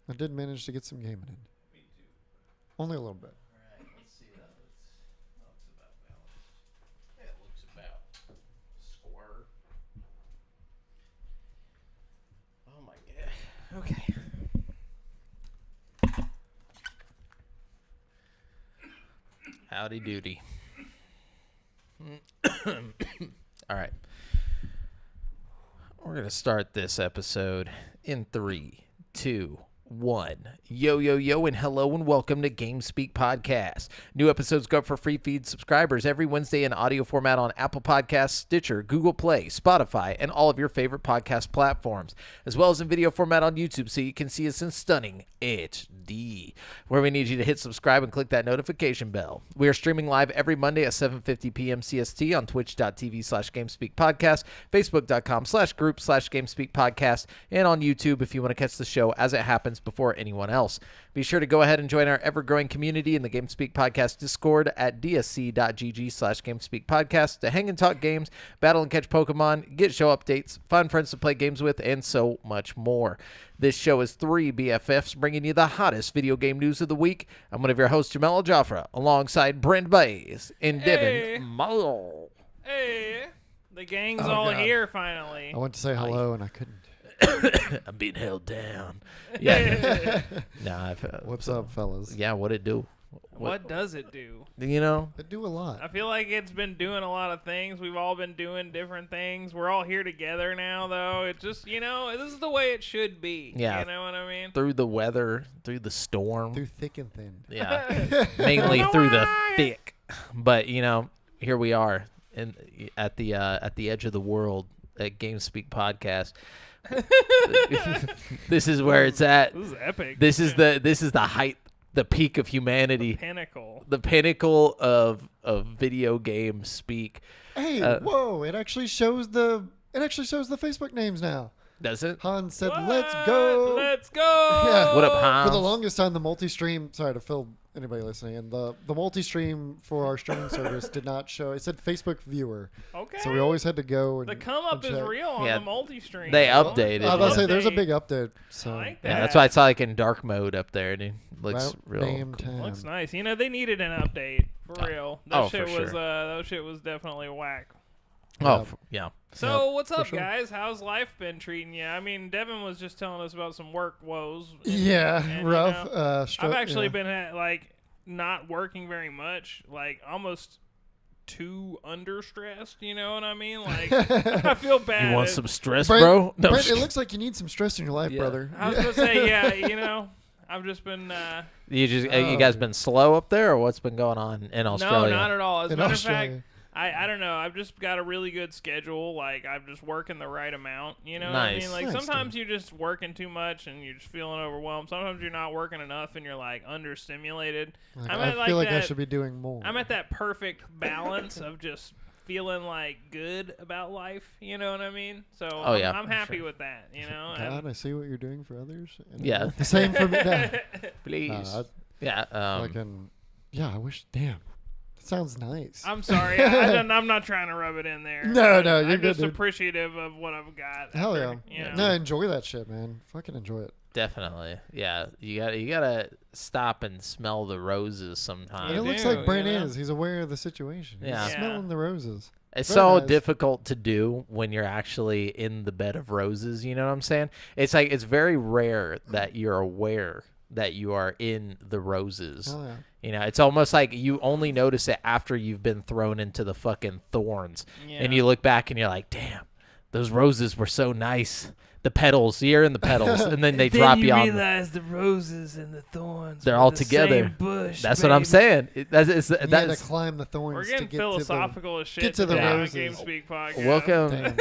I did manage to get some gaming in. Me too. Only a little bit. All right, let's see. That looks about balanced. Yeah, it looks about square. Oh my god. Okay. Howdy doody. All right. We're going to start this episode in 3, 2, 1. Yo, yo, yo, and hello, and welcome to GameSpeak Podcast. New episodes go up for free feed subscribers every Wednesday in audio format on Apple Podcasts, Stitcher, Google Play, Spotify, and all of your favorite podcast platforms, as well as in video format on YouTube so you can see us in stunning HD, where we need you to hit subscribe and click that notification bell. We are streaming live every Monday at 7:50 p.m. CST on twitch.tv/GameSpeakPodcast, facebook.com/group/GameSpeakPodcast, and on YouTube if you want to catch the show as it happens before anyone else. Be sure to go ahead and join our ever-growing community in the GameSpeak Podcast Discord at dsc.gg/GameSpeakPodcast to hang and talk games, battle and catch Pokemon, get show updates, find friends to play games with, and so much more. This show is 3 BFFs bringing you the hottest video game news of the week. I'm one of your hosts, Jamel Jafra, alongside Brent Bays and Devin Mull. Hey, the gang's all God. here finally. I went to say hello and I couldn't. I'm being held down. Yeah. Nah, What's up, fellas? Yeah, what it do? What does it do? You know? They do a lot. I feel like it's been doing a lot of things. We've all been doing different things. We're all here together now, though. It just, this is the way it should be. Yeah. You know what I mean? Through the weather, through the storm. Through thick and thin. Yeah. Mainly through the thick. But, here we are at the edge of the world at GameSpeak Podcast. This is where it's at. This is epic. This is the height, the peak of humanity. The pinnacle. The pinnacle of video game speak. Hey, whoa! It actually shows the Facebook names now. Does it? Han said, What? "Let's go." Let's go. Yeah. What up, Han? For the longest time, the multi-stream. Sorry to fill anybody listening. And the multi-stream for our streaming service did not show. It said Facebook viewer. Okay. So we always had to go and The come up and is check. real on Yeah. the multi-stream. They Well, updated. I was about to say there's a Update. big update. So I like that. Yeah, that's why it's like in dark mode up there, dude. Looks about real. damn cool. time. Looks nice. They needed an update for real. That Oh, shit for was sure. that shit was definitely whack. Oh, yeah. So what's up, sure. guys? How's life been treating you? I mean, Devin was just telling us about some work woes. and- Yeah, and, rough. I've actually been not working very much, like almost too under stressed. You know what I mean? Like I feel bad. You want some stress, Brent, bro? No, Brent, it looks like you need some stress in your life, Yeah. brother. I was gonna say, I've just been. you Oh. guys been slow up there, or what's been going on in Australia? No, not at all. As a In matter Australia. of fact, I don't know. I've just got a really good schedule. Like, I'm just working the right amount. You know what I Nice. mean? Like, Nice, sometimes you're just working too much and you're just feeling overwhelmed. Sometimes you're not working enough and you're, like, understimulated. Like, I'm I at, like, feel like I that- should be doing more. I'm at that perfect balance of just feeling, like, good about life. You know what I mean? So yeah, I'm for happy sure. with that, God, I see what you're doing for others. And Yeah. the same for me. Nah, Please. I Yeah. I wish. Damn, that sounds nice. I'm sorry. I'm not trying to rub it in there. No, you're I'm good, just dude. appreciative of what I've got. Hell after, yeah. you know. No, enjoy that shit, man. Fucking enjoy it. Definitely. Yeah. You gotta stop and smell the roses sometimes. And it I looks do, like Brent you know? is. He's aware of the situation. Yeah. He's smelling the roses. It's Very so nice. difficult to do when you're actually in the bed of roses. You know what I'm saying? It's like it's very rare that you're aware that you are in the roses. Hell yeah. It's almost like you only notice it after you've been thrown into the fucking thorns. Yeah. And you look back and you're like, damn, those roses were so nice. The petals, you're in the petals, and then they drop you on. the roses and the thorns. They're all together. That's what I'm saying. And you had to That's climb the thorns We're to getting get philosophical as shit. get to the today on roses. GameSpeak podcast. welcome Damn.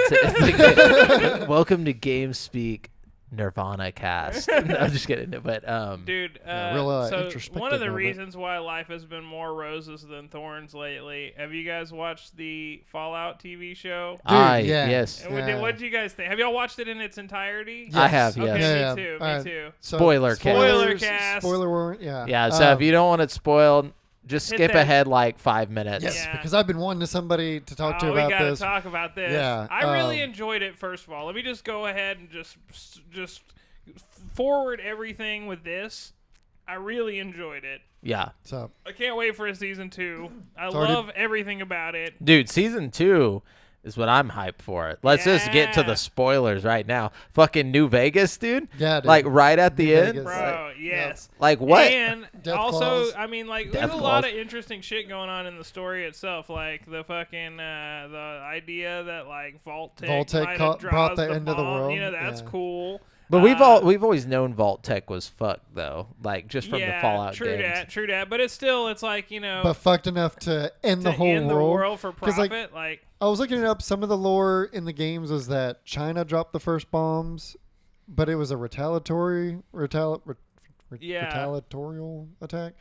to welcome to GameSpeak Nirvana Cast. No, I'm just kidding. But Dude, real, so introspective one of the moment. reasons why life has been more roses than thorns lately. Have you guys watched the Fallout TV show? yeah. yes, And what did you guys think? Have y'all watched it in its entirety? I have. Okay, Yes. Yeah, me yeah. too. All Me right. too. So, Spoiler cast. Spoiler cast. Spoiler warning. Yeah. Yeah. So if you don't want it spoiled, just Hit skip that- ahead like 5 minutes. Yes, Yeah. because I've been wanting somebody to talk to we about gotta this. talk about this. Yeah, I really um, enjoyed it. First of all, let me just go ahead and just forward everything with this. I really enjoyed it. Yeah. So I can't wait for a season 2. I already- love everything about it. Dude, season 2 is what I'm hyped for. Let's just get to Yeah. the spoilers right now. Fucking New Vegas, dude. Yeah, dude. Like right at the New end. Vegas. Bro, yes. Like what? And Death also, claws. I mean, like, Death there's a lot claws. of interesting shit going on in the story itself. Like, the fucking, the idea that, like, Vault-Tec Vault-Tec brought brought the the end of the bomb. world. You know, that's Yeah. cool. But we've always known Vault Tech was fucked though. Like just from the Fallout true games. True that. But it's like, you know, but fucked enough to end the to whole end the world. world for 'Cause, like, profit. Like, I was looking it up. Some of the lore in the games was that China dropped the first bombs, but it was a retaliatory attack.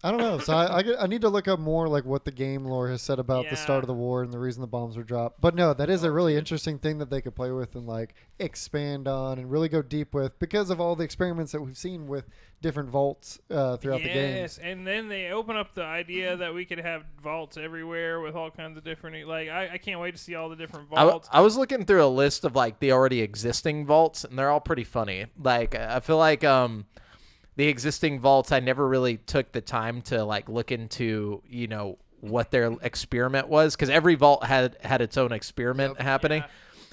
I don't know. So I need to look up more like what the game lore has said about the start Yeah. of the war and the reason the bombs were dropped. But no, that is a really interesting thing that they could play with and like expand on and really go deep with because of all the experiments that we've seen with different vaults throughout the games. and then they open up the idea that we could have vaults everywhere with all kinds of different. Like, I can't wait to see all the different vaults. I was looking through a list of like the already existing vaults, and they're all pretty funny. Like I feel like the existing vaults, I never really took the time to like look into, you know, what their experiment was, because every vault had its own experiment happening,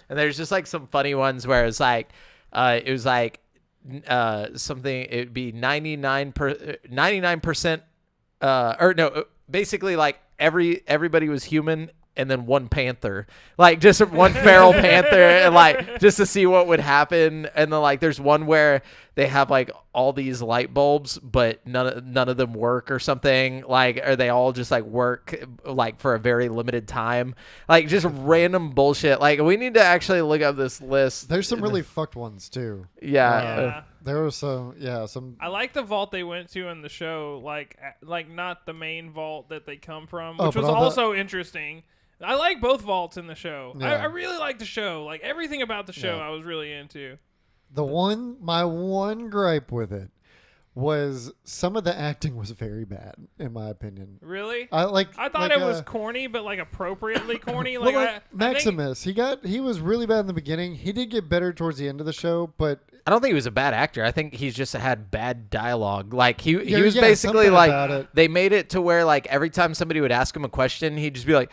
and there's just like some funny ones where it's like, it was like something. It'd be 99%, or no, basically like everybody was human. And then one panther, like just one feral panther, and like just to see what would happen. And then like there's one where they have like all these light bulbs, but none of them work or something. Like, or they all just like work like for a very limited time. Like just random bullshit. Like we need to actually look up this list. There's some really fucked ones too. Yeah. There was some. I like the vault they went to in the show, like not the main vault that they come from, Oh, which but was all also interesting. I like both vaults in the show. Yeah. I really like the show. Like everything about the show, I was really into. My one gripe with it was some of the acting was very bad, in my opinion. Really? I thought it was corny, but like appropriately corny. Like, well, I think- Maximus, he was really bad in the beginning. He did get better towards the end of the show, but I don't think he was a bad actor. I think he's just had bad dialogue. Like he was yeah, basically something like about it. they made it to where like every time somebody would ask him a question, he'd just be like,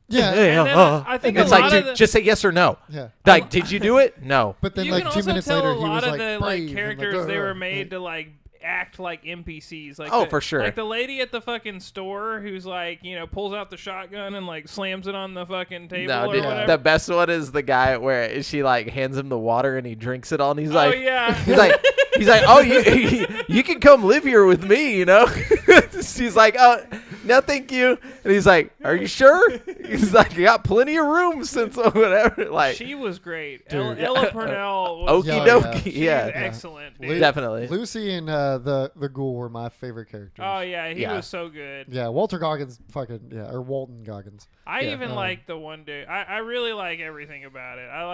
yeah, And then I think it's a lot like, of dude, the- just say yes or no. yeah. Like, did you do it? No. But then you like can 2 also minutes tell later, a he lot was of like the brave like and, characters they were like, made to like act like NPCs. Like Oh, for sure. Like the lady at the fucking store who's like, you know, pulls out the shotgun and like slams it on the fucking table No, or dude, whatever. the best one is the guy where she like hands him the water and he drinks it all, and he's Oh like, yeah. he's like, oh, you can come live here with me, you know. She's like, oh, no, thank you. And he's like, are you sure? He's like, I got plenty of room since whatever. Like, She was great. Dude. Ella Purnell was okie Yeah, dokie, she's yeah. excellent. Lu- Dude. Definitely. Lucy and the ghoul were my favorite characters. Oh yeah, he Yeah. was so good. Yeah, Walter Goggins, or Walton Goggins. I Yeah. even like the one dude. I really like everything about it. I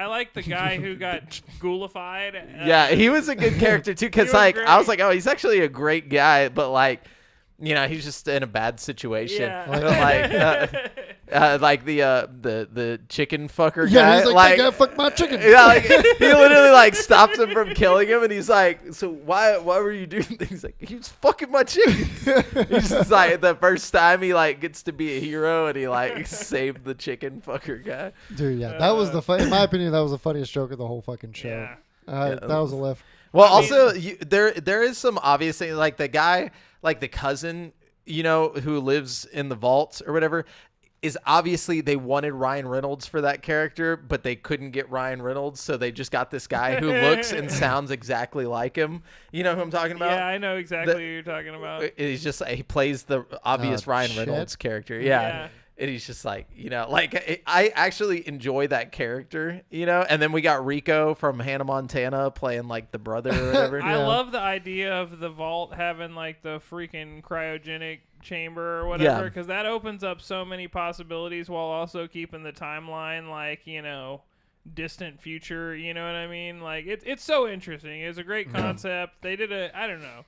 like the guy who got ghoulified. Yeah, he was a good character too, because was like I was great. like, oh, he's actually a great guy, but like, you know, he's just in a bad situation. Yeah. Like the chicken fucker Yeah, guy. he's like, that guy fucked my chicken. Yeah, like he literally like stops him from killing him, and he's like, "So why were you doing things?" He's like, "He was fucking my chickens." He's just like the first time he like gets to be a hero, and he like saved the chicken fucker guy. Dude, yeah, that was the in my opinion, that was the funniest joke of the whole fucking show. Yeah. That was a lift. Well, I mean- also there is some obvious thing, like the guy, like the cousin, you know, who lives in the vaults or whatever. Is obviously they wanted Ryan Reynolds for that character, but they couldn't get Ryan Reynolds, so they just got this guy who looks and sounds exactly like him. You know who I'm talking about? Yeah, I know exactly who you're talking about. He's just he plays the obvious Ryan shit. Reynolds character. Yeah. And he's just like, you know, like I actually enjoy that character, you know. And then we got Rico from Hannah Montana playing like the brother or whatever. I Yeah. love the idea of the vault having like the freaking cryogenic chamber or whatever, Yeah. because that opens up so many possibilities while also keeping the timeline like, you know, distant future. You know what I mean? Like it's so interesting. It's a great concept. They did I don't know.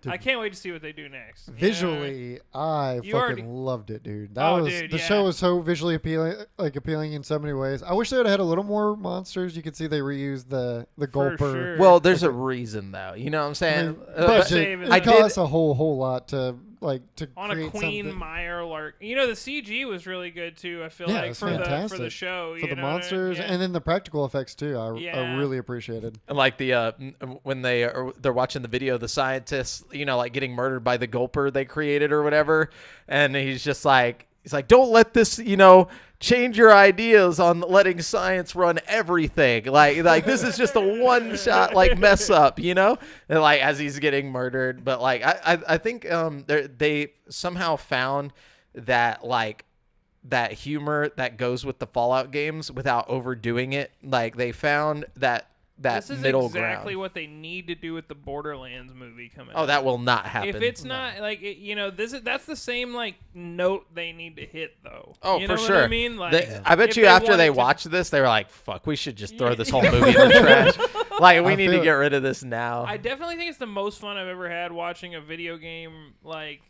I can't wait to see what they do next. Visually, I You fucking already- loved it, dude. Dude, the show was so visually appealing in so many ways. I wish they would have had a little more monsters. You could see they reused the For gulper. sure. Well, there's a reason though. You know what I'm I saying? mean, But budget. saving It them. costs a whole lot to on a create Queen something. Meyer lark. You know, the CG was really good too. I feel Yeah, like it's for the fantastic. show, For you the know what I mean? monsters Yeah. and then the practical effects too. I Yeah. really appreciated. And like when they're watching the video, the scientists, like getting murdered by the gulper they created or whatever, and he's like, don't let this, change your ideas on letting science run everything. Like this is just a one shot mess up, and as he's getting murdered. But I think they somehow found that that humor that goes with the Fallout games without overdoing it. Like they found that this is middle exactly ground. what they need to do with the Borderlands movie coming. Oh, out. that will not happen. If it's not that's the same note they need to hit though. Oh, you for know sure. What I mean, I bet if you after wanted they to- watched this, they were like, "Fuck, we should just throw Yeah. this whole movie in the trash. Like, we I need to feel get rid of this now." I definitely think it's the most fun I've ever had watching a video game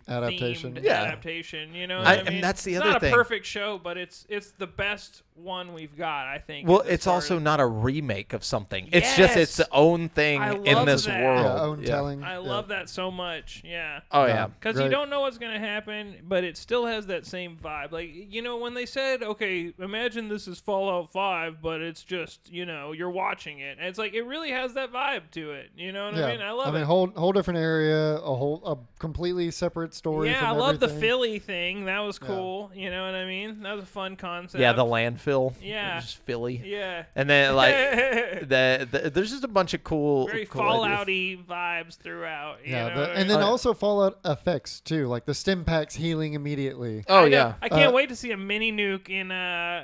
Adaptation. themed Yeah. adaptation. You know, I- what I mean? and that's the it's other not thing. a perfect show, but it's the best one we've got. I think. Well, as it's far also as- not a remake of something. It's just its Yes! own thing I in love this that. world. Yeah, own telling. I love that so much. Yeah. Oh Yeah. yeah. Because you Great. don't know what's going to happen, but it still has that same vibe. Like, when they said, okay, imagine this is Fallout 5, but it's just, you're watching it. And it's like, it really has that vibe to it. You know what I mean? I love it. whole different area, a completely separate story. Yeah, from I love the everything. Philly thing. That was cool. You know what I mean? That was a fun concept. Yeah, the landfill. Yeah. Just Philly. Yeah. And then there's just a bunch of cool, Very cool ideas. Fallout-y vibes throughout. You Yeah, know what I and mean? then also Fallout effects too, like the stim packs healing immediately. Oh I know. yeah. I can't wait to see a mini nuke in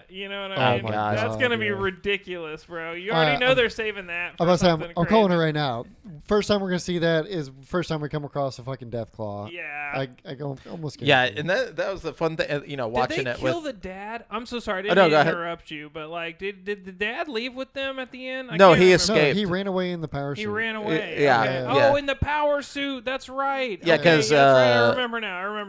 you know what I Oh mean? my gosh. That's gonna be yeah. ridiculous, bro. You already know they're saving that. For I'm about to say, something I'm calling it crazy. right now. First time we're gonna see that is first time we come across a fucking Deathclaw. Yeah. I go almost. Yeah, guarantee. and that was the fun thing, watching did they it kill with. the dad? I'm so sorry. I Oh, didn't no, mean go to ahead. interrupt you, but did the dad leave with them at the end? I No, can't he remember. escaped. No, he ran away in the power suit. He ran away. Yeah, Okay. yeah. Oh, in the power suit. That's right. Yeah, Okay, 'cause, that's right. I uh, remember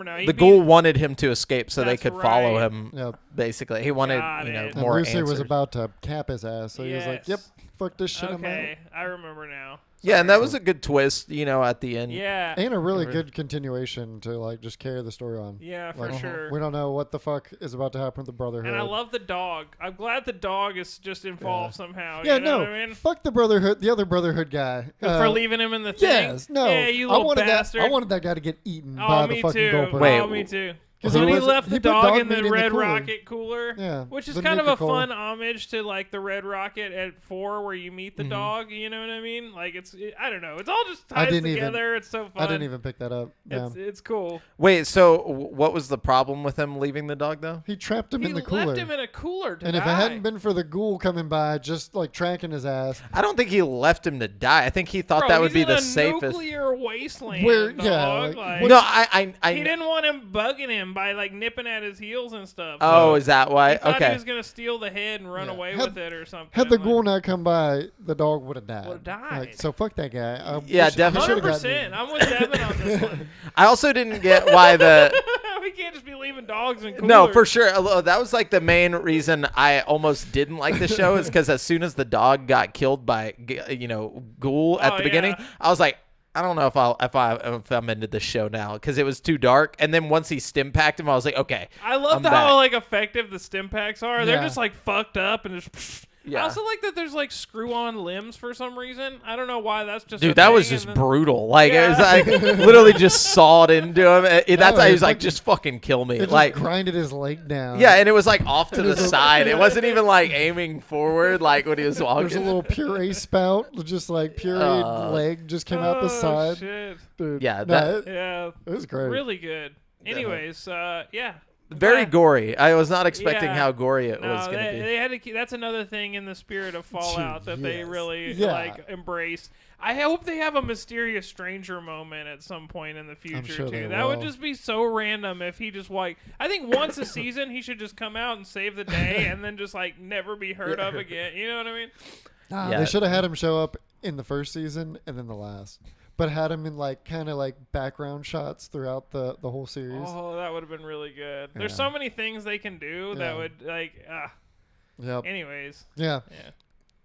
now. He The beat- ghoul wanted him to escape so they That's could follow right. him. Yep. Basically, he wanted Got it. And more Lucy answers. was about to cap his ass, so he was like, "Yep, Yes. fuck this shit, I'm out." Okay, I remember now. Yeah, and Sorry. that was a good twist, at the end. Yeah. And a really good continuation to just carry the story on. Yeah, for Like, sure. We don't know what the fuck is about to happen with the Brotherhood. And I love the dog. I'm glad the dog is just involved somehow. Yeah, you know no, what I mean? fuck the Brotherhood, the other Brotherhood guy. For leaving him in the thing. Yes, no. Yeah, you I little wanted bastard. that. I wanted that guy to get eaten Oh, by me the fucking too. Gulper. Wait, Oh, me too. 'Cause When he he was- left he the put dog dog in meat the in the Red cooler. Rocket cooler, Yeah, which is the kind of a Nuka-Cola. fun homage to the Red Rocket at 4 where you meet the dog. You know what I mean? I don't know. It's all just ties together. It's so fun. I didn't even pick that up. Yeah. It's cool. Wait, so what was the problem with him leaving the dog though? He trapped him He in the cooler. left him in a cooler to and if it die. hadn't been for the ghoul coming by, just tracking his ass, I don't think he left him to die. I think he thought Bro, that would he's be in the a safest. nuclear wasteland. Where- dog. yeah, Like, what- No, I he didn't want him bugging him by nipping at his heels and stuff. Oh, so is that why? he thought Okay. he was gonna steal the head and run Yeah. away Had- with it or something. had the Like, ghoul not come by, the dog would have died. Would've died. So fuck that guy. Yeah, definitely. 100%. I'm with Devin on this one. I also didn't get why the. We can't just be leaving dogs in coolers. No, for sure. That was the main reason I almost didn't like the show is because as soon as the dog got killed by Ghoul at Oh, the beginning, yeah. I was like, I don't know if I'm into this show now because it was too dark. And then once he stim packed him, I was like, okay. I love I'm how back. effective the stim packs are. They're Yeah. just fucked up and just. Yeah. I also like that there's screw-on limbs for some reason. I don't know why. That's just a Dude, that was thing, just and then- brutal. Yeah. It was literally just sawed into him. That's No, why he it was like, fucking- just fucking kill me. It just grinded his leg down. Yeah, and it was off to the There's a- side. It wasn't even aiming forward when he was walking. There's a little puree spout, just pureed leg just came out the Oh, side. shit. Dude, Yeah, no, that- Yeah. it was great. Really good. Anyways, yeah. Very Glad- gory. I was not expecting Yeah. how gory it No, was going to be. they had to keep. That's another thing in the spirit of Fallout that they Yes. really Yeah. embrace. I hope they have a mysterious stranger moment at some point in the future sure too. they That would will. just be so random if he just I think once a season he should just come out and save the day and then just never be heard of again. You know what I mean? Nah, Yeah. They should have had him show up in the first season and then the last. but had him in like kind of like background shots throughout the whole series. Oh, that would have been really good. There's Yeah. so many things they can do that Yeah. would like. Yep. Anyways. Yeah. Yeah.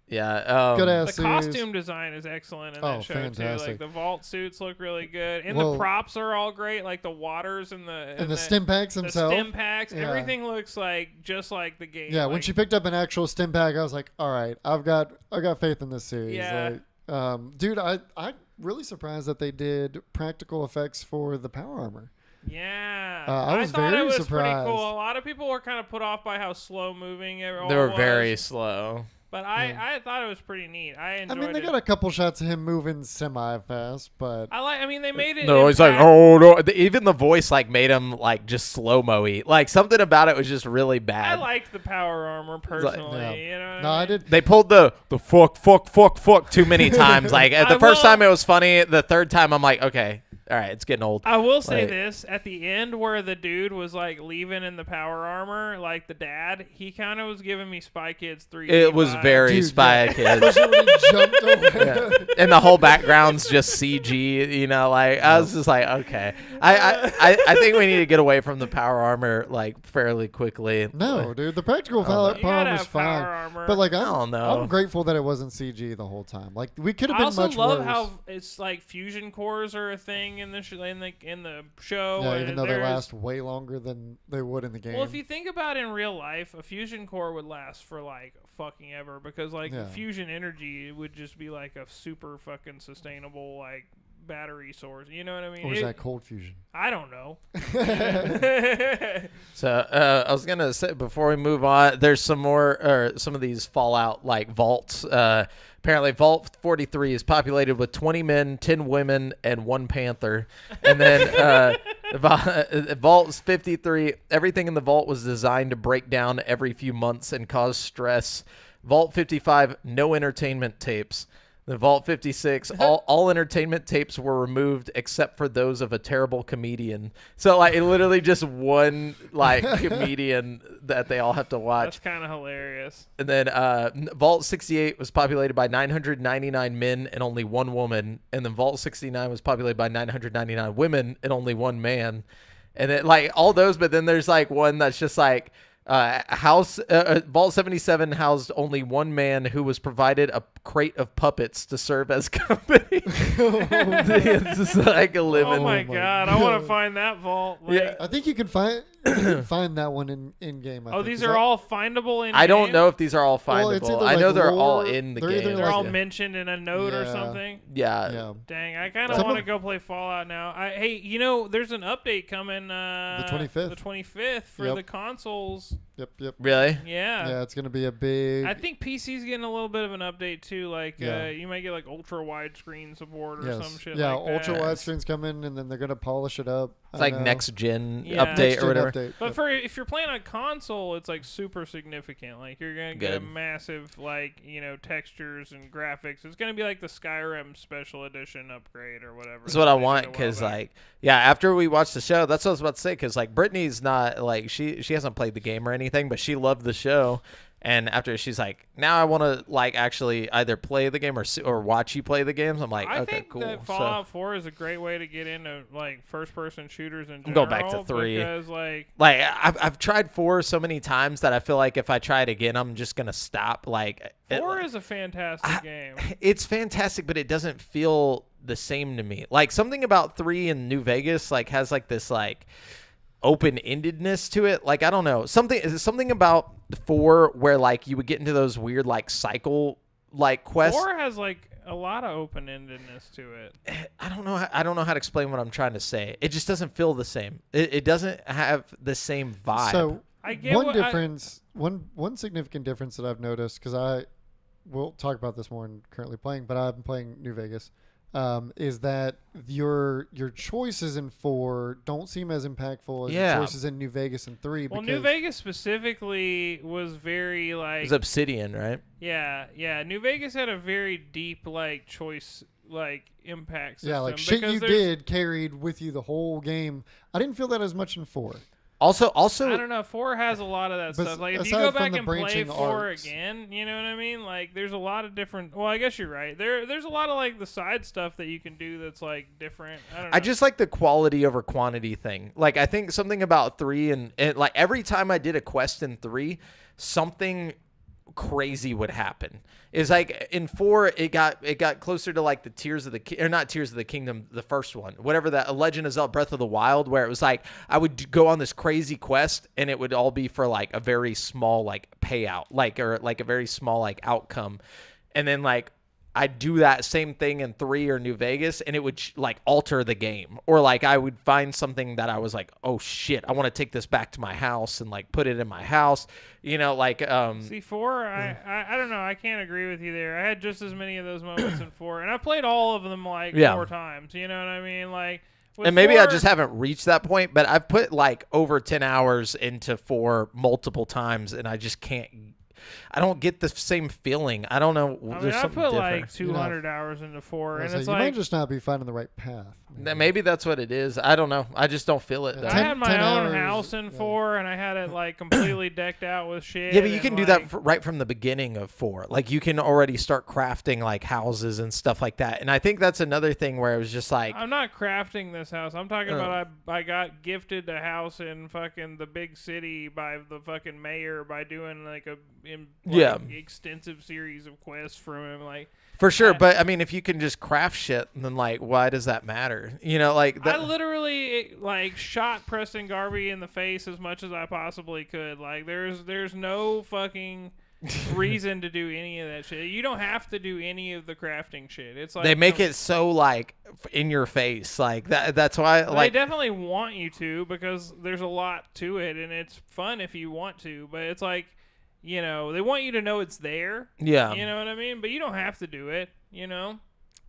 Yeah. Good The ass series. costume design is excellent in Oh, that show too. fantastic. Like the vault suits look really good, and Well- the props are all great. Like the waters and And the stim packs the himself. stim packs. Yeah. Everything looks like just like the game. Yeah, like, when she picked up an actual stim pack, I was like, all right, I got faith in this series. Yeah. Like, dude, I'm really surprised that they did practical effects for the power armor. Yeah, I was thought very it was surprised. pretty cool. A lot of people were kind of put off by how slow moving it all They were was, very slow. But I thought it was pretty neat. I enjoyed I mean, they it. got a couple shots of him moving semi-fast, but I mean, they made it. They're always like, impact- oh no! Even the voice like made him like just slow mo-y. Like something about it was just really I bad. liked the power armor personally. Yeah. You know what no, I did. They pulled the fuck too many times. Like at the I first will- time it was funny. The third time I'm like, okay, all right, it's getting old. I will say Like- this at the end where the dude was like leaving in the power armor, like the dad, he kind of was giving me Spy Kids 3. It was very Dude, Spy yeah. Kids. Especially when he jumped away. And the whole background's just CG, you know, like I was just like, okay. I think we need to get away from the power armor like fairly quickly. No, dude, the practical power You gotta armor is have fine. power armor. But like, I don't know. I'm grateful that it wasn't CG the whole time. Like, we could have I been also much love worse. how it's like fusion cores are a thing in the show. Yeah, and even though they there's- last way longer than they would in the game. Well, if you think about it in real life, a fusion core would last for like fucking ever because like Yeah. fusion energy would just be like a super fucking sustainable like battery source. You know what I mean? or is that cold fusion? I don't know. So I was gonna say before we move on, there's some of these Fallout like vaults. Apparently, Vault 43 is populated with 20 men, 10 women, and 1 panther. And then Vault 53, everything in the vault was designed to break down every few months and cause stress. Vault 55, no entertainment tapes. The Vault 56, all entertainment tapes were removed except for those of a terrible comedian. So like it literally just one like comedian that they all have to watch. That's kind of hilarious. And then Vault 68 was populated by 999 men and only 1 woman. And then Vault 69 was populated by 999 women and only 1 man. And it like all those, but then there's like one that's just like Vault 77 housed only 1 man who was provided a crate of puppets to serve as company. It's just like a living. Oh my god, I want to find that vault. Like, Yeah. I think you can find that one in game. I Oh, think. these Is are that- all findable in I don't game? know if these are all Well, it's findable. either I know like they're all lore- in the they're either game. They're like all a- mentioned in a note or Yeah. something. Yeah. Yeah. Dang, I kind of Some want to of- go play Fallout now. Hey, you know, there's an update coming. The 25th. The 25th for Yep. the consoles. Yep. Really? Yeah. Yeah, it's gonna be a big. I think PC's getting a little bit of an update too. Like, Yeah. you might get like ultra widescreen support or yes. some shit Yeah, like that. ultra widescreen's coming, and then they're gonna polish it up. It's I like know. next gen Yeah. update Next or gen whatever. update. But Yep. for if you're playing on console, it's like super significant. Like you're gonna get a Good. massive like textures and graphics. It's gonna be like the Skyrim Special Edition upgrade or whatever. That's what I that they want did a while because back. like yeah, after we watched the show, that's what I was about to say because like Brittany's not like she hasn't played the game or anything, but she loved the show. And after she's like, now I want to like actually either play the game or watch you play the games. I'm like, I okay, think cool. that So- Fallout 4 is a great way to get into like first-person shooters in I'm general. going back to 3. Because like like I've tried 4 so many times that I feel like if I try it again, I'm just gonna stop. Like 4 is a fantastic game. it's fantastic, but it doesn't feel the same to me. Like something about 3 in New Vegas like has like this like open-endedness to it. Like I don't know, something about 4 where like you would get into those weird like cycle like quests. 4 has like a lot of open-endedness to it. I don't know how to explain what I'm trying to say. It just doesn't feel the same. It doesn't have the same vibe. So I get one what difference, one significant difference that I've noticed because we'll talk about this more in currently playing, but I've been playing New Vegas. Is that your choices in 4 don't seem as impactful as Yeah. your choices in New Vegas in 3? Well, because New Vegas specifically was very it like was Obsidian, right? yeah. New Vegas had a very deep like choice like impact system. yeah, like shit because you there's- did carried with you the whole game. I didn't feel that as much in 4. Also, I don't know. 4 has a lot of that But stuff. Like if you aside go from back the and play branching 4 arcs. again, you know what I mean? Like there's a lot of different. Well, I guess you're right. There's a lot of like the side stuff that you can do that's like different. I don't know. I just like the quality over quantity thing. Like I think something about 3 and like every time I did a quest in 3, something crazy would happen. Is like in 4 it got closer to like the Tears of the or not Tears of the Kingdom, the first one, whatever that, A Legend of Zelda Breath of the Wild, where it was like I would go on this crazy quest and it would all be for like a very small like payout, like or like a very small like outcome, and then like I'd do that same thing in 3 or New Vegas and it would like alter the game, or like I would find something that I was like, oh shit, I want to take this back to my house and like put it in my house, you know, like See, 4, I don't know. I can't agree with you there. I had just as many of those moments in 4, and I played all of them like 4 times. You know what I mean? Like, with and maybe 4, I just haven't reached that point, but I've put like over 10 hours into 4 multiple times and I just can't. I don't get the same feeling. I don't know. I mean, There's I something put different. like 200 hours into 4, and So it's you like might just not be finding the right path. Maybe that's what it is. I don't know. I just don't feel it. Though. I had my 10 own hours, house in yeah. 4, and I had it like completely decked out with shit. Yeah, but you and, can do like, that right from the beginning of 4. Like you can already start crafting like houses and stuff like that. And I think that's another thing where it was just like, I'm not crafting this house. I'm talking about I got gifted a house in fucking the big city by the fucking mayor by doing like extensive series of quests from him. Like for sure. But I mean, if you can just craft shit, then like, why does that matter? You know, like that. I literally like shot Preston Garvey in the face as much as I possibly could. Like there's no fucking reason to do any of that shit. You don't have to do any of the crafting shit. It's like they make it so like in your face, like that. That's why like they definitely want you to, because there's a lot to it and it's fun if you want to. But it's like, you know, they want you to know it's there. Yeah, you know what I mean. But you don't have to do it. You know.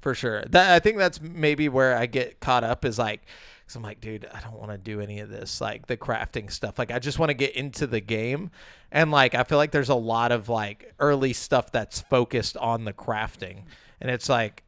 for sure. I think that's maybe where I get caught up is like, because I'm like, dude, I don't want to do any of this, like the crafting stuff. Like I just want to get into the game. And like, I feel like there's a lot of like early stuff that's focused on the crafting. And it's like,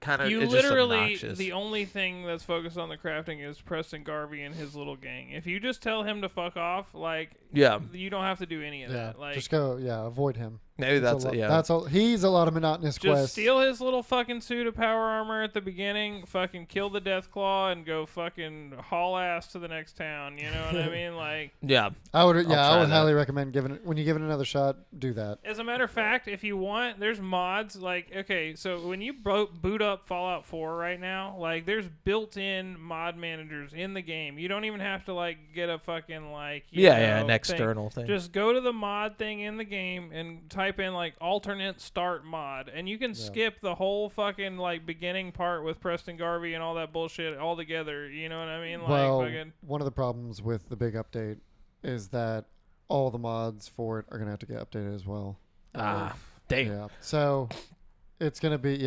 kind of, You it's literally, just obnoxious. the only thing that's focused on the crafting is Preston Garvey and his little gang. If you just tell him to fuck off, like, Yeah. you don't have to do any of Yeah, that. Like, just go. Yeah, avoid him. Maybe that's a it. Yeah. That's all. He's a lot of monotonous just quests. steal his little fucking suit of power armor at the beginning, fucking kill the Deathclaw, and go fucking haul ass to the next town. You know what I mean? Like, Yeah. I would. Yeah, I'll I would try highly recommend giving it when you give it another shot. Do that. as a matter of fact, if you want, there's mods. Like, okay, so when you boot up Fallout 4 right now, like, there's built-in mod managers in the game. You don't even have to like get a fucking like An thing. external thing. Just go to the mod thing in the game and type in like alternate start mod, and you can skip the whole fucking like beginning part with Preston Garvey and all that bullshit all together. You know what I mean? Like, Well, fucking, one of the problems with the big update is that all the mods for it are gonna have to get updated as well. Damn. Yeah. So it's gonna be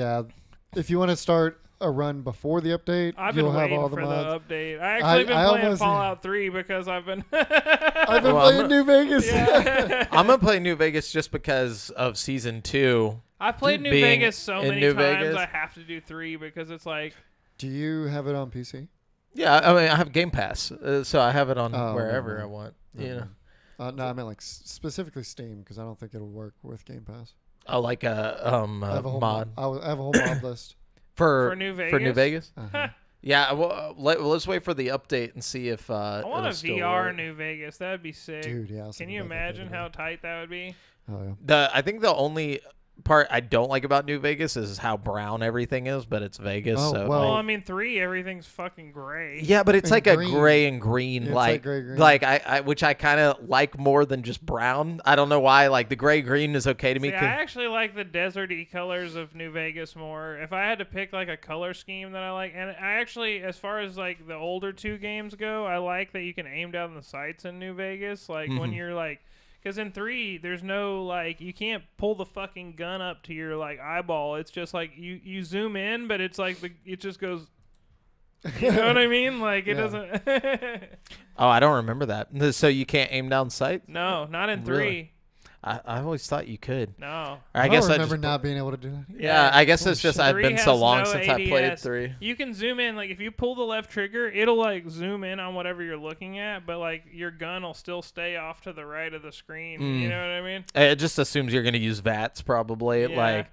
if you want to start a run before the update, I've been you'll have waiting all the for mods. the update. I actually been I playing almost- Fallout 3 because I've been I've been Well, I'm playing New Vegas. Yeah. I'm gonna play New Vegas just because of season 2. I've played New Being Vegas so in many New times Vegas. I have to do 3 because it's like, Do you have it on PC? Yeah, I mean, I have Game Pass, so I have it on Oh, wherever okay. I want. You know, No, I meant like specifically Steam because I don't think it'll work with Game Pass. oh, like a I have a whole mod I have a whole mod list. for New For New Vegas? Vegas. Uh-huh. Yeah, well, let's wait for the update and see if I want a it'll still VR work. New Vegas. That would be sick. Dude, yeah. I was Can thinking you about that the imagine other how day. tight that would be? Oh yeah. I think the only part I don't like about New Vegas is how brown everything is, but it's Vegas. Oh, so well- Well, I mean, 3, everything's fucking gray. yeah, but it's And like green. a gray and green, Yeah, it's like like gray-green. like I which I kind of like more than just brown. I don't know why. Like the gray green is okay to me. See, I actually like the deserty colors of New Vegas more. If I had to pick like a color scheme that I like, and I actually, as far as like the older 2 games go, I like that you can aim down the sights in New Vegas. Like when you're like, because in 3, there's no like, you can't pull the fucking gun up to your like eyeball. It's just like you zoom in, but it's like it just goes. You know what I mean? Like it Yeah. doesn't. Oh, I don't remember that. So you can't aim down sight? No, not in 3. Really? I always thought you could. No. I guess don't I remember just not being able to do that. Yeah, I guess Oh, it's just shit. I've 3 been so has long no since I played ADS. 3. You can zoom in, like if you pull the left trigger, it'll like zoom in on whatever you're looking at, but like your gun will still stay off to the right of the screen. You know what I mean? It just assumes you're gonna use VATS probably. Yeah. Like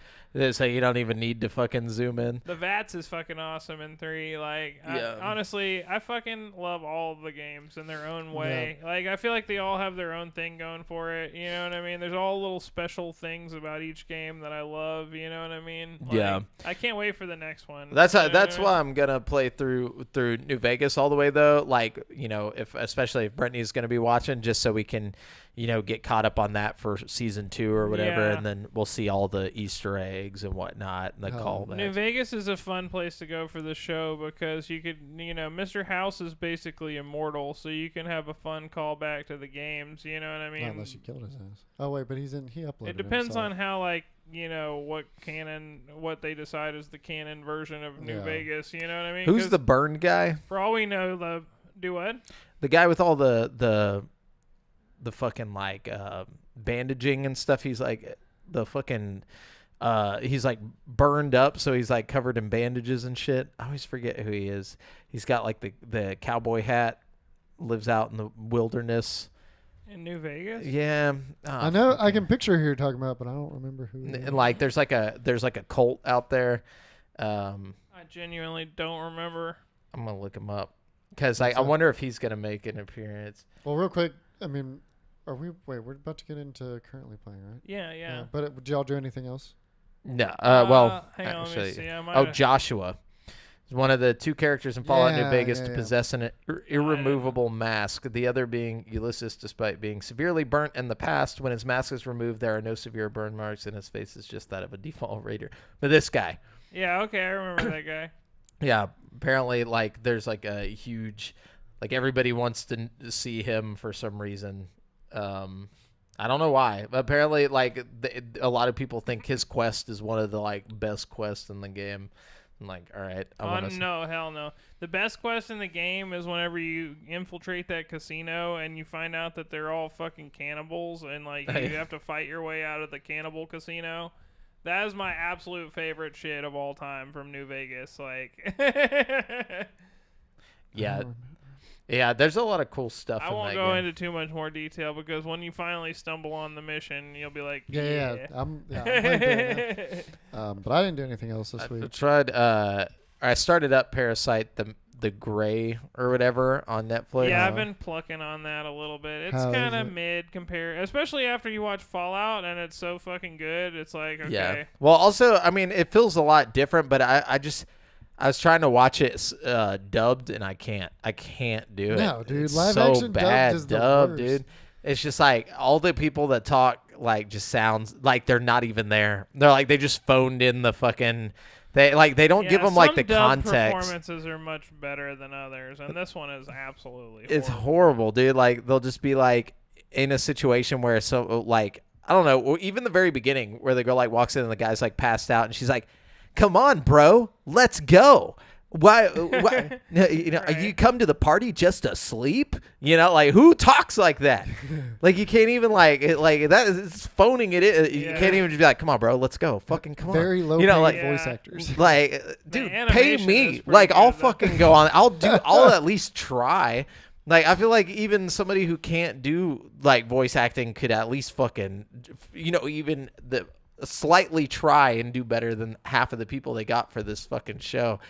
so you don't even need to fucking zoom in. The VATS is fucking awesome in 3. Like, Yeah. honestly, I fucking love all of the games in their own way. Like, I feel like they all have their own thing going for it. You know what I mean? There's all little special things about each game that I love. You know what I mean? Like, Yeah. I can't wait for the next one. That's You know what I mean? why I'm gonna play through New Vegas all the way though. Like especially if Brittany's gonna be watching, just so we can get caught up on that for season 2 or whatever, Yeah. and then we'll see all the Easter eggs and whatnot and the callbacks. New Vegas is a fun place to go for the show because you could, Mr. House is basically immortal, so you can have a fun callback to the games. You know what I mean? Not unless you killed his ass. Oh wait, but he uploaded. It depends himself. on how what they decide is the canon version of New Yeah. Vegas. You know what I mean? Who's 'Cause the burn guy? for all we know, do what? The guy with all the fucking like bandaging and stuff. He's like the fucking he's like burned up, so he's like covered in bandages and shit. I always forget who he is. He's got like the cowboy hat, lives out in the wilderness. In New Vegas? Yeah. I know. I can picture who you're talking about, but I don't remember who. And like there's like a cult out there. I genuinely don't remember. I'm gonna look him up because I wonder if he's gonna make an appearance. Well, real quick, I mean, we're about to get into currently playing, right? Yeah. But did y'all do anything else? No. Well, hang on, let me actually, see. I might oh, have- Joshua is one of the 2 characters in Fallout New Yeah, Vegas yeah, to yeah. possess an irremovable mask. The other being Ulysses, despite being severely burnt in the past. When his mask is removed, there are no severe burn marks, and his face is just that of a default raider. But this guy, Yeah, okay, I remember that guy. yeah, apparently, like, there's like a huge, like, everybody wants to see him for some reason. I don't know why, but apparently, like, a lot of people think his quest is one of the like best quests in the game. I'm like, all right, No, hell no. The best quest in the game is whenever you infiltrate that casino and you find out that they're all fucking cannibals and like you have to fight your way out of the cannibal casino. That is my absolute favorite shit of all time from New Vegas. Like, yeah. Yeah, there's a lot of cool stuff I in won't that go game. into too much more detail because when you finally stumble on the mission, you'll be like, Yeah. I'm playing through it now. But I didn't do anything else this I week. tried. I started up Parasite, the Gray or whatever on Netflix. Yeah, I've been plucking on that a little bit. It's How is kind of it? mid compared, especially after you watch Fallout and it's so fucking good. It's like, okay. Yeah. Well, also, I mean, it feels a lot different, but I was trying to watch it dubbed, and I can't do it. No, dude, It's live so action dubbed bad is the dubbed, worst. dude. It's just like all the people that talk like just sounds like they're not even there. They're like they just phoned in the fucking. They don't give them like the some dub context. Performances are much better than others, and this one is absolutely. It's horrible. horrible, dude. Like they'll just be like in a situation where like I don't know, or even the very beginning where the girl like walks in and the guy's like passed out and she's like, "Come on, bro, let's go." Why Right. you come to the party just to sleep? Like who talks like that? Like you can't even like that is it's phoning it in. You Yeah. can't even just be like, "Come on, bro, let's go." Fucking come Very on. low paid like voice Yeah. actors. like dude, pay animation is me. pretty Like I'll good, though. fucking go on. I'll at least try. Like I feel like even somebody who can't do like voice acting could at least fucking even slightly try and do better than half of the people they got for this fucking show.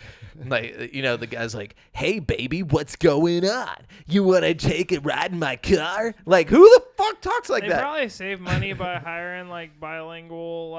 Like the guy's like, "Hey baby, what's going on? You want to take a ride in my car?" Like who the fuck talks like They that? probably save money by hiring like bilingual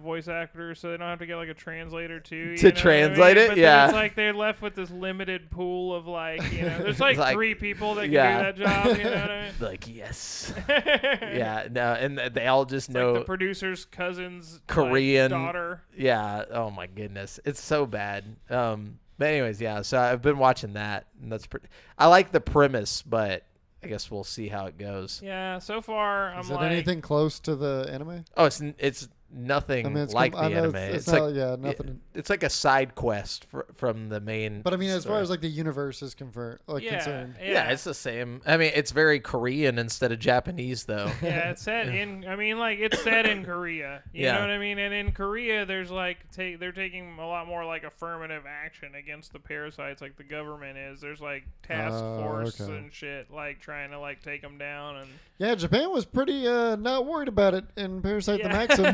voice actors, so they don't have to get like a translator too. To translate it, But yeah. then it's like they're left with this limited pool of there's like, Like, 3 people that can yeah. do that job. You know what I mean? Like yes, yeah, no, and they all just know. Like the producer's cousin's Korean daughter. Yeah. Oh my goodness, it's so bad. But anyways, yeah. So I've been watching that, and that's pretty. I like the premise, but I guess we'll see how it goes. Yeah, so far I'm Is it like, anything close to the anime? Oh, it's nothing I mean, it's like the I know anime. It's like not, yeah, nothing. it's like a side quest from the main. But I mean, as far story. as like the universe is concerned. Yeah, it's the same. I mean, it's very Korean instead of Japanese, though. Yeah, it's set in. I mean, like it's set in Korea. You know what I mean? And in Korea, there's like they're taking a lot more like affirmative action against the parasites, like the government is. There's like task force and shit, like trying to like take them down. And yeah, Japan was pretty not worried about it in Parasite the Maxim.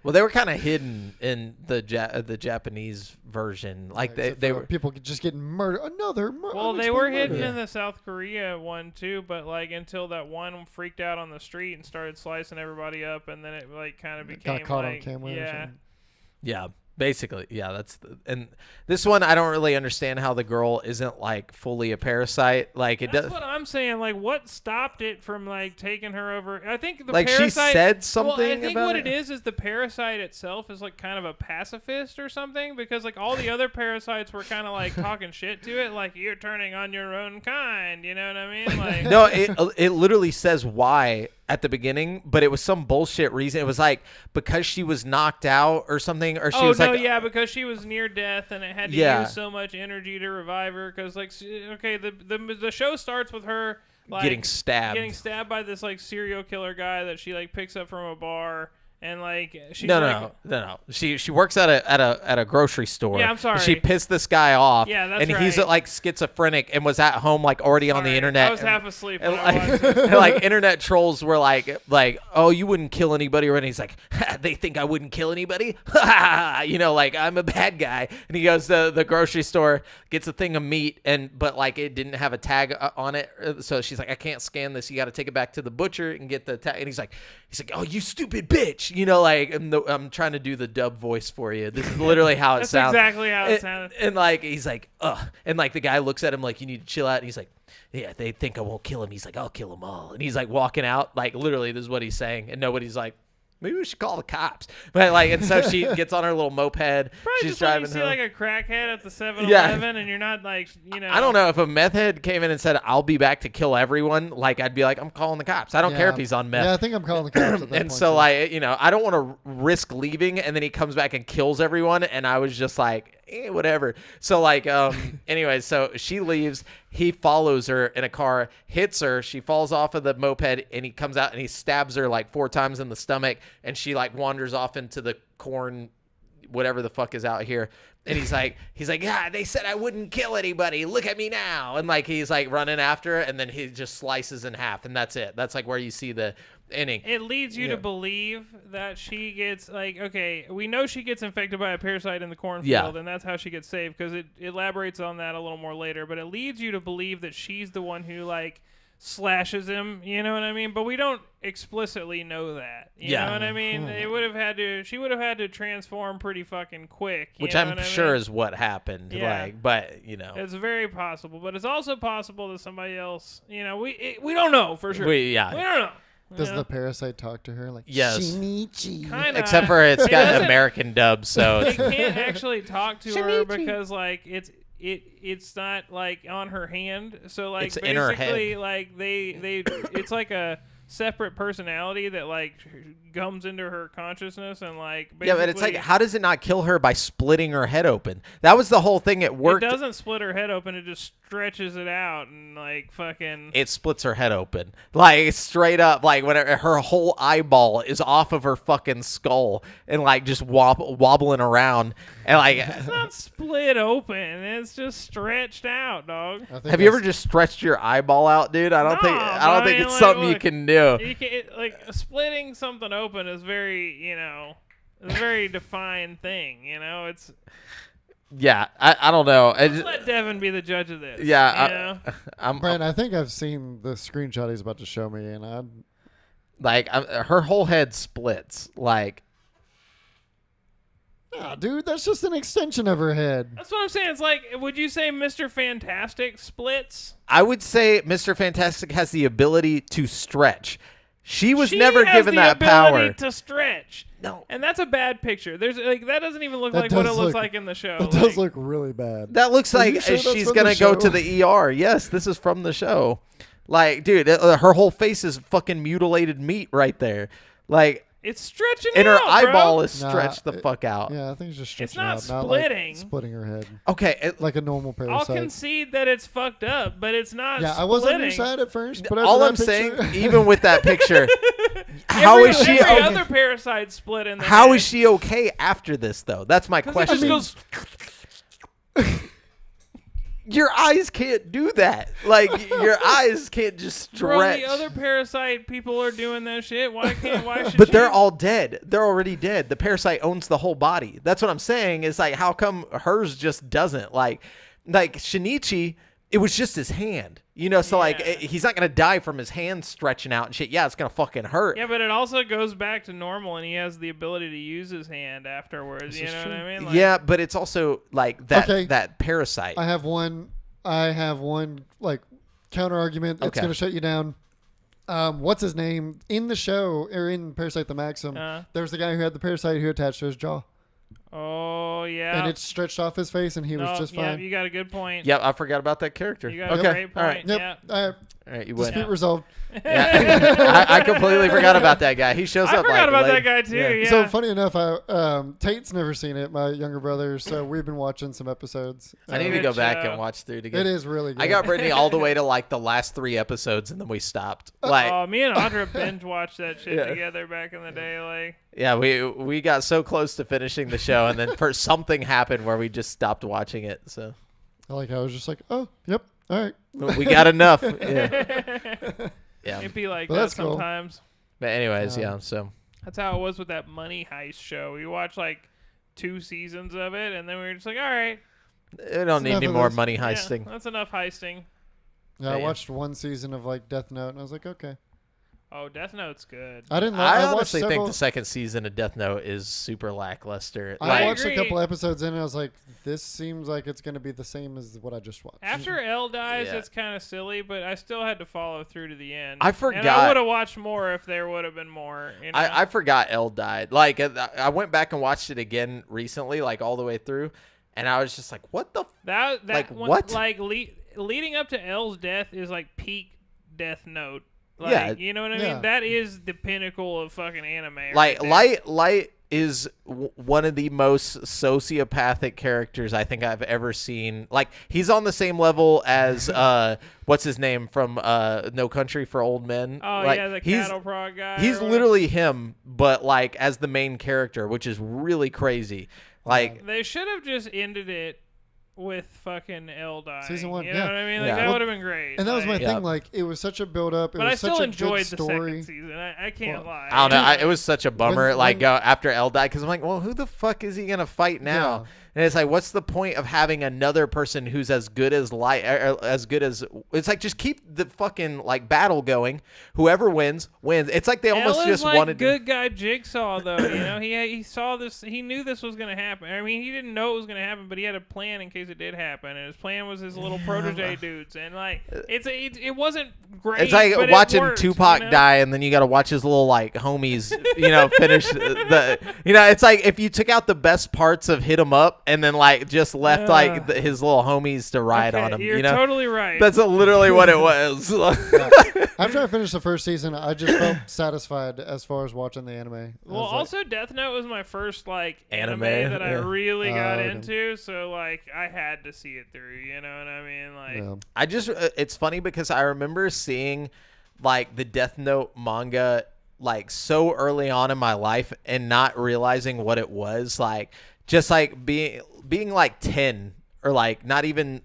Well, they were kind of hidden in the Japanese version. Like they were people just getting murdered. Another murder. Well, they were hidden in the South Korea one too, but like until that one freaked out on the street and started slicing everybody up, and then it like kind of became got caught like, on camera. yeah. Or something. Yeah, basically, yeah. And this one, I don't really understand how the girl isn't like fully a parasite. Like it That's does. what I'm saying. Like, what stopped it from like taking her over? I think the Like parasite, she said something. Well, I think about what it is the parasite itself is like kind of a pacifist or something, because like all the other parasites were kind of like talking shit to it, like you're turning on your own kind. You know what I mean? Like No, it literally says why at the beginning, but it was some bullshit reason. It was like because she was knocked out or something, or she was like, because she was near death and it had to use so much energy to revive her. Because like, okay, the show starts with her like getting stabbed by this like serial killer guy that she like picks up from a bar. And like she's no. She works at a grocery store. Yeah, I'm sorry. She pissed this guy off. Yeah, that's and right. he's like schizophrenic and was at home like already on the internet. I was half asleep. And, When I watched and like internet trolls were like, oh, you wouldn't kill anybody, or anything. He's like, they think I wouldn't kill anybody. You know, like I'm a bad guy. And he goes to the grocery store, gets a thing of meat, but like it didn't have a tag on it. So she's like, I can't scan this. You got to take it back to the butcher and get the tag. And he's like, oh, you stupid bitch. You know, like I'm trying to do the dub voice for you. This is literally how it sounds. That's exactly how it sounded. And like he's like, ugh. And like the guy looks at him like, you need to chill out. And he's like, yeah, they think I won't kill him. He's like, I'll kill them all. And he's like walking out. Like literally, this is what he's saying. And nobody's like, maybe we should call the cops. But like, and so she gets on her little moped. Probably She's just driving like you see home. like a crackhead at the 7-Eleven, and you're not like, you know. I don't know if a meth head came in and said, I'll be back to kill everyone. Like, I'd be like, I'm calling the cops. I don't care if he's on meth. Yeah, I think I'm calling the cops at that And point, so, too. like, you know, I don't want to risk leaving, and then he comes back and kills everyone. And I was just like, whatever. So, like, anyway, so she leaves. He follows her in a car, hits her. She falls off of the moped, and he comes out and he stabs her like 4 times in the stomach. And she like wanders off into the corn, whatever the fuck is out here. And he's like, yeah, they said I wouldn't kill anybody. Look at me now. And like, he's like running after her, and then he just slices in half, and that's it. That's like where you see the ending. It leads you to believe that she gets like, okay, we know she gets infected by a parasite in the cornfield, and that's how she gets saved, because it elaborates on that a little more later. But it leads you to believe that she's the one who like slashes him, you know what I mean? But we don't explicitly know that. You know what I mean? She would have had to transform pretty fucking quick. Which I'm sure is what happened. Yeah. Like, but you know, it's very possible. But it's also possible that somebody else, you know, we don't know for sure. We don't know. Does the parasite talk to her like yes. Shinichi? Kinda. Except for it's got American dub, so It can't actually talk to her because like it's not like on her hand. So like it's in her basically head. like they it's like a separate personality that like comes into her consciousness and like basically, yeah, but it's like, how does it not kill her by splitting her head open? That was the whole thing. It worked. It doesn't split her head open. It just stretches it out and like fucking. It splits her head open, like straight up, like when her whole eyeball is off of her fucking skull and like just wobbling around, and like it's not split open. It's just stretched out, dog. Have you ever just stretched your eyeball out, dude? I don't think it's like, something you can do. You can, like splitting something open is very, you know, it's a very defined thing. You know, it's. Yeah, I don't know. Let Devin be the judge of this. Yeah, Brent, I think I've seen the screenshot he's about to show me, and her whole head splits. Like, nah, dude, that's just an extension of her head. That's what I'm saying. It's like, would you say Mr. Fantastic splits? I would say Mr. Fantastic has the ability to stretch. She was never given that power to stretch. No, and that's a bad picture. There's like that doesn't even look like what it looks like in the show. That does look really bad. That looks like sure she's gonna go to the ER. Yes, this is from the show. Like, dude, her whole face is fucking mutilated meat right there. Like, It's stretching And her out, eyeball bro. is stretched the fuck out. Yeah, I think it's just stretching not out, not splitting. like splitting her head Okay. like a normal I'll parasite. concede that it's fucked up, but it's not Yeah, splitting. I was on your side at first, but all after I'm that saying, picture- even with that picture, how is she Every okay? other parasite split in the How head. is she okay after this, though? That's my 'Cause it question. just goes. Your eyes can't do that. Like, your eyes can't just Bro, stretch. the other parasite people are doing that shit. Why should But she? they're all dead. They're already dead. The parasite owns the whole body. That's what I'm saying. Is like, how come hers just doesn't? Like Shinichi, it was just his hand. You know, so like, Yeah. he's not gonna die from his hand stretching out and shit. Yeah, it's gonna fucking hurt. Yeah, but it also goes back to normal, and he has the ability to use his hand afterwards. This You is know true. what I mean? Like, Yeah, but it's also like that Okay. that parasite. I have one like counter argument that's Okay. going to shut you down. What's his name in the show or in Parasite the Maxim? There was the guy who had the parasite who attached to his jaw, Oh yeah. and it stretched off his face, and he was just Yeah, fine. you got a good point. Yep, I forgot about that character. You got a Okay, great all right. point. Yep. Yeah. All right, you win. Dispute resolved. Yeah. I completely forgot about that guy. He shows I up. forgot like, about late. that guy too. Yeah. Yeah. So funny enough, Tate's never seen it. My younger brother, so we've been watching some episodes. I need to Good go back show. and watch through it again. It is really good. I got Brittany all the way to like the last 3 episodes, and then we stopped. Like, Oh, me and Audra binge watched that shit Yeah. together back in the day. Like, yeah, we got so close to finishing the show, and then something happened where we just stopped watching it. So I like how I was just like, oh, yep, all right. we got enough. Yeah, yeah. it'd be like But that that's cool. sometimes. But anyways, Yeah. yeah. So That's how it was with that Money Heist show. We watched like 2 seasons of it, and then we were just like, all right, we don't need enough any of more this. money yeah, heisting. that's enough heisting. Yeah, I Yeah. watched one season of like Death Note, and I was like, okay. Oh, Death Note's good. I didn't. I watched honestly think several- the second season of Death Note is super lackluster. I I watched a agree. couple episodes in, and I was like, this seems like it's going to be the same as what I just watched. After L dies, Yeah. it's kind of silly, but I still had to follow through to the end. I And forgot. I would have watched more if there would have been more. You know? I forgot Elle died. Like, I went back and watched it again recently, like all the way through, and I was just like, "What the?" that like, one, what? Like leading up to L's death is like peak Death Note. Like, Yeah. you know what I Yeah. mean? That is the pinnacle of fucking anime. Like, right there. Light is one of the most sociopathic characters I think I've ever seen. Like, he's on the same level as what's his name from No Country for Old Men. Oh like, yeah, the he's cattle prod guy. he's or whatever. literally him, but like as the main character, which is really crazy. Like, They should have just ended it with fucking L dying. Season 1, You know yeah. what I mean? Like Yeah. that Well, would have been great. And that was my Like, Yeah. thing. Like, it was such a build up. It But was I still such a enjoyed good the story. second season. I can't lie. I don't know. It was such a bummer. When- like when- go after Elle died, because I'm like, well, who the fuck is he gonna fight now? Yeah. And it's like, what's the point of having another person who's as good as as good as? It's like just keep the fucking like battle going. Whoever wins wins. It's like they almost L is just like wanted. good guy Jigsaw though. You know, he saw this. He knew this was gonna happen. I mean, he didn't know it was gonna happen, but he had a plan in case it did happen. And his plan was his little protege dudes. And like, it wasn't great. It's like but watching it worked, Tupac you know? die, and then you got to watch his little like homies, finish the. It's like if you took out the best parts of Hit 'Em Up, and then like just left like his little homies to ride Okay, on him. You're totally right. That's literally what it was. Yeah. After I finished the first season, I just felt satisfied as far as watching the anime. I Well, was like, also Death Note was my first like Anime, that I yeah. really got okay. into, so like I had to see it through. You know what I mean? Like, yeah. I just it's funny because I remember seeing like the Death Note manga like so early on in my life and not realizing what it was, like just like being like 10 or like not even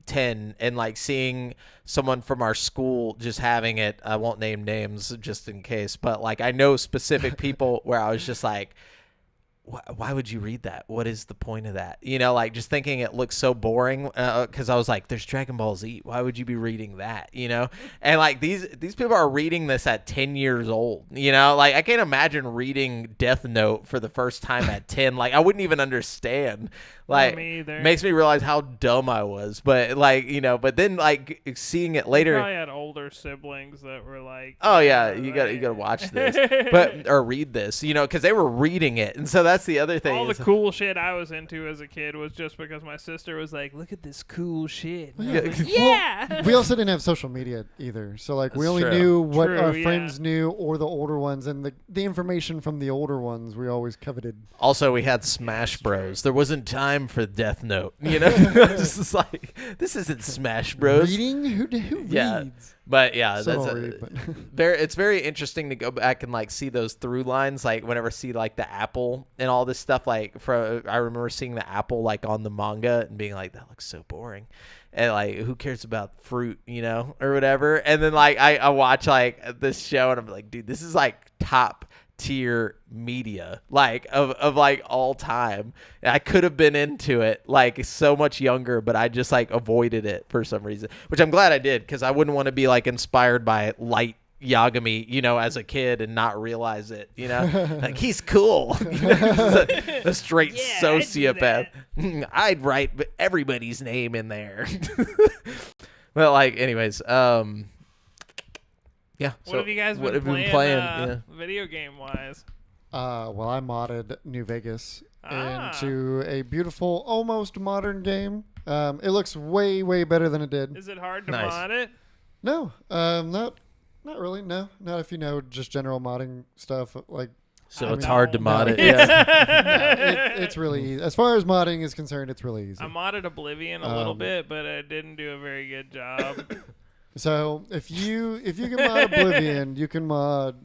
10 and like seeing someone from our school just having it. I won't name names just in case, but like I know specific people where I was just like, why would you read that? What is the point of that? Like just thinking it looks so boring because I was like, there's Dragon Ball Z. Why would you be reading that? And like these people are reading this at 10 years old. Like I can't imagine reading Death Note for the first time at 10. Like I wouldn't even understand. Like me either. makes me realize how dumb I was. But like but then like seeing it later. Probably had older siblings that were like, Oh yeah, you got to watch this, or read this, because they were reading it, and so that's that's the other thing. All the cool shit I was into as a kid was just because my sister was like, "Look at this cool shit." Well, yeah. Like, yeah. We also didn't have social media either, so like we That's only true. knew what True, our yeah. friends knew or the older ones, and the information from the older ones we always coveted. Also, we had Smash Bros. There wasn't time for Death Note. You know, this is like this isn't Smash Bros. Reading? Who Yeah. reads? But yeah, Some that's don't read, but it's very interesting to go back and like see those through lines. Like whenever I see like the apple and all this stuff. Like I remember seeing the apple like on the manga and being like, that looks so boring. And like, who cares about fruit, you know, or whatever. And then like I watch like this show and I'm like, dude, this is like top tier media, like of like all time. And I could have been into it like so much younger, but I just like avoided it for some reason, which I'm glad I did, because I wouldn't want to be like inspired by Light Yagami, you know, as a kid and not realize it, you know, like he's cool. You know, he's a straight sociopath. I'd write everybody's name in there. Well, like, anyways, yeah. What have you guys what been have you playing, Yeah. video game wise? well, I modded New Vegas into a beautiful, almost modern game. It looks way, way better than it did. Is it hard to Nice. mod it? No, not really. No, not if you know just general modding stuff. Like, So I it's mean, hard to no. mod it. Yeah. it's really easy. As far as modding is concerned, it's really easy. I modded Oblivion a little bit, but I didn't do a very good job. So if you can mod Oblivion, you can mod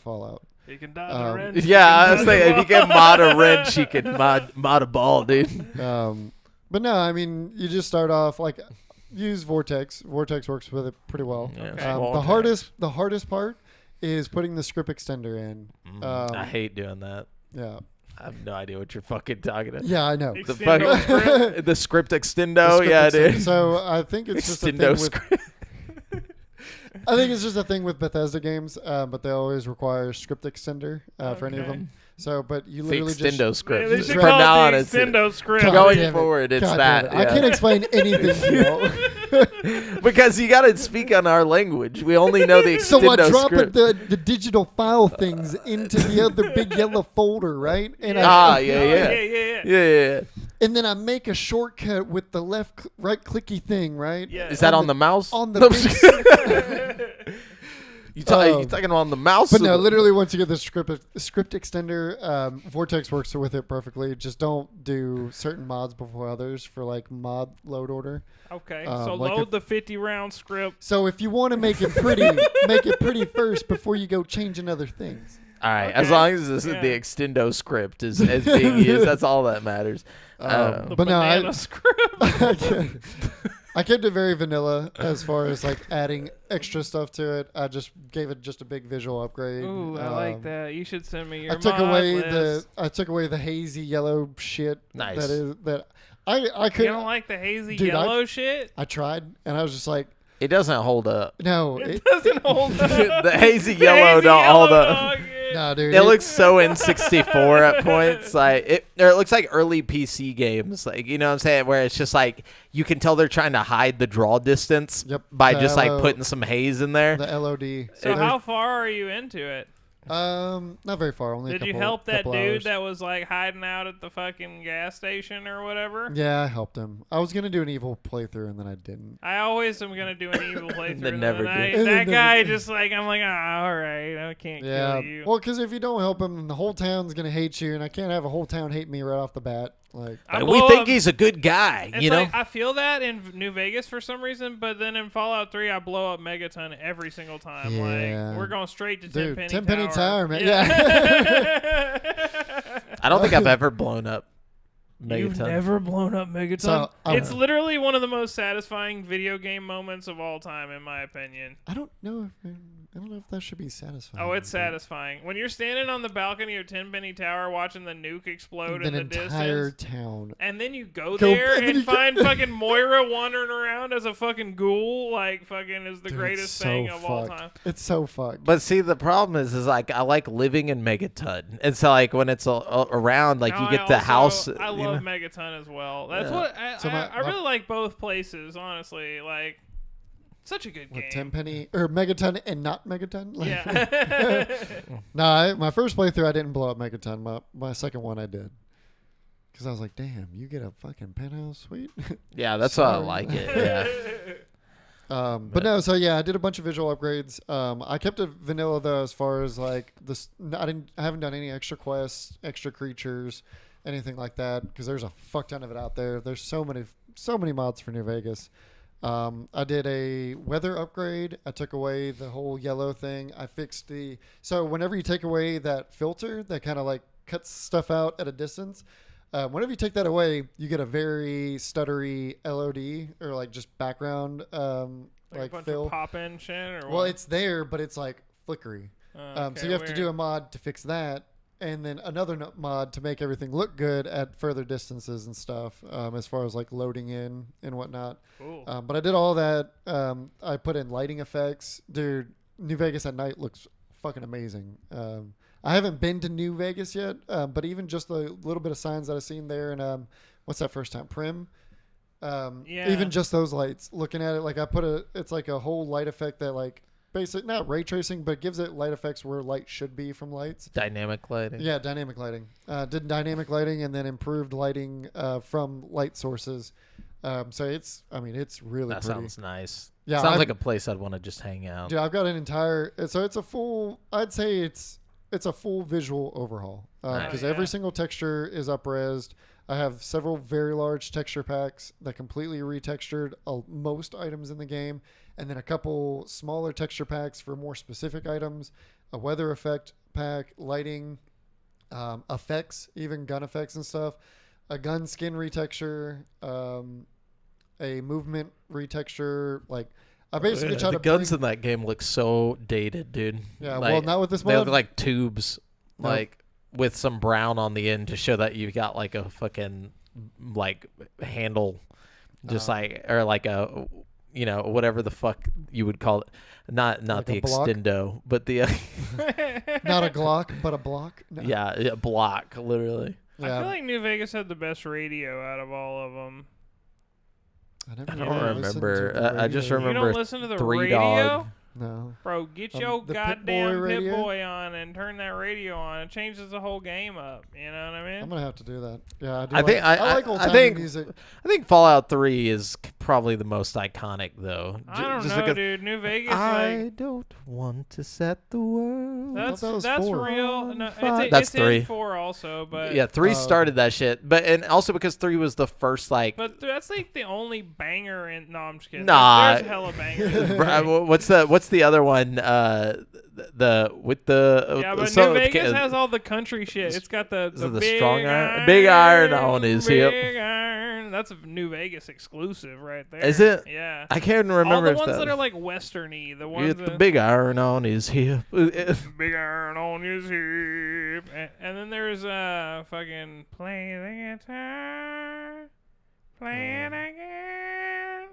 Fallout. You can dodge a wrench. Yeah, I was dodge thinking, if a you can mod a wrench, you can mod a ball, dude. But no, I mean, you just start off like use Vortex. Vortex works with it pretty well. Yeah, Okay. The hardest part is putting the script extender in. I hate doing that. Yeah. I have no idea what you're fucking talking about. Yeah, I know. The Extendo fucking the script extendo, The script yeah, extender. dude. So I think it's just a thing Extendo with script. I think it's just a thing with Bethesda games, but they always require script extender for any of Okay. them. So, but you The literally just extendo script. They should From call now it on, the it's Extendo script. God going damn it. forward. It's God that. damn it. I can't explain anything to you. Because you got to speak on our language. We only know the extendo So I drop script. the digital file things into the other big yellow folder, right? And Ah, I, yeah, Oh, yeah. yeah. Yeah. and then I make a shortcut with the right clicky thing, right? Yeah. Is that on the mouse? on the No, big you talking on the mouse? But or no, the- literally once you get the script extender, Vortex works with it perfectly. Just don't do certain mods before others for like mod load order. Okay, Um, so like load if- the 50-round script. So if you want to make it pretty, make it pretty first before you go changing other things. All right, Okay. as long as this Yeah. is the extendo script is being used, that's all that matters. The But no, banana script. I kept it very vanilla as far as like adding extra stuff to it. I just gave it just a big visual upgrade. Ooh, I like that. You should send me your I took mod away list. the hazy yellow shit. Nice. That I You couldn't. don't like the hazy Dude, yellow shit? I tried and I was just like, It doesn't hold up. no, It doesn't hold up. The hazy The yellow hazy don't hold yellow up. dog, yeah. no, dude. It looks so N64 at points, like it looks like early PC games, like, you know what I'm saying, where it's just like you can tell they're trying to hide the draw distance Yep, by the just like LO putting some haze in there. the LOD. So how far are you into it? Not very far. Only. Did a you couple, help that couple dude hours. that was like hiding out at the fucking gas station or whatever? Yeah, I helped him. I was gonna do an evil playthrough and then I didn't. I always am gonna do an evil playthrough. Then and never then do. that guy just like I'm like, all right, I can't Yeah. kill you. Well, because if you don't help him, then the whole town's gonna hate you, and I can't have a whole town hate me right off the bat. Like, I Like, we blow think up- he's a good guy, It's you know. like, I feel that in New Vegas for some reason, but then in Fallout 3, I blow up Megaton every single time. Yeah. Like, we're going straight to dude, 10 Penny Tower, man. Yeah. I don't think I've ever blown up You've Megaton. never blown up Megaton? So, It's literally one of the most satisfying video game moments of all time, in my opinion. I don't know if that should be satisfying. Oh, it's but satisfying. When you're standing on the balcony of 10 Penny Tower watching the nuke explode in An the entire distance. town. And then you go Go- there and then and you go- find fucking Moira wandering around as a fucking ghoul, like fucking is the Dude, greatest it's so thing of all fucked. time. It's so fucked. But see, the problem is like I like living in Megaton, and so like when it's around, like No, you get the house. I you love know? Megaton as well. That's Yeah. what I So I my- really like both places, honestly. Like Such a good game. 10 penny or Megaton and not Megaton. Like, Yeah. my first playthrough I didn't blow up Megaton. My second one I did. Because I was like, damn, you get a fucking penthouse suite? Yeah, that's why I like it. Yeah. But no, so yeah, I did a bunch of visual upgrades. I kept it vanilla though, as far as like this. I haven't done any extra quests, extra creatures, anything like that, because there's a fuck ton of it out there. There's so many mods for New Vegas. I did a weather upgrade. I took away the whole yellow thing. I fixed so whenever you take away that filter that kind of like cuts stuff out at a distance. Whenever you take that away, you get a very stuttery LOD or like just background like a bunch fill. of pop-in shit or Well, what? it's there, but it's like flickery. So you have to do a mod to fix that, and then another mod to make everything look good at further distances and stuff, as far as like loading in and whatnot. Cool. But I did all that. I put in lighting effects. Dude, New Vegas at night looks fucking amazing. I haven't been to New Vegas yet, but even just the little bit of signs that I've seen there, and what's that first time? Prim. Yeah. Even just those lights, looking at it, like I put it's like a whole light effect that like basic, not ray tracing, but gives it light effects where light should be from lights. Dynamic lighting. Yeah, dynamic lighting. Did dynamic lighting and then improved lighting from light sources. So it's really That pretty. sounds nice. Yeah, Sounds like a place I'd want to just hang out. Yeah, I've got an entire. So it's a full. I'd say it's a full visual overhaul because every single texture is up-resed. I have several very large texture packs that completely retextured most items in the game, and then a couple smaller texture packs for more specific items, a weather effect pack, lighting, effects, even gun effects and stuff, a gun skin retexture, a movement retexture. Like I basically try the to guns in that game look so dated, dude. Yeah, like, well, not with this they look mod. like tubes, No. like with some brown on the end to show that you've got like a fucking like handle, just like or like a whatever the fuck you would call it. Not Like the a block? extendo, but the Not a Glock, but a block. No. yeah, block literally. I feel like New Vegas had the best radio out of all of them. I I never don't really listened to remember. the I just radio. You remember don't listen to the Three radio? Dog. No. Bro, get The your Pit-Boy goddamn radio? Pit-Boy on and turn that radio on. It changes the whole game up. You know what I mean? I'm gonna have to do that. Yeah, I do. I like old I timey think music. I think Fallout 3 is probably the most iconic though. I don't just know, because dude. New Vegas, I don't want to set the world. thought that was that's 4. real. No, That's it's 3. in 4 also, but Yeah, 3 Oh, started that shit, and also because 3 was the first like. But that's like the only banger in. No, I'm just kidding. Nah. There's hella bangers. What's the other one? With the Yeah, but so- New Vegas has all the country shit. It's got the the strong iron- big iron on his hip. Big iron. That's a New Vegas exclusive right there. Is it? Yeah. I can't All remember the if ones that are like westerny, the ones with the that big iron on his hip. big iron on his hip, and then there's fucking play the guitar, play it again.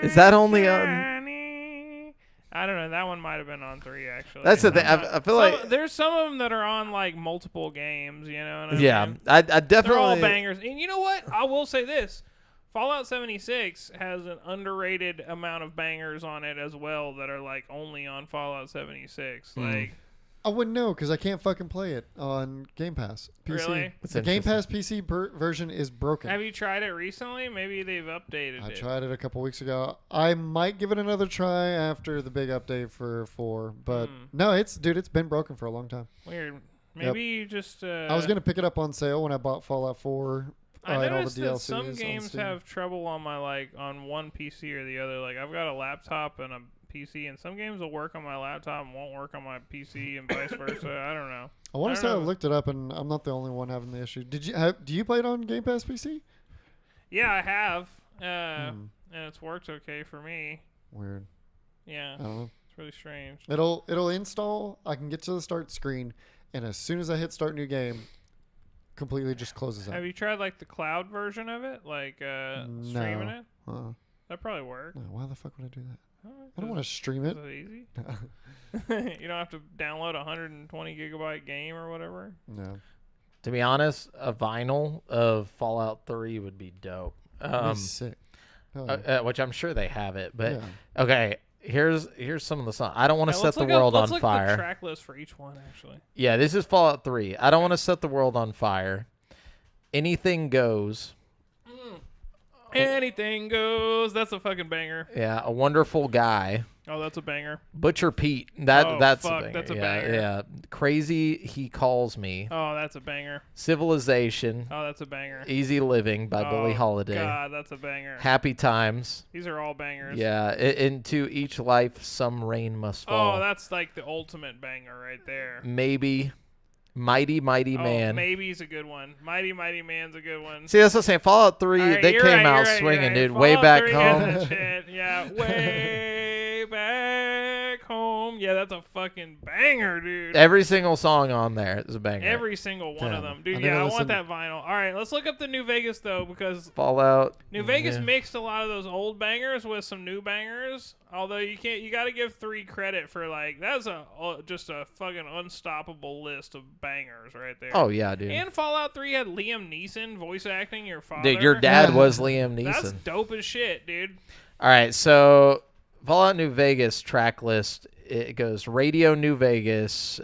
Is that only on? Johnny. I don't know. That one might have been on 3 actually. That's the thing. I'm not- I feel like there's some of them that are on like multiple games. You know what I yeah, mean? I They're definitely. all bangers. And you know what? I will say this. Fallout 76 has an underrated amount of bangers on it as well that are like only on Fallout 76. Like I wouldn't know because I can't fucking play it on Game Pass PC. Really? That's The Game interesting. Pass PC version is broken. have you tried it recently? Maybe they've updated I it. tried it a couple weeks ago. I might give it another try after the big update for 4, but no, it's been broken for a long time. Weird. Maybe you just I was gonna pick it up on sale when I bought Fallout 4. I and all the noticed that DLCs some on games Steam. have trouble on my on one PC or the other. Like I've got a laptop and a PC, and some games will work on my laptop and won't work on my PC, and vice versa. I don't know. I want I to don't say I know. looked it up, and I'm not the only one having the issue. Do you play it on Game Pass PC? Yeah, I have, and it's worked okay for me. Weird. Yeah, I don't know. it's really strange. It'll install. I can get to the start screen, and as soon as I hit start new game, completely just closes out. Have you tried like the cloud version of it, like streaming it? That probably work. No, why the fuck would I do that? Oh, I don't want to stream Is it. it easy? You don't have to download a 120 gigabyte game or whatever. No. To be honest, a vinyl of Fallout 3 would be dope. That'd be sick. which I'm sure they have it. But Yeah. okay, here's some of the songs. I don't want to set let's the look world let's on look fire. The track list for each one, actually. Yeah, this is Fallout 3. I don't want to set the world on fire. Anything Goes. Anything Goes. That's a fucking banger. Yeah, A Wonderful Guy. Oh, that's a banger. Butcher Pete. Oh, That's fuck, a banger. that's a yeah, banger. Yeah. Crazy He Calls Me. Oh, that's a banger. Civilization. Oh, that's a banger. Easy Living by Billie Holiday. God, that's a banger. Happy Times. These are all bangers. Yeah. Into Each Life Some Rain Must Fall. Oh, that's like the ultimate banger right there. Maybe. Mighty Mighty Man. Maybe's a good one. Mighty Mighty Man's a good one. See, that's what I'm saying. Fallout 3, All right, they you're came right, out you're right, swinging, you're dude. right. Way Fallout back 3 home. has that shit. Yeah, way back home. Yeah, that's a fucking banger, dude. Every single song on there is a banger. Every single one of Damn. them. Dude, I yeah, never I want listened- that vinyl. All right, let's look up the New Vegas, though, because Fallout. New Vegas yeah. mixed a lot of those old bangers with some new bangers. Although you got to give 3 credit for, like, that's just a fucking unstoppable list of bangers right there. Oh, yeah, dude. And Fallout 3 had Liam Neeson voice acting your father. Dude, your dad was Liam Neeson. That's dope as shit, dude. All right, so Fallout New Vegas track list. It goes Radio New Vegas.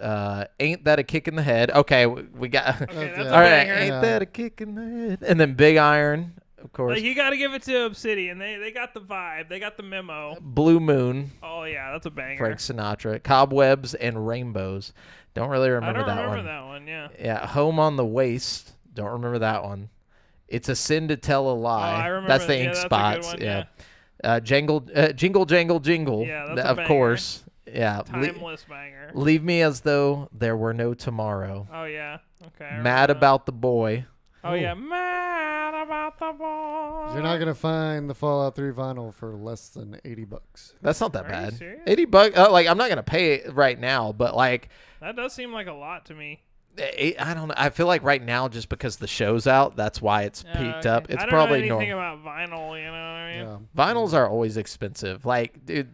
Ain't That a Kick in the Head? Okay, we got. Okay, that's yeah. a All right, banger. Ain't That a Kick in the Head? And then Big Iron, of course. Like, you got to give it to Obsidian. They got the vibe. They got the memo. Blue Moon, Oh, yeah, that's a banger. Frank Sinatra. Cobwebs and Rainbows. Don't really remember I don't that remember one. that one, yeah. Yeah, Home on the Waste. Don't remember that one. It's a Sin to Tell a Lie. I remember That's the that. Ink Yeah, that's a Spots. good one, yeah. Jingle Jangle Jingle. Yeah, that's a of banger. course. Yeah. Timeless banger. Leave Me as Though There Were No Tomorrow. Oh, yeah. Okay. I Mad remember that. About the Boy. Oh, yeah. Mad about the boy. You're not gonna find the Fallout 3 vinyl for less than $80. That's not that Are you bad. serious? $80. Like, I'm not gonna pay it right now, but like, That does seem like a lot to me. I don't know. I feel like right now, just because the show's out, that's why it's peaked Okay. up. It's I don't probably know anything normal. about vinyl, you know what I mean? Yeah. Vinyls are always expensive. Like, dude,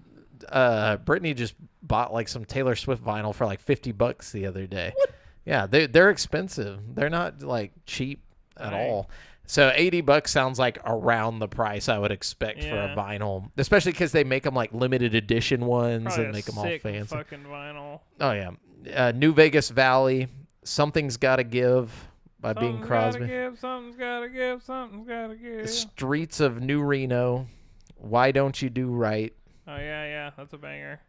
Brittany just bought like some Taylor Swift vinyl for like $50 the other day. What? Yeah, they're expensive. They're not like cheap at Right. all. So $80 sounds like around the price I would expect for a Yeah. vinyl, especially because they make them like limited edition ones Probably and a make them all sick fancy. fucking vinyl. Oh yeah, New Vegas Valley, Something's Gotta Give by Bing Crosby. Something's gotta give, something's gotta give. Streets of New Reno, Why Don't You Do Right, Oh, yeah, that's a banger.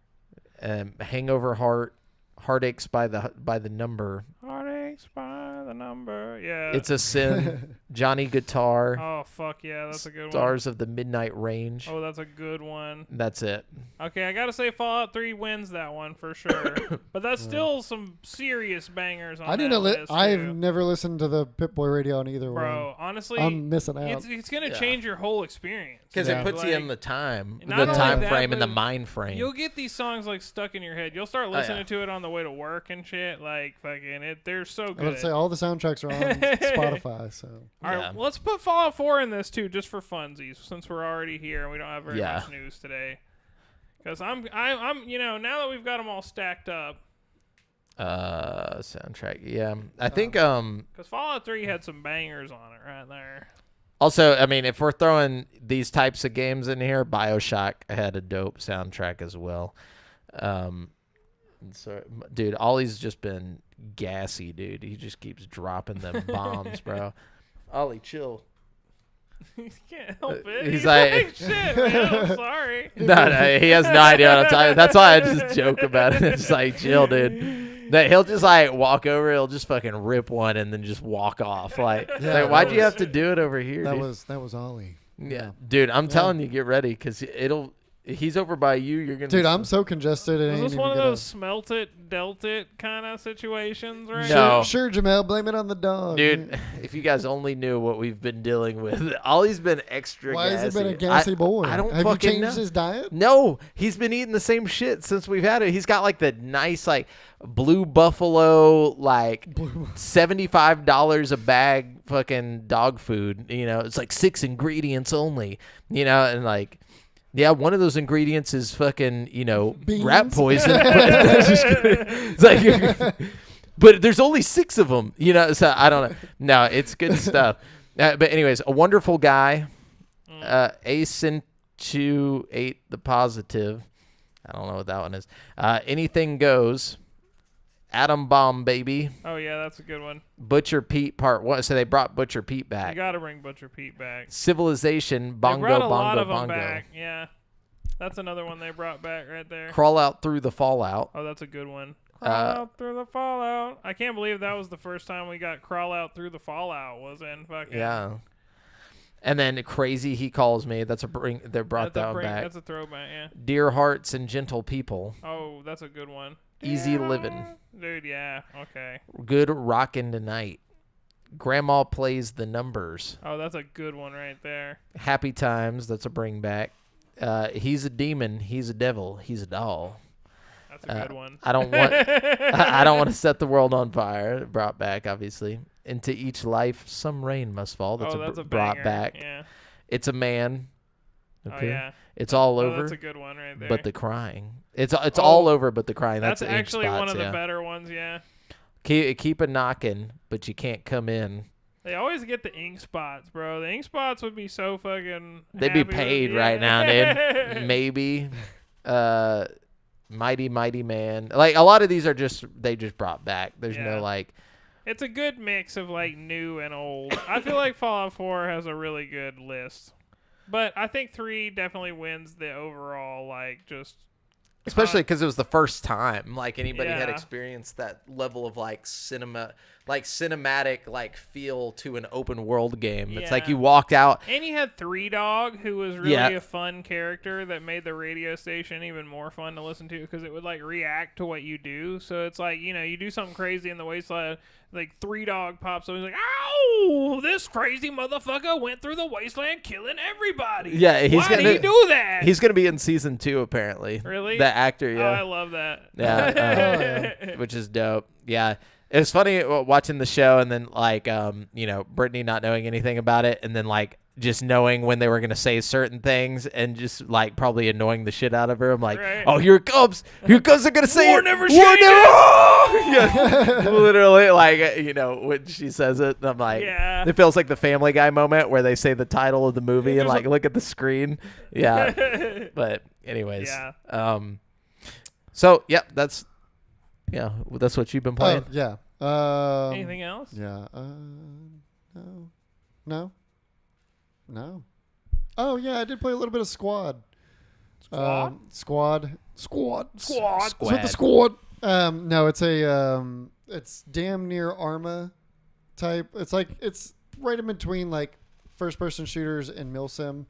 Hangover Heart, Heartaches by the Number, Heartaches by the number. Yeah. It's a Sin, Johnny Guitar, Oh, fuck yeah, that's a good one. Stars of the Midnight Range. Oh, that's a good one. That's it. Okay, I gotta say Fallout 3 wins that one for sure. But that's still some serious bangers on I that didn't. list, I've too. never listened to the Pip-Boy radio on either Bro, honestly, one. I'm missing out. it's gonna Yeah. change your whole experience. Because Yeah. it puts you Like, in the time, not the only time that, frame and the but mind frame. You'll get these songs like stuck in your head. You'll start listening yeah. to it on the way to work and shit. Like fucking it, they're so I good. would say all the soundtracks are on Spotify. So All right, Yeah. let's put Fallout 4 in this too, just for funsies, since we're already here and we don't have very Yeah. much news today. Because I'm, you know, now that we've got them all stacked up, Soundtrack. Yeah. I think because Fallout 3 had some bangers on it right there. also, I mean, if we're throwing these types of games in here, BioShock had a dope soundtrack as well. So, dude, Ollie's just been gassy, dude. He just keeps dropping them bombs, bro. Ollie, chill. He can't help it. He's He's like- like, shit, man, I'm sorry. No, he has no idea what I'm talking. That's why I just joke about it. It's like, chill, dude. That he'll just like walk over, he'll just fucking rip one and then just walk off. Like, Yeah, like, why'd that you have was- to do it over here? that dude? was Ollie. Yeah, dude, I'm telling you, get ready because he's over by you. You're gonna. Dude, I'm so congested. It Was ain't this even one of gonna- those smelt it, dealt it kind of situations, right? No. Sure, Jamel, blame it on the dog. Dude, if you guys only knew what we've been dealing with, Ollie's been extra Why has gassy. he been a gassy boy? I don't Have fucking you changed know. his diet? No, he's been eating the same shit since we've had it. He's got like the nice like Blue Buffalo like $75 a bag fucking dog food. You know, it's like 6 ingredients only. You know, and like. Yeah, one of those ingredients is fucking, you know, Beans? rat poison. It's like, but there's only 6 of them, you know. So I don't know. No, it's good stuff. But anyways, A Wonderful Guy, Accentuate the positive. I don't know what that one is. Anything goes. Atom Bomb, baby. Oh, yeah, that's a good one. Butcher Pete Part 1. So they brought Butcher Pete back. You got to bring Butcher Pete back. Civilization, Bongo, they brought a Bongo, lot of them Bongo. back. Yeah. That's another one they brought back right there. Crawl Out Through the Fallout. Oh, that's a good one. Crawl out through the fallout. I can't believe that was the first time we got Crawl Out Through the Fallout was in fucking. Yeah. And then Crazy He Calls Me. That's a bring. They brought that one back. That's a throwback, yeah. Dear Hearts and Gentle People. Oh, that's a good one. Easy Living. Dude, yeah. Okay. Good Rockin' Tonight. Grandma Plays the Numbers. Oh, that's a good one right there. Happy Times. That's a bring back. He's a demon. He's a devil. He's a doll. That's a good one. I don't want. I don't want to set the world on fire. Brought back, obviously. Into each life, some rain must fall. That's a brought banger. back. Yeah. It's a man. Okay. Oh, yeah. It's all over. That's a good one right there. But the crying. It's all over, but the crying. That's ink actually spots, one of the better ones. Yeah. Keep a knocking, but you can't come in. They always get the ink spots, bro. The ink spots would be so fucking. They'd be paid right now, dude. Maybe. Mighty Man. Like a lot of these are they just brought back. There's no like. It's a good mix of like new and old. I feel like Fallout 4 has a really good list, but I think 3 definitely wins the overall like just. Especially because it was the first time like anybody had Yeah. experienced that level of like cinematic like feel to an open world game. It's like Yeah. you walked out. And you had Three Dog, who was really a fun character that made the radio station even more fun to listen to because it would like react to what you do. So it's like, you know, you do something crazy in the wasteland, like Three Dog pops up, he's like, "Ow! This crazy motherfucker went through the wasteland killing everybody." Yeah, Why did he do that? He's gonna be in season 2 apparently. Really? The actor, Oh, yeah. I love that. Yeah, which is dope. Yeah. It was funny watching the show and then like you know, Brittany not knowing anything about it and then like just knowing when they were going to say certain things and just like probably annoying the shit out of her. I'm like, Right. "Oh, here it comes. Here it comes. They're going to say War it. never War changes." Yeah. Literally like, you know, when she says it, I'm like, Yeah. it feels like the Family Guy moment where they say the title of the movie and Just like look at the screen. Yeah. But anyways. Yeah. So, yep, that's what you've been playing. Yeah. Anything else? Yeah. No. Oh yeah, I did play a little bit of Squad. Squad. It's with the Squad. No, it's it's damn near Arma type. It's right in between like first person shooters and milsim,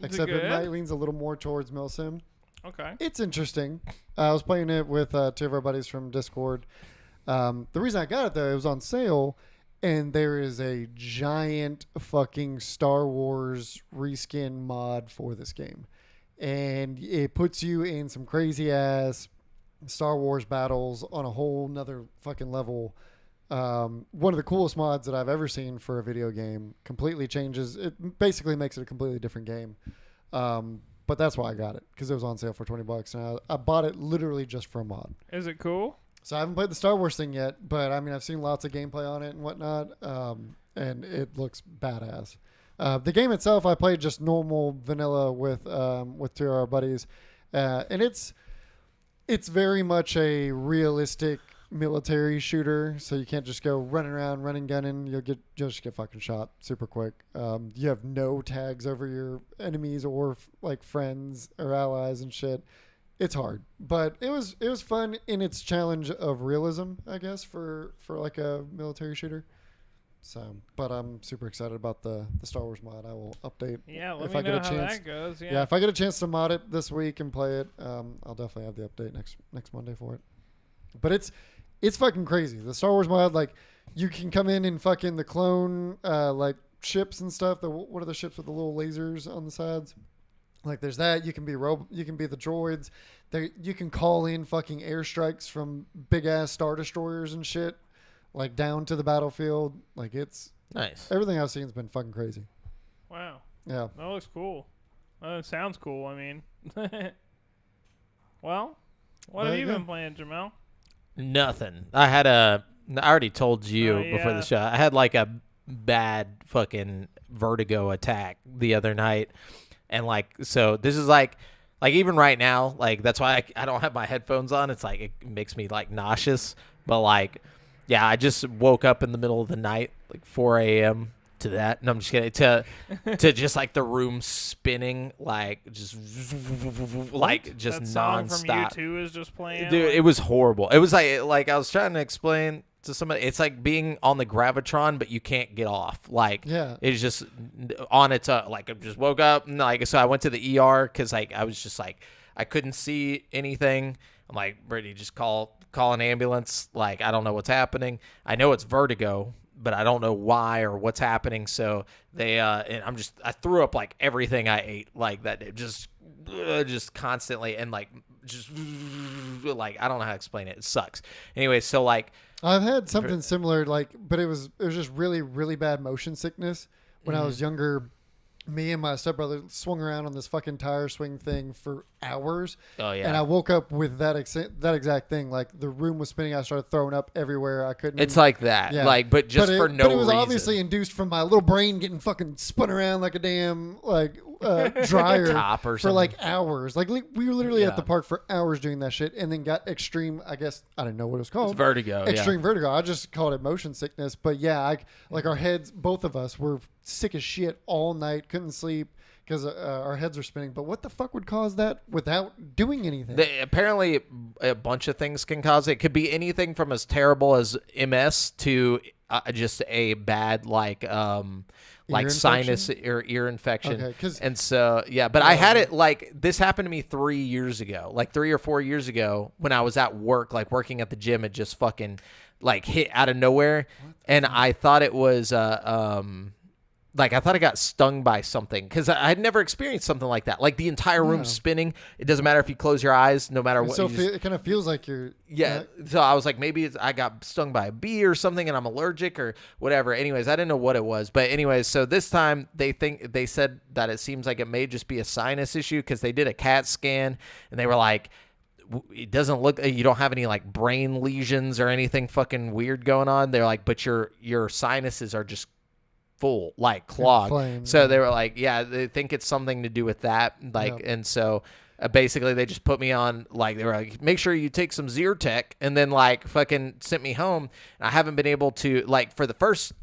except it good? leans a little more towards milsim. Okay. It's interesting. I was playing it with 2 of our buddies from Discord. The reason I got it though, it was on sale, and there is a giant fucking Star Wars reskin mod for this game, and it puts you in some crazy ass Star Wars battles on a whole nother fucking level. One of the coolest mods that I've ever seen for a video game. Completely changes. It basically makes it a completely different game. But that's why I got it, because it was on sale for $20, and I bought it literally just for a mod. Is it cool? So I haven't played the Star Wars thing yet, but I mean, I've seen lots of gameplay on it and whatnot, and it looks badass. The game itself, I played just normal vanilla with 2 of our buddies, and it's very much a realistic military shooter. So you can't just go running around, gunning. You'll just get fucking shot super quick. You have no tags over your enemies or like friends or allies and shit. It's hard, but it was fun in its challenge of realism, I guess, for like a military shooter. So, but I'm super excited about the Star Wars mod. I will update. Yeah, let if me I get know a how chance. that goes. Yeah, if I get a chance to mod it this week and play it, I'll definitely have the update next Monday for it. But it's fucking crazy. The Star Wars mod, like, you can come in and fucking the clone like ships and stuff. What are the ships with the little lasers on the sides? Like, there's that. You can be the droids. You can call in fucking airstrikes from big ass Star Destroyers and shit, like down to the battlefield. Like, it's Nice. everything I've seen has been fucking crazy. Wow. Yeah. That looks cool. It sounds cool. I mean, well, what have you been playing, Jamel? Nothing. I already told you before the show. I had like a bad fucking vertigo attack the other night. And like, so this is like even right now, like that's why I don't have my headphones on. It's like, it makes me like nauseous, but like, yeah, I just woke up in the middle of the night, like 4 a.m. to that. And I'm just kidding, to just like the room spinning, like just like just that song nonstop. from U2 is just playing. Dude, it was horrible. It was like I was trying to explain to somebody, it's like being on the gravitron, but you can't get off. Like, Yeah. it's just on its own. Like, I just woke up and like, so I went to the ER because like I was just like, I couldn't see anything. I'm like, Brittany, just call an ambulance. Like, I don't know what's happening. I know it's vertigo, but I don't know why or what's happening. So they and I threw up like everything I ate like that day, just constantly, and like just like, I don't know how to explain it. It sucks. Anyway, so like, I've had something similar, like, but it was just really, really bad motion sickness when I was younger. Me and my stepbrother swung around on this fucking tire swing thing for hours. Oh yeah. And I woke up with that exact thing. Like, the room was spinning. I started throwing up everywhere. I couldn't. It's like that. Yeah. Like, but just for no reason. But it was obviously induced from my little brain getting fucking spun around like a damn dryer Top or for like something. hours. Like, we were literally Yeah. at the park for hours doing that shit, and then got extreme. I guess I didn't know what it was called. It's vertigo. Extreme vertigo. I just called it motion sickness. But yeah, like our heads, both of us were sick as shit all night. Couldn't sleep because our heads were spinning. But what the fuck would cause that without doing anything? Apparently, a bunch of things can cause it. It could be anything from as terrible as MS to just a bad like sinus or ear infection. Okay, and so yeah, but I had it like this happened to me 3 years ago, like 3 or 4 years ago when I was at work, like working at the gym. It just fucking like hit out of nowhere, and I thought it was like, I thought I got stung by something because I had never experienced something like that. Like, the entire room spinning. It doesn't matter if you close your eyes, no matter what. So it kind of feels like you're. Yeah. So I was like, maybe I got stung by a bee or something and I'm allergic or whatever. Anyways, I didn't know what it was. But anyways, so this time they said that it seems like it may just be a sinus issue because they did a CAT scan and they were like, it doesn't look, you don't have any like brain lesions or anything fucking weird going on. They're like, but your sinuses are just full, like clogged. Inflamed. So they were like, yeah, they think it's something to do with that. Like, and so basically they just put me on, like, they were like, make sure you take some Zyrtec, and then like fucking sent me home. And I haven't been able to, like, for the first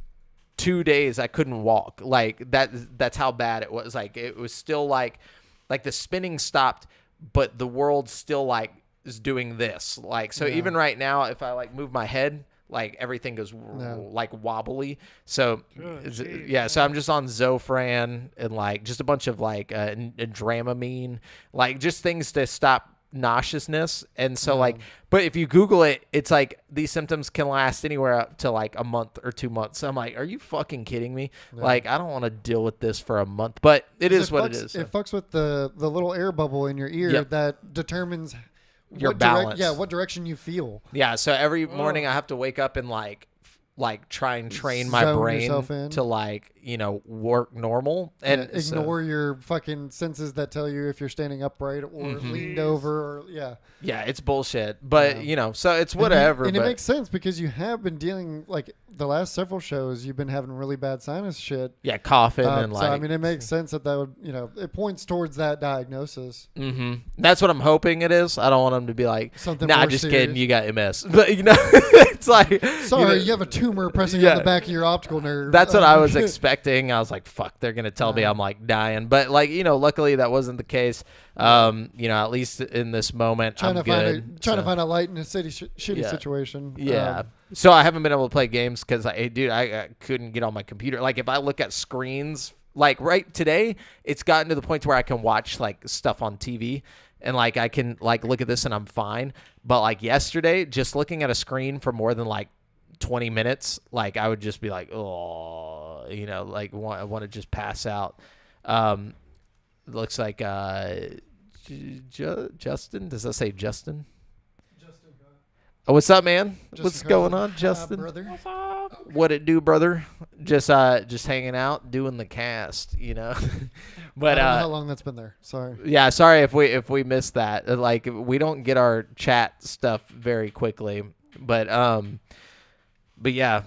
2 days I couldn't walk. Like, that's how bad it was. Like, it was still like the spinning stopped, but the world still like is doing this. Like, so even right now, if I like move my head, like everything goes like wobbly. So so I'm just on Zofran and like just a bunch of like Dramamine, like just things to stop nauseousness. And so like, but if you Google it, it's like these symptoms can last anywhere up to like a month or 2 months. So I'm like, are you fucking kidding me? Like, I don't want to deal with this for a month, but it is what it is. It fucks with the little air bubble in your ear that determines your balance. What direction you feel. Yeah, so every morning I have to wake up and like try and train my brain to like, you know, work normal and ignore your fucking senses that tell you if you're standing upright or leaned over or yeah, it's bullshit. But you know, so it's whatever. And it makes sense because you have been dealing, like the last several shows, you've been having really bad sinus shit. Yeah, coughing and so I mean, it makes sense that would, you know, it points towards that diagnosis. That's what I'm hoping it is. I don't want them to be like, something nah, more just serious. kidding, you got MS. But you know, it's like, sorry, you have a tumor pressing on the back of your optical nerve. That's what I was expecting. I was like, fuck, they're gonna tell me I'm like dying. But like, you know, luckily that wasn't the case. You know, at least in this moment, I'm good. Trying to find a light in a shitty situation. Yeah. So I haven't been able to play games because I couldn't get on my computer. Like, if I look at screens, like right today, it's gotten to the point where I can watch like stuff on TV and like I can like look at this and I'm fine. But like yesterday, just looking at a screen for more than like 20 minutes, like I would just be like, oh, you know, like I want to just pass out. Looks like Justin. Does that say Justin? Oh, what's up, man? What's going on, Justin? Brother. What's up? What it do, brother? Just hanging out, doing the cast, you know. But I don't know how long that's been there. Sorry. Yeah, sorry if we missed that. Like, we don't get our chat stuff very quickly, but yeah.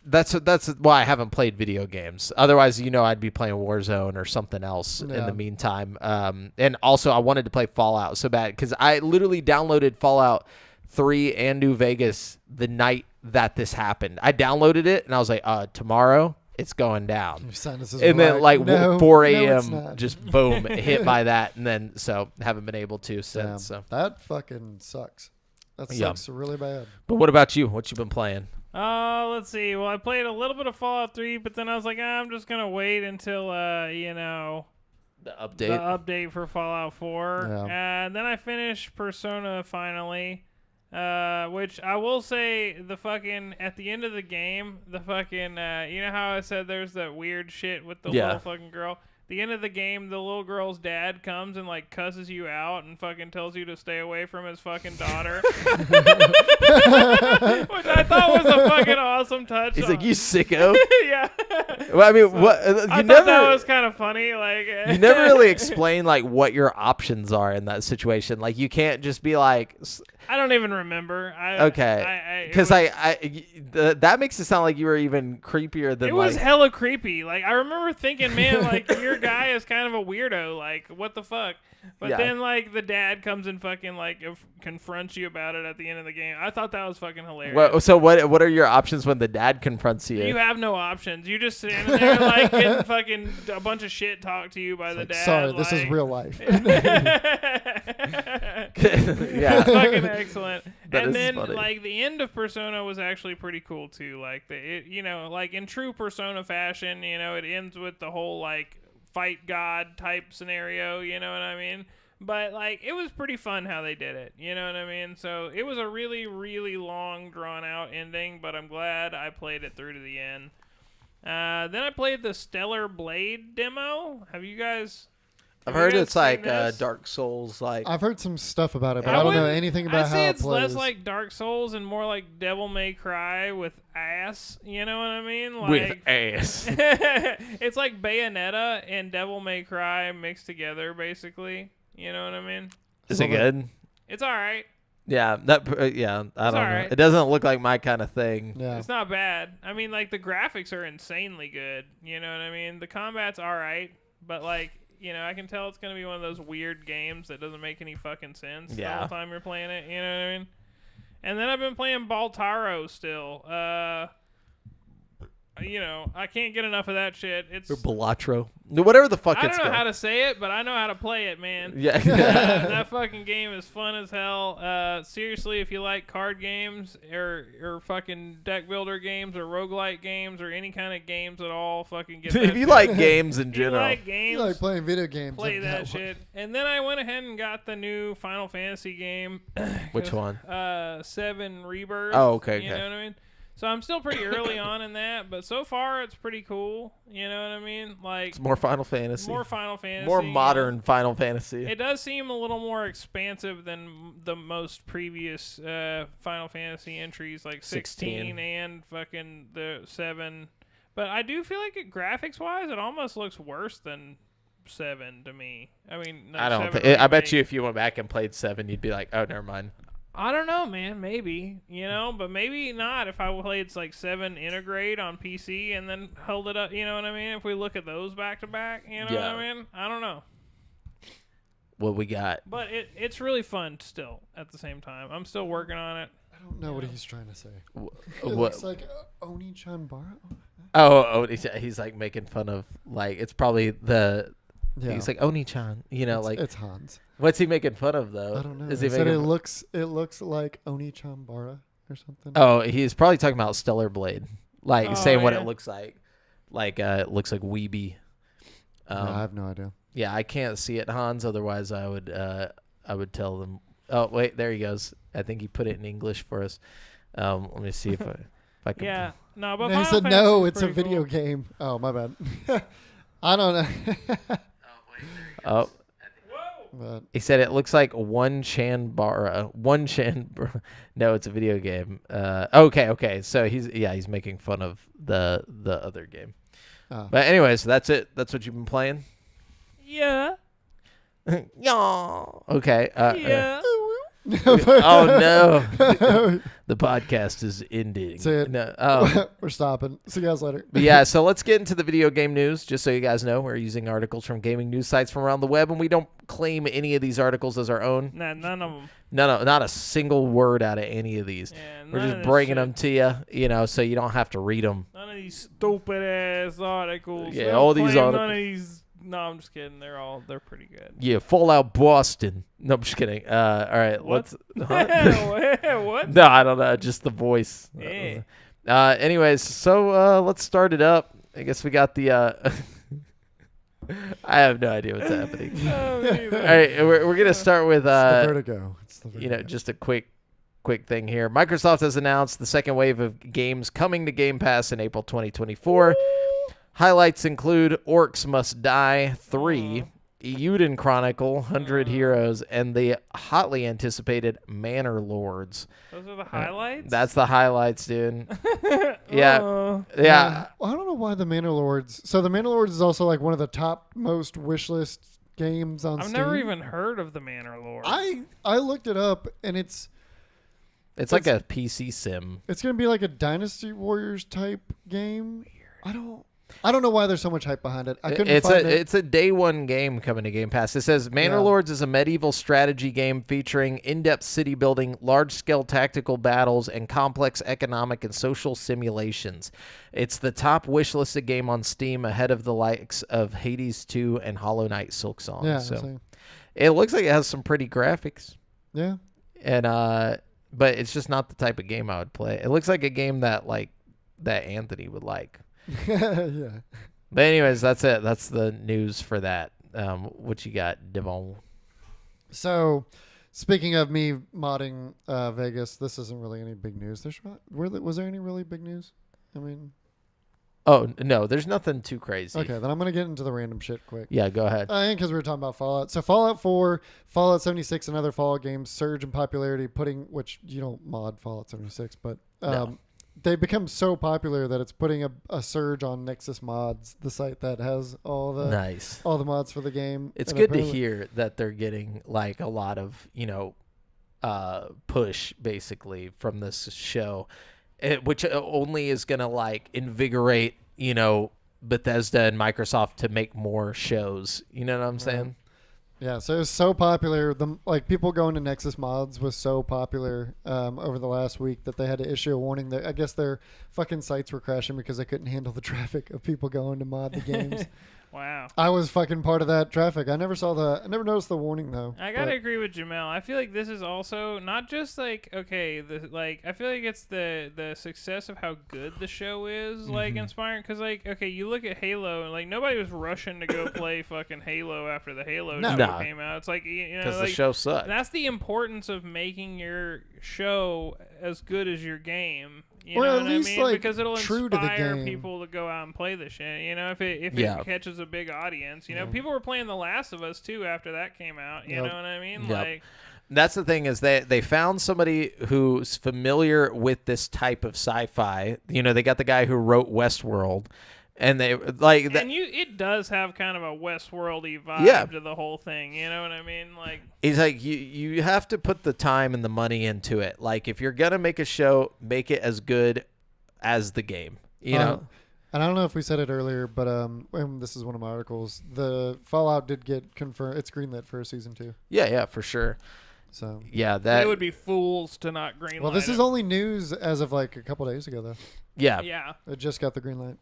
That's why I haven't played video games. Otherwise, I'd be playing Warzone or something else in the meantime. And also, I wanted to play Fallout so bad because I literally downloaded Fallout 3 and New Vegas the night that this happened. I downloaded it and I was like, tomorrow it's going down. And then like 4 a.m. just boom, hit by that, and then so haven't been able to since. So that fucking sucks. That sucks really bad. But what about you? What you been playing? Let's see. Well, I played a little bit of Fallout 3, but then I was like, I'm just gonna wait until the update for Fallout 4, and then I finished Persona finally. Which I will say, the fucking at the end of the game, the fucking you know how I said there's that weird shit with the little fucking girl. The end of the game, the little girl's dad comes and like cusses you out and fucking tells you to stay away from his fucking daughter, which I thought was a fucking awesome touch. He's like, you sicko. Yeah. Well, I mean, what I thought that was kind of funny. Like, you never really explain like what your options are in that situation. Like, you can't just be like. I don't even remember. Because that makes it sound like you were even creepier than. It was hella creepy. Like, I remember thinking, man, like your guy is kind of a weirdo. Like, what the fuck? But then like the dad comes and fucking like confronts you about it at the end of the game. I thought that was fucking hilarious. Well, so what are your options when the dad confronts you? You have no options. You just standing there like getting fucking a bunch of shit talked to you by the dad. Sorry, this is real life. Yeah, fucking excellent. And then funny. like the end of Persona was actually pretty cool too. Like like in true Persona fashion, it ends with the whole like fight God type scenario, you know what I mean? But like it was pretty fun how they did it, you know what I mean? So it was a really, really long drawn out ending, but I'm glad I played it through to the end. Then I played the StellarBlade demo. Have you guys? I've heard it's like Dark Souls. Like I've heard some stuff about it, but I don't know anything about how it plays. I'd say it's less like Dark Souls and more like Devil May Cry with ass. You know what I mean? Like, with ass. It's like Bayonetta and Devil May Cry mixed together, basically. You know what I mean? Is it good? It's all right. Yeah, I don't know. It doesn't look like my kind of thing. Yeah. It's not bad. I mean, like the graphics are insanely good. You know what I mean? The combat's all right, but like. I can tell it's going to be one of those weird games that doesn't make any fucking sense the whole time you're playing it. You know what I mean? And then I've been playing Baltaro still. I can't get enough of that shit. It's Balatro. Whatever the fuck it's I don't know how to say it, but I know how to play it, man. Yeah. That fucking game is fun as hell. Seriously, if you like card games or fucking deck builder games or roguelike games or any kind of games at all, fucking get that if you like games in general. You like playing video games. Play that shit. And then I went ahead and got the new Final Fantasy game. Which one? 7 Rebirth. Oh, okay. You know what I mean? So I'm still pretty early on in that, but so far it's pretty cool. You know what I mean? Like it's more Final Fantasy. More modern Final Fantasy. It does seem a little more expansive than the most previous Final Fantasy entries, like 16 and fucking the 7. But I do feel like graphics-wise, it almost looks worse than 7 to me. I mean, I don't think. I bet you if you went back and played 7, you'd be like, oh, never mind. I don't know, man. Maybe, but maybe not if I played like 7 Integrate on PC and then held it up. You know what I mean? If we look at those back to back, you know what I mean? I don't know. What we got? But it's really fun still at the same time. I'm still working on it. I don't know what he's trying to say. It looks like Oni-chan Bara. Oh, he's like making fun of like it's probably the. Yeah. He's like Oni-chan, it's Hans. What's he making fun of though? I don't know. Is he said it looks like Oni-chan Bara or something. Oh, he's probably talking about StellarBlade, like saying what it looks like it looks like weeby. No, I have no idea. Yeah, I can't see it, Hans. Otherwise, I would tell them. Oh wait, there he goes. I think he put it in English for us. Let me see if I can. Yeah, no, but he said no. It's a video game. Oh, my bad. I don't know. Oh. But He said it looks like One Chan Bara. No, it's a video game. Okay. So he's making fun of the other game. But anyways, that's it. That's what you've been playing? Yeah. Yeah. Okay. Yeah. Oh no, the podcast is ending. That's it. No, We're stopping. See you guys later. but yeah, so let's get into the video game news. Just so you guys know, we're using articles from gaming news sites from around the web, and we don't claim any of these articles as our own. Nah, none of them. No, not a single word out of any of these. Yeah, We're none just of this bringing shit. them to you, so you don't have to read them. None of these stupid ass articles. Yeah, They all don't these claim articles. None of these. No, I'm just kidding. They're pretty good. Yeah, Fallout Boston. No, I'm just kidding. All right, What? let's. What? No, I don't know. Just the voice. Yeah. Anyways, so let's start it up. I guess we got the. I have no idea what's happening. Oh, me either. All right, we're gonna start with It's the vertigo. It's the vertigo. just a quick thing here. Microsoft has announced the second wave of games coming to Game Pass in April 2024. Highlights include Orcs Must Die 3, Euden Chronicle, 100 Heroes, and the hotly anticipated Manor Lords. Those are the highlights. That's the highlights, dude. Yeah. Oh. Yeah. Well, I don't know why the Manor Lords. So the Manor Lords is also like one of the top most wishlist games on I've Steam. never even heard of the Manor Lord. I looked it up, and it's It's like a PC sim. gonna be like a Dynasty Warriors type game. I don't know why there's so much hype behind it. I couldn't find it. It's a day one game coming to Game Pass. It says Manor Yeah. Lords is a medieval strategy game featuring in-depth city building, large-scale tactical battles, and complex economic and social simulations. It's the top wishlisted game on Steam, ahead of the likes of Hades 2 and Hollow Knight Silksong. Yeah, so so, it looks like it has some pretty graphics, yeah. and but it's just not the type of game I would play. It looks like a game that Anthony would like. Yeah. But anyways, that's it. That's the news for that. What you got, Devon? So, speaking of me modding Vegas, this isn't really any big news. Was there any really big news? I mean, Oh no, there's nothing too crazy. okay, then I'm gonna get into the random shit quick. Yeah, go ahead. Because we were talking about Fallout. So Fallout 4, Fallout 76, and other Fallout games surge in popularity, which you don't mod Fallout 76, but No. they become so popular that it's putting a surge on Nexus Mods, the site that has all the Nice. mods for the game. It's And good to apparently- hear that they're getting like a lot of push basically from this show, which only is gonna like invigorate Bethesda and Microsoft to make more shows. You know what I'm saying? Yeah, so it was so popular. People going to Nexus Mods was so popular over the last week that they had to issue a warning. That I guess their fucking sites were crashing because they couldn't handle the traffic of people going to mod the games. Wow. I was fucking part of that traffic. I never noticed the warning though. I gotta but- agree with Jamel. I feel like this is also not just I feel like it's the success of how good the show is inspiring. Because you look at Halo and nobody was rushing to go play fucking Halo after the Halo show No. came out. It's Because the show sucked. that's the importance of making your show as good as your game. You Or know at what least, I mean? Because it'll true to the inspire game. people to go out and play the shit. If Yeah. it catches a big audience, people were playing The Last of Us too after that came out. You Yep. know what I mean? Yep. That's the thing is they found somebody who's familiar with this type of sci-fi. They got the guy who wrote Westworld, and they like that. And it does have kind of a Westworld-y vibe Yeah. to the whole thing. You know what I mean? He's like, you have to put the time and the money into it. Like, if you're gonna make a show, make it as good as the game. You know. And I don't know if we said it earlier, but and this is one of my articles. The Fallout did get confirmed. It's greenlit for season 2. Yeah, for sure. So Yeah, they that. would be fools to not greenlight. well, this is it. only news as of a couple days ago though. Yeah, Yeah. It just got the green light.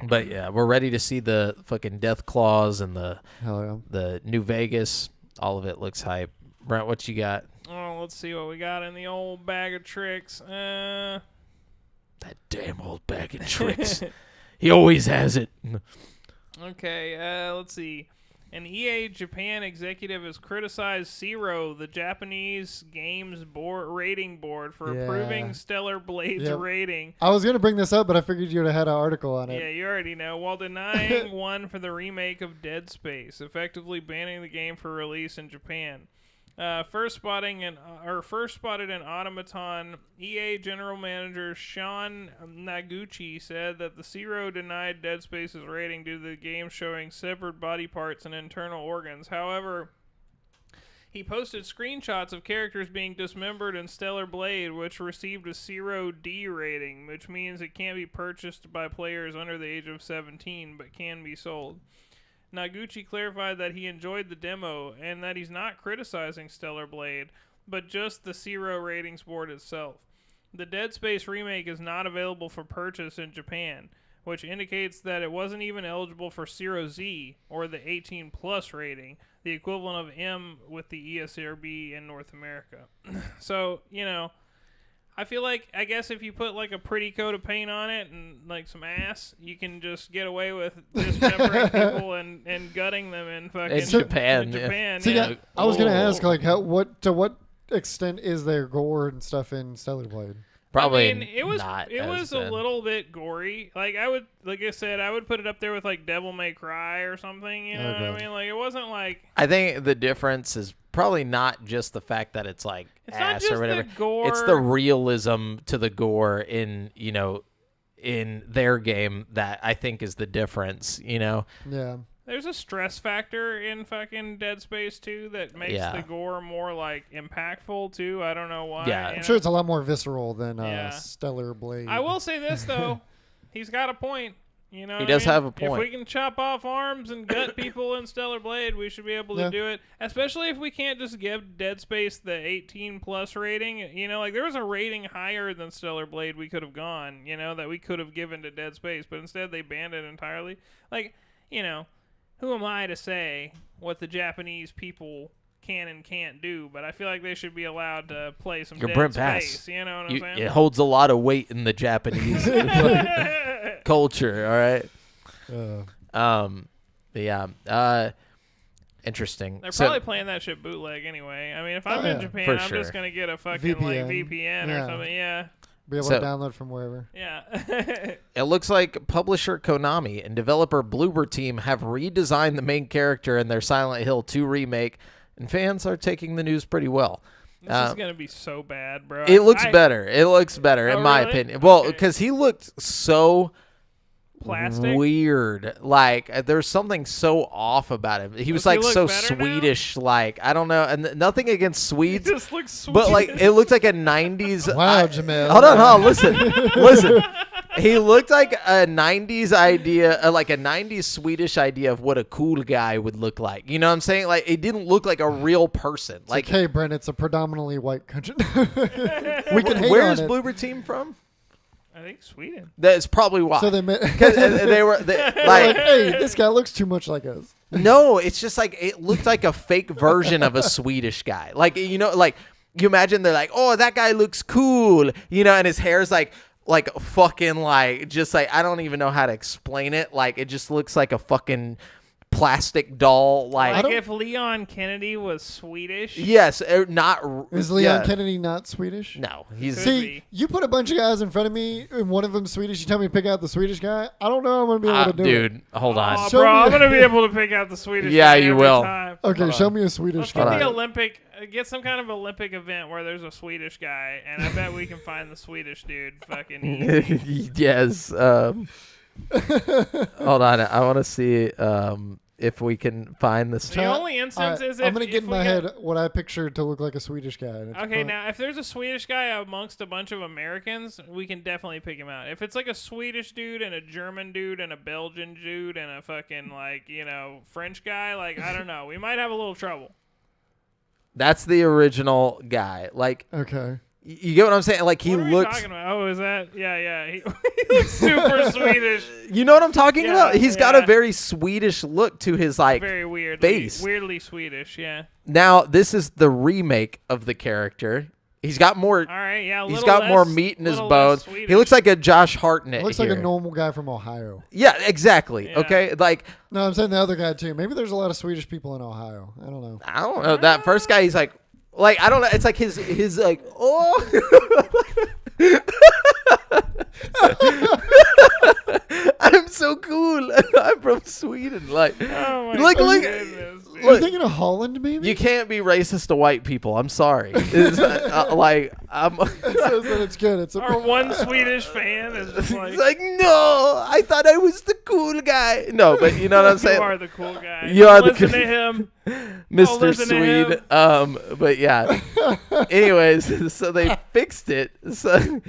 but yeah, we're ready to see the fucking Death Claws and the Hell New Vegas. All of it looks hype. Brent, what you got? Oh, let's see what we got in the old bag of tricks. That damn old bag of tricks. He always has it. Okay, let's see. An EA Japan executive has criticized Zero, the Japanese games rating board, for Yeah. approving StellarBlade's Yep. rating. I was gonna bring this up, but I figured you'd have had an article on it. Yeah, you already know. While denying one for the remake of Dead Space, effectively banning the game for release in Japan. First spotted an automaton. EA General Manager Sean Naguchi said that the Zero denied Dead Space's rating due to the game showing severed body parts and internal organs. However, He posted screenshots of characters being dismembered in StellarBlade, which received a 0D rating, which means it can't be purchased by players under the age of 17, but can be sold. Noguchi clarified that he enjoyed the demo and that he's not criticizing StellarBlade, but just the 0 ratings board itself. The Dead Space remake is not available for purchase in Japan, which indicates that it wasn't even eligible for 0Z, or the 18 plus rating, the equivalent of M with the ESRB in North America. So, I feel like, I guess if you put like a pretty coat of paint on it and like some ass, you can just get away with dismembering people and gutting them in fucking Japan. Japan. See, Yeah. I was gonna ask, like, to what extent is there gore and stuff in StellarBlade? Probably. I mean, it was not it was bad. a little bit gory. Like I said, I would put it up there with like Devil May Cry or something. You know what I mean? Like it wasn't like. I think the difference is probably not just the fact that it's like It's not ass just or whatever. the gore. It's the realism to the gore in their game that I think is the difference. Yeah. There's a stress factor in fucking Dead Space 2 that makes the gore more like impactful too. I don't know why. Yeah. I'm sure it's a lot more visceral than Yeah. StellarBlade. I will say this though, he's got a point. You know, He what I does mean? have a point. If we can chop off arms and gut people in StellarBlade, we should be able to do it. Especially if we can't just give Dead Space the 18 plus rating. You know, like there was a rating higher than StellarBlade we could have gone. You know, that we could have given to Dead Space, but instead they banned it entirely. Like, who am I to say what the Japanese people can and can't do? But I feel like they should be allowed to play some Dead Brent Space. Bass. You know what I'm saying? It holds a lot of weight in the Japanese culture. All right. Interesting. They're probably playing that shit bootleg anyway. I mean, if I'm in Japan, I'm just gonna get a fucking VPN or something. Yeah. Be able to download from wherever. Yeah. It looks like publisher Konami and developer Bloober Team have redesigned the main character in their Silent Hill 2 remake, and fans are taking the news pretty well. This is gonna be so bad, bro. It looks better. It looks better, in my opinion. Well, because he looked so plastic, weird. Like there's something so off about him. He was like so Swedish. Now? Like I don't know, and nothing against Swedes. He just looks Swedish. But like it looked like a '90s. Wow, Jamil. Hold on, listen. He looked like a '90s idea, like a '90s Swedish idea of what a cool guy would look like. You know what I'm saying? Like it didn't look like a real person. Like, hey, Brent, it's a predominantly white country. We can hate Where's on it. Bloober Team from? I think Sweden. That's probably why. So they were like, hey, this guy looks too much like us. No, it's just like it looked like a fake version of a Swedish guy. Like like you imagine they're like, oh, that guy looks cool, and his hair's like fucking like just like I don't even know how to explain it. Like it just looks like a fucking plastic doll. Like if Leon Kennedy was Swedish. Yes, not. Is Leon Kennedy not Swedish? No, he's. See, you put a bunch of guys in front of me, and one of them's Swedish. You tell me to pick out the Swedish guy. I don't know. I'm gonna be able to do it. Dude, hold on. Oh, bro, I'm gonna be able to pick out the Swedish. Yeah, guy you every will. Time. Okay, show me a Swedish Let's guy. get the Olympic. Get some kind of Olympic event where there's a Swedish guy, and I bet we can find the Swedish dude. Fucking easy. Yes. Hold on, I want to see if we can find this. The only instance is if I'm gonna get in my got, head what I pictured to look like a Swedish guy. Okay, now if there's a Swedish guy amongst a bunch of Americans, we can definitely pick him out. If it's like a Swedish dude and a German dude and a Belgian dude and a fucking French guy, like I don't know, we might have a little trouble. That's the original guy. Like, okay. You get what I'm saying? Like he what are looks. We talking about? Oh, is that? Yeah. He looks super Swedish. You know what I'm talking about? He's got a yeah. very Swedish look to his very weird face. Weirdly Swedish. Yeah. Now this is the remake of the character. He's got more. All right. Yeah. He's got more meat in his bones. He looks like a Josh Hartnett. Looks like a normal guy from Ohio. Yeah. Exactly. Yeah. Okay. Like. No, I'm saying the other guy too. Maybe there's a lot of Swedish people in Ohio. I don't know. I don't know. That first guy, he's like I don't know. It's like his like I'm so cool. I'm from Sweden. Like, Oh my look. goodness. dude. You're thinking of Holland, maybe? You can't be racist to white people. I'm sorry. It's, I'm. It says that it's good. It's Our one Swedish fan is just like, It's like, no, I thought I was the cool guy. No, but you know what I'm saying? you are the cool guy. You are the Listen cool- to him. Mr. listen to Swede. But yeah. Anyways, so they fixed it. So,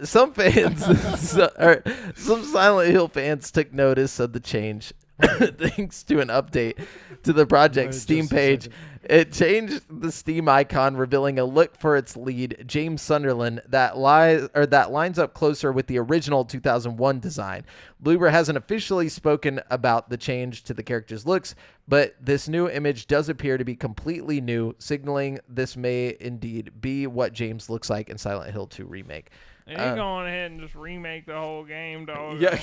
some fans, or some Silent Hill fans took notice of the change thanks to an update to the project's Steam page. It changed the Steam icon, revealing a look for its lead, James Sunderland, that lines up closer with the original 2001 design. Bloober hasn't officially spoken about the change to the character's looks, but this new image does appear to be completely new, signaling this may indeed be what James looks like in Silent Hill 2 Remake. And you're going ahead and just remake the whole game, dog. Yeah.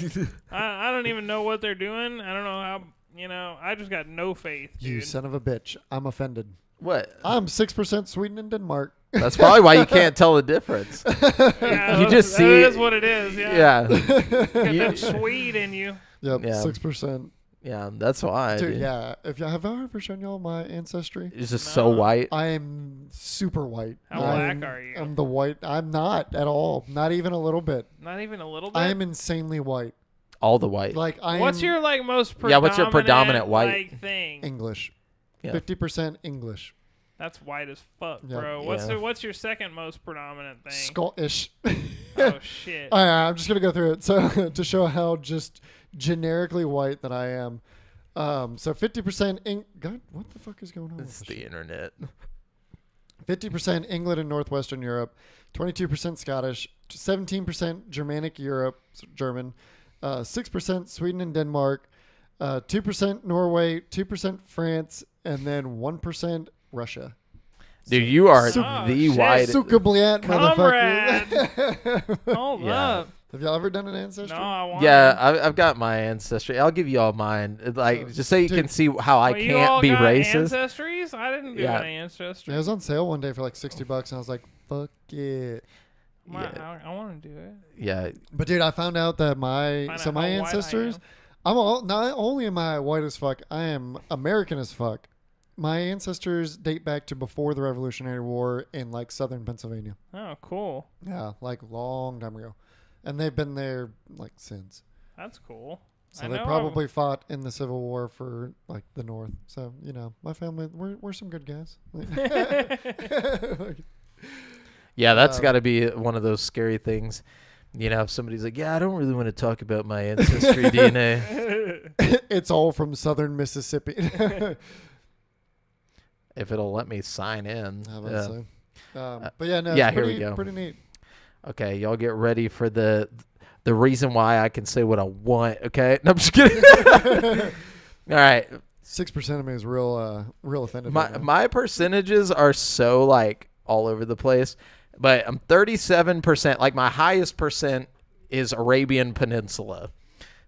I don't even know what they're doing. I don't know how. I just got no faith, dude. You son of a bitch. I'm offended. What? I'm 6% Sweden and Denmark. That's probably why you can't tell the difference. Yeah, You just see that it. is what it is. Yeah. Yeah. Got that Swede in you. Yep, Yeah. 6%. Yeah, that's why. Dude, dude. yeah. Have I ever shown y'all my ancestry? It's just so No. white. I am super white. How black are you? I'm the white. I'm not at all. Not even a little bit. Not even a little bit. I am insanely white. All the white. Like I What's am your most Yeah, predominant, what's your predominant white? like, thing? English. Yeah. 50% English. That's white as fuck, Yeah. bro. Yeah. What's your second most predominant thing? Scottish. Oh shit. All right, I'm just gonna go through it. So to show how just generically white that I am. So 50% God, what the fuck is going on? It's the internet. 50% England and Northwestern Europe, 22% Scottish, 17% Germanic Europe, German, 6% Sweden and Denmark, 2% Norway, 2% France, and then 1% Russia. Dude, you are Oh, the shit. white. Sukabliat, Comrade. motherfucker. Hold Yeah. up. Have y'all ever done an ancestry? No, I want. Yeah, I've got my ancestry. I'll give you all mine. Like, just so you Dude. can see how I You all can't be got racist. Ancestries? I didn't do Yeah. an ancestry. Yeah, it was on sale one day for like $60, and I was like, "Fuck it!" I want to do it. Yeah. But dude, I found out that Find my out my how white I ancestors, am. not only am I white as fuck, I am American as fuck. My ancestors date back to before the Revolutionary War in like southern Pennsylvania. Oh, cool. Yeah, like long time ago, and they've been there like since. That's cool. So I they know probably fought in the Civil War for like the North. So my family, we're some good guys. Yeah, that's got to be one of those scary things. If somebody's like, yeah, I don't really want to talk about my ancestry DNA. It's all from southern Mississippi. If it'll let me sign in. How about Yeah. so? But yeah, no, yeah, it's here pretty, we go. pretty neat. Okay, y'all get ready for the reason why I can say what I want. Okay, no, I'm just kidding. All right, 6% of me is real offended. my percentages are so like all over the place, but I'm 37%. Like my highest percent is Arabian Peninsula,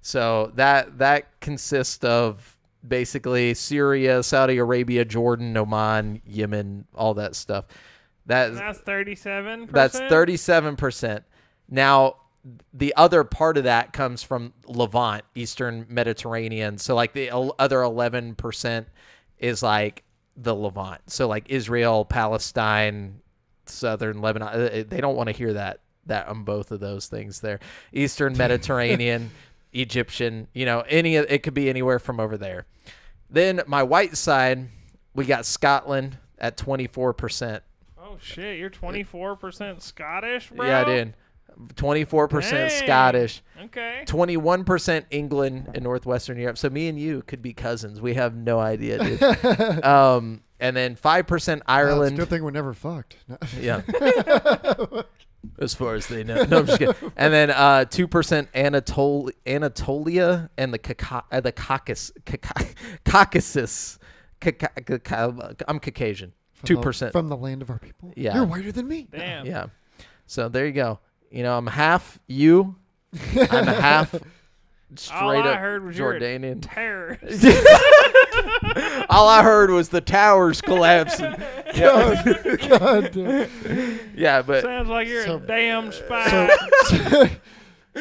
so that consists of basically Syria, Saudi Arabia, Jordan, Oman, Yemen, all that stuff. That's 37%. That's 37%. Now, the other part of that comes from Levant, Eastern Mediterranean. So, like, the other 11% is, like, the Levant. So, like, Israel, Palestine, Southern Lebanon. They don't want to hear that on both of those things there. Eastern Mediterranean, Egyptian, it could be anywhere from over there. Then my white side, we got Scotland at 24%. Oh shit, you're 24% Scottish, bro. Yeah, dude. 24% Dang. Scottish, Okay. 21% England and Northwestern Europe. So me and you could be cousins. We have no idea, dude. And then 5% Wow, it's a Ireland. good thing we never fucked. No. Yeah. As far as they know. No, I'm just kidding. And then 2% Anatolia and the Caucasus. I'm Caucasian. 2%. From the land of our people. Yeah. You're whiter than me. Damn. Yeah. So there you go. I'm half you. I'm half straight All I up heard was Jordanian. terrorist. All I heard was the towers collapsing. God damn. Yeah, but Sounds like you're So- a damn spy. So,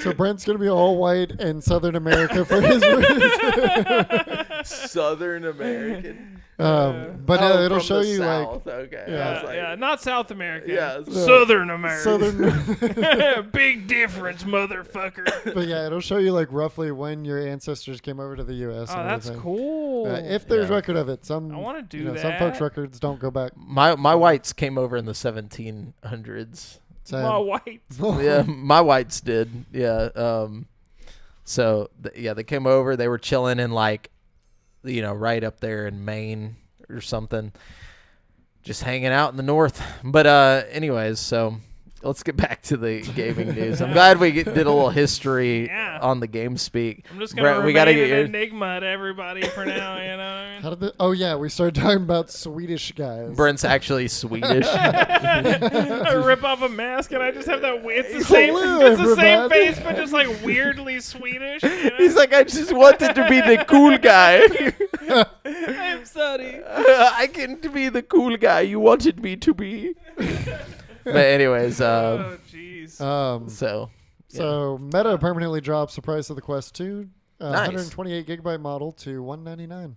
So Brent's gonna be all white and Southern America for his race. Southern American. But Oh, it'll from show the you South. Okay. Yeah. I was like, Not South America. Yeah, Southern America. Southern. Big difference, motherfucker. But yeah, it'll show you like roughly when your ancestors came over to the U.S. Oh, and that's everything. cool. If there's Yeah. record of it, some I want to do that. some folks' records don't go back. my whites came over in the 1700s. My white. Yeah, my whites did. Yeah. So they came over. They were chilling in like, right up there in Maine or something, just hanging out in the north. But anyways, so let's get back to the gaming news. I'm glad we did a little history on the Game Speak. I'm just gonna remain an enigma to everybody for now. You know what I mean? How did we started talking about Swedish guys. Brent's actually Swedish. I rip off a mask and I just have that. It's the same. Hello, It's the same everybody. face, but just like weirdly Swedish. You know? He's like, I just wanted to be the cool guy. I'm sorry. I can't be the cool guy you wanted me to be. But anyways, Oh jeez. So Meta permanently drops the price of the Quest 2, Nice. 128 gigabyte model to $199.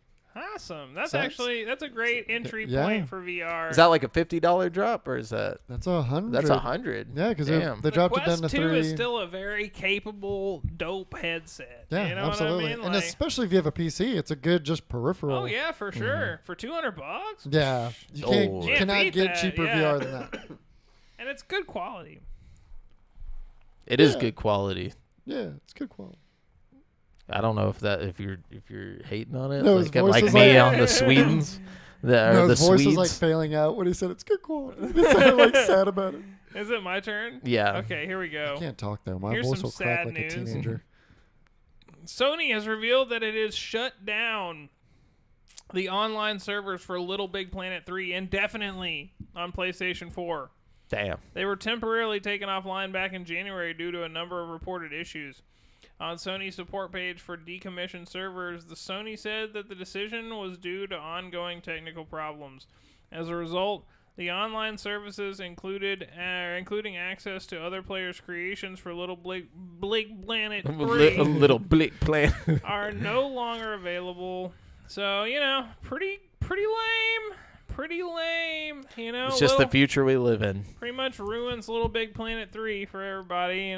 Awesome. That's So that's a great entry yeah. point for VR. is that like a $50 drop or is that? That's $100. That's $100. Yeah, because Damn. they the dropped it Quest down to 2 3. is still a very capable, dope headset. Yeah, you know absolutely. What I mean? And Like, especially if you have a PC, it's a good just peripheral. oh yeah, for sure. For $200. Yeah, you Oh. Can't cannot beat get that, cheaper yeah. VR than that. And it's good quality. It is Yeah. good quality. Yeah, it's good quality. I don't know if you're hating on it, No, his voice like was me like- on the Swedes, No, the his voice Swedes. was like failing out when he said it's good quality. He sounded like sad about it. Is it my turn? Yeah. Okay, here we go. I can't talk though. My Here's voice some will crack sad like news. a teenager. Sony has revealed that it has shut down the online servers for Little Big Planet 3 indefinitely on PlayStation 4. Damn. They were temporarily taken offline back in January due to a number of reported issues. On Sony's support page for decommissioned servers, the Sony said that the decision was due to ongoing technical problems. As a result, the online services including access to other players' creations for Little Big Planet 3 Little Big Planet. are no longer available. So, pretty lame. Pretty lame. It's just the future we live in. pretty much ruins Little Big Planet 3 for everybody,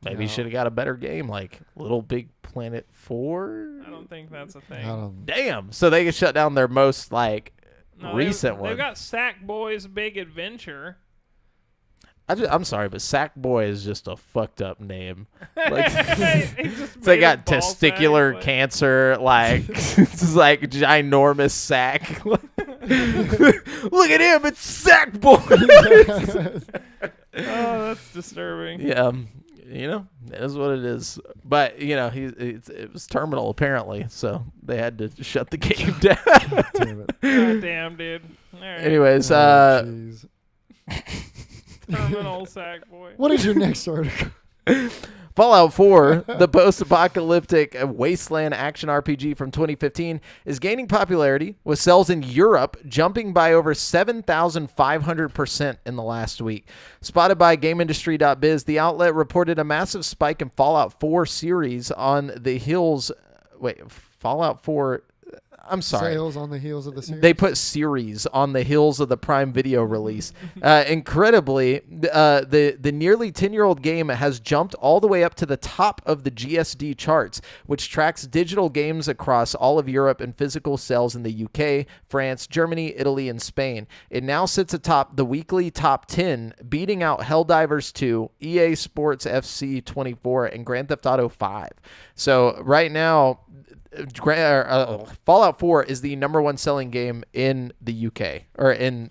Maybe you should have got a better game like Little Big Planet 4. I don't think that's a I thing. don't. Damn. So they could shut down their most No, recent one. They've got Sackboy's Big Adventure. I'm sorry, but Sackboy is just a fucked up name. Like, He just they made got a ball testicular sack, like- cancer, like it's like ginormous sack. Look at him, it's Sackboy. Oh, that's disturbing. Yeah, it is what it is. But it was terminal apparently, so they had to shut the game down. Damn it. God damn, dude. All right. Anyways, Oh, jeez. Terminal Sackboy. What is your next article? Fallout 4, the post-apocalyptic wasteland action RPG from 2015, is gaining popularity, with sales in Europe jumping by over 7,500% in the last week. Spotted by GameIndustry.biz, the outlet reported a massive spike in Fallout 4 series on the heels... Fallout 4... I'm sorry. Sales on the heels of the series. They put series on the heels of the Prime Video release. Incredibly, the nearly 10-year-old game has jumped all the way up to the top of the GSD charts, which tracks digital games across all of Europe and physical sales in the UK, France, Germany, Italy, and Spain. It now sits atop the weekly top 10, beating out Helldivers 2, EA Sports FC 24, and Grand Theft Auto 5. So right now, Fallout 4 is the number one selling game in the UK, or in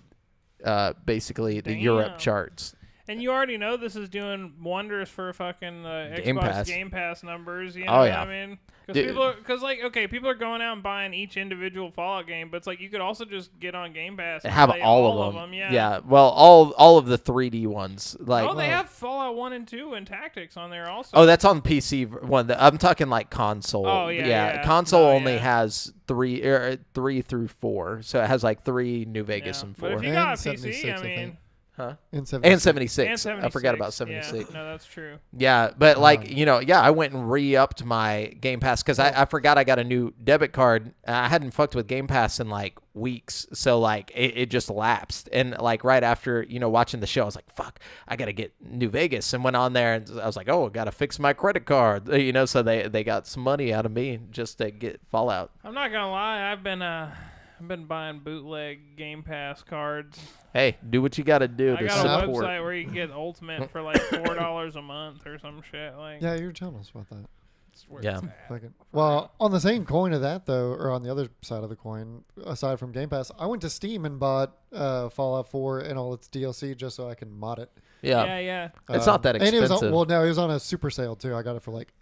basically the Europe charts. And you already know this is doing wonders for fucking Game Xbox Pass. Game Pass numbers. You know Oh, what yeah. I mean? Dude. Because people are going out and buying each individual Fallout game, but it's like you could also just get on Game Pass and Have play all of them. Yeah. Well, all of the 3D ones. Like, Oh, they have Fallout 1 and 2 and Tactics on there also. oh, that's on PC one. I'm talking like console. Oh, yeah. Console No, only yeah. has 3 through 4, so it has like 3 New Vegas Yeah. and But 4. if you And got a 76, PC, I think. Huh? And And 76. 76. I forgot about 76. Yeah, no, that's true. Yeah, but I went and re-upped my Game Pass because I forgot I got a new debit card. I hadn't fucked with Game Pass in like weeks, so like it just lapsed. And like right after watching the show, I was like, "Fuck, I gotta get New Vegas," and went on there and I was like, "Oh, I gotta fix my credit card," So they got some money out of me just to get Fallout. I'm not gonna lie, I've been buying bootleg Game Pass cards. Hey, do what you got to do to I got support. a website where you can get Ultimate for like $4 a month or some shit. Like, Yeah, you were telling us about that. it's where Yeah. it's at. Fucking- Well, on the same coin of that, though, or on the other side of the coin, aside from Game Pass, I went to Steam and bought Fallout 4 and all its DLC just so I can mod it. Yeah. It's not that And it was expensive. it was on a super sale, too. I got it for like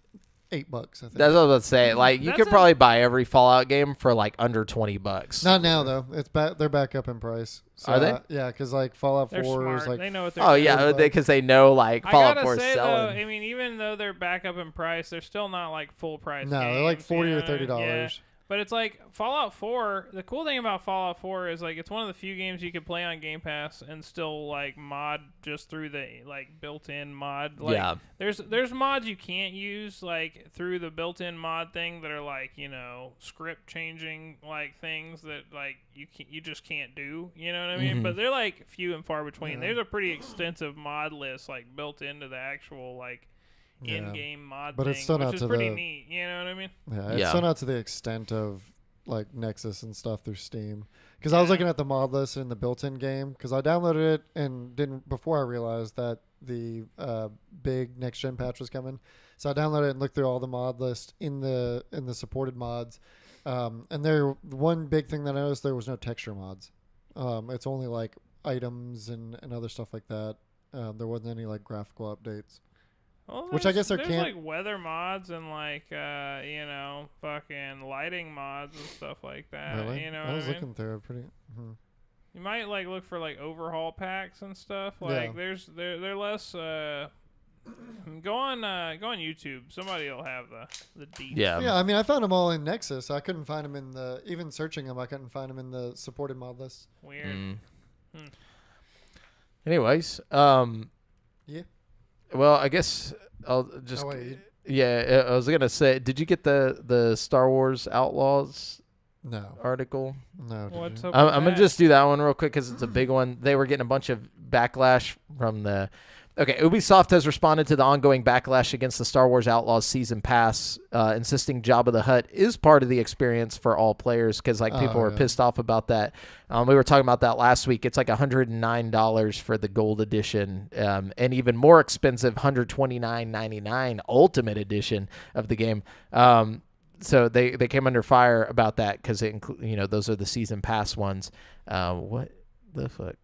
$8, I think. That's what I was about to say. Like, you That's could a- probably buy every Fallout game for like under $20. Not now, though. It's back. They're back up in price. So, Are they? Yeah, because like Fallout They're 4 smart. is like They know what they're Oh doing. yeah, because they know like I Fallout gotta 4 is say selling. though, I mean, even though they're back up in price, they're still not like full price. no, they're like games, $40 you or know? $30. Yeah. But it's like Fallout 4. The cool thing about Fallout 4 is like it's one of the few games you can play on Game Pass and still like mod just through the like built-in mod. Like, Yeah. There's mods you can't use like through the built-in mod thing that are like script changing like things that like you just can't do. You know what I mean? Mhm. But they're like few and far between. Yeah. There's a pretty extensive mod list like built into the actual like Yeah. in-game mod But thing, it's still which not is to pretty the- neat. You know what I mean? Yeah, it's Yeah. still not to the extent of like Nexus and stuff through Steam. Because I was Yeah. looking at the mod list in the built-in game because I downloaded it and didn't before I realized that the big next-gen patch was coming. So I downloaded it and looked through all the mod list in the supported mods. And one big thing that I noticed, there was no texture mods. It's only like items and other stuff like that. There wasn't any like graphical updates. Well, Which I guess there there's can't- like weather mods and like fucking lighting mods and stuff like that. Really? You know I what was I mean? looking through it pretty. You might like look for like overhaul packs and stuff. Like Yeah. they're less. Go on YouTube. Somebody will have the deets. Yeah. Yeah, I mean, I found them all in Nexus. I couldn't find them even searching them, I couldn't find them in the supported mod list. Weird. Mm. Anyways, Yeah. well, I guess I'll just. Oh, wait. Yeah, I was gonna say, did you get the Star Wars Outlaws No. article? No. did What's you? up? I'm with gonna that? just do that one real quick because it's a big one. They were getting a bunch of backlash from the. Okay, Ubisoft has responded to the ongoing backlash against the Star Wars Outlaws season pass, insisting Jabba the Hutt is part of the experience for all players because like people were yeah. pissed off about that. We were talking about that last week. It's like $109 for the gold edition, and even more expensive $129.99 Ultimate edition of the game. So they came under fire about that because those are the season pass ones. What the fuck?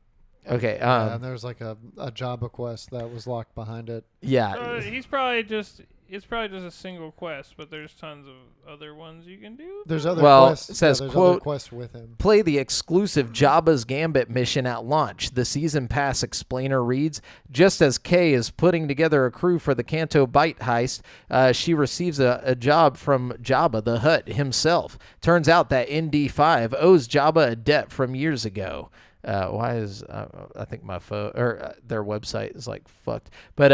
Okay. Yeah, and there's like a Jabba quest that was locked behind it. Yeah. It's probably just a single quest, but there's tons of other ones you can do. There's other Well, quests. it says, there's quote, other quests with him. Play the exclusive Jabba's Gambit mission at launch. The season pass explainer reads, just as Kay is putting together a crew for the Canto Bite heist, she receives a job from Jabba the Hutt himself. Turns out that ND5 owes Jabba a debt from years ago. Why is I think my phone or their website is like fucked, but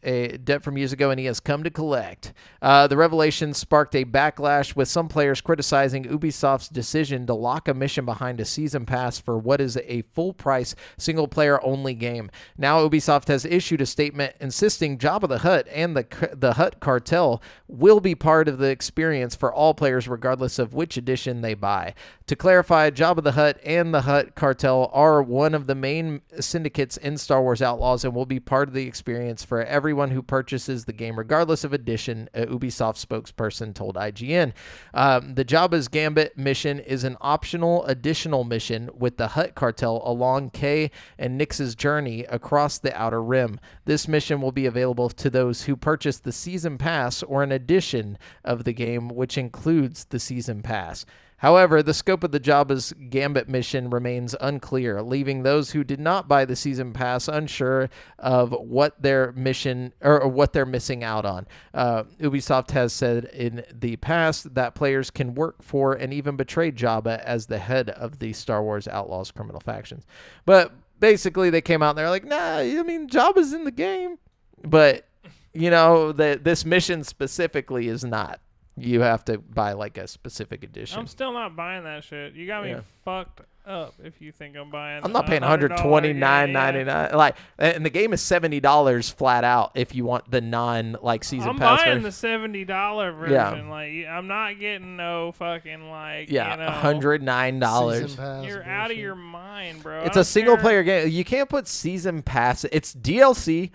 a debt from years ago, and he has come to collect. The revelation sparked a backlash with some players criticizing Ubisoft's decision to lock a mission behind a season pass for what is a full-price single-player-only game. Now Ubisoft has issued a statement insisting Jabba the Hutt and the Hutt cartel will be part of the experience for all players regardless of which edition they buy. To clarify, Jabba the Hutt and the Hutt cartel are one of the main syndicates in Star Wars Outlaws and will be part of the experience for everyone who purchases the game regardless of edition, a Ubisoft spokesperson told IGN. The Jabba's Gambit mission is an optional additional mission with the Hutt cartel along Kay and Nyx's journey across the Outer Rim. This mission will be available to those who purchase the season pass or an edition of the game, which includes the season pass. However, the scope of the Jabba's Gambit mission remains unclear, leaving those who did not buy the season pass unsure of what their mission or what they're missing out on. Ubisoft has said in the past that players can work for and even betray Jabba as the head of the Star Wars Outlaws criminal factions. But basically they came out and they're like, nah, I mean, Jabba's in the game. But, this mission specifically is not. You have to buy like a specific edition. I'm still not buying that shit. You got me fucked up if you think I'm buying. I'm not paying $129.99. Like, and the game is $70 flat out if you want the non season I'm pass. I'm buying the $70 version. Yeah. Like, I'm not getting no fucking $109. You're out of your mind, bro. It's a single player game. You can't put season pass. It's DLC.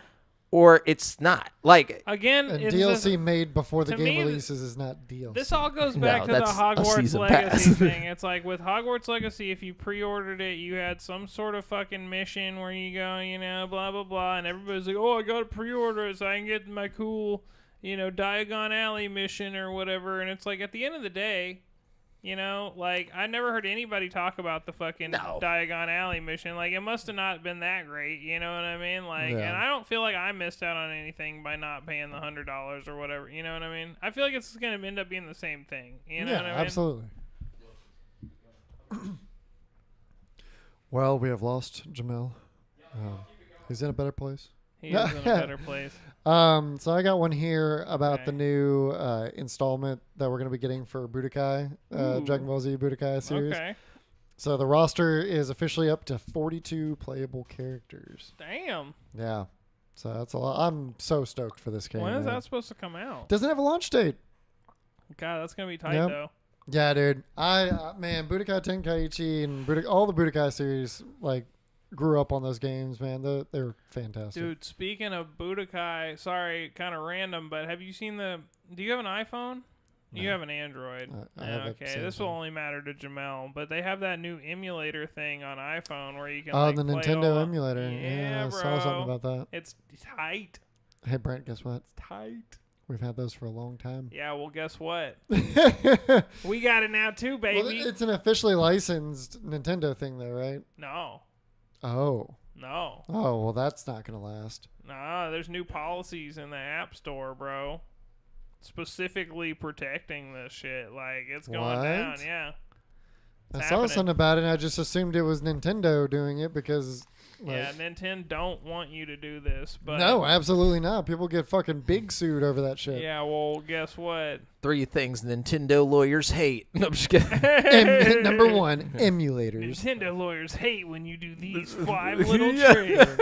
Or it's not. Like, again, and DLC made before the game releases is not DLC. This all goes back to the Hogwarts Legacy thing. It's like with Hogwarts Legacy, if you pre-ordered it, you had some sort of fucking mission where you go, blah, blah, blah. And everybody's like, oh, I got to pre-order it so I can get my cool, Diagon Alley mission or whatever. And it's like, at the end of the day, I never heard anybody talk about the fucking Diagon Alley mission. Like, it must have not been that great, you know what I mean? Like, and I don't feel like I missed out on anything by not paying the $100 or whatever, you know what I mean? I feel like it's going to end up being the same thing, you know what I mean? Absolutely. Well, we have lost Jamel. He's in a better place. He is in a better place. So I got one here about the new installment that we're going to be getting for Budokai, Dragon Ball Z Budokai series. Okay. So the roster is officially up to 42 playable characters. Damn. Yeah. So that's a lot. I'm so stoked for this game. When is that supposed to come out? Doesn't have a launch date. God, that's going to be tight, though. Yeah, dude. Man, Budokai Tenkaichi and all the Budokai series, grew up on those games, man. They're fantastic. Dude, speaking of Budokai, sorry, kind of random, but have you seen do you have an iPhone? No. You have an Android. Okay, this will only matter to Jamel, but they have that new emulator thing on iPhone where you can the Nintendo emulator. Yeah, I bro. saw something about that. It's tight. Hey, Brent, guess what? It's tight. We've had those for a long time. Yeah, well, guess what? We got it now too, baby. Well, it's an officially licensed Nintendo thing, though, right? No. Oh. No. Oh, well, that's not going to last. Nah, there's new policies in the App Store, bro. Specifically protecting this shit. Like, it's going down, yeah. I saw something about it, and I just assumed it was Nintendo doing it because... yeah, Nintendo don't want you to do this, but... No, absolutely not. People get fucking big sued over that shit. Yeah, well, guess what? 3 things Nintendo lawyers hate. No, I'm just kidding. Number 1, emulators. Nintendo lawyers hate when you do these 5 little tricks.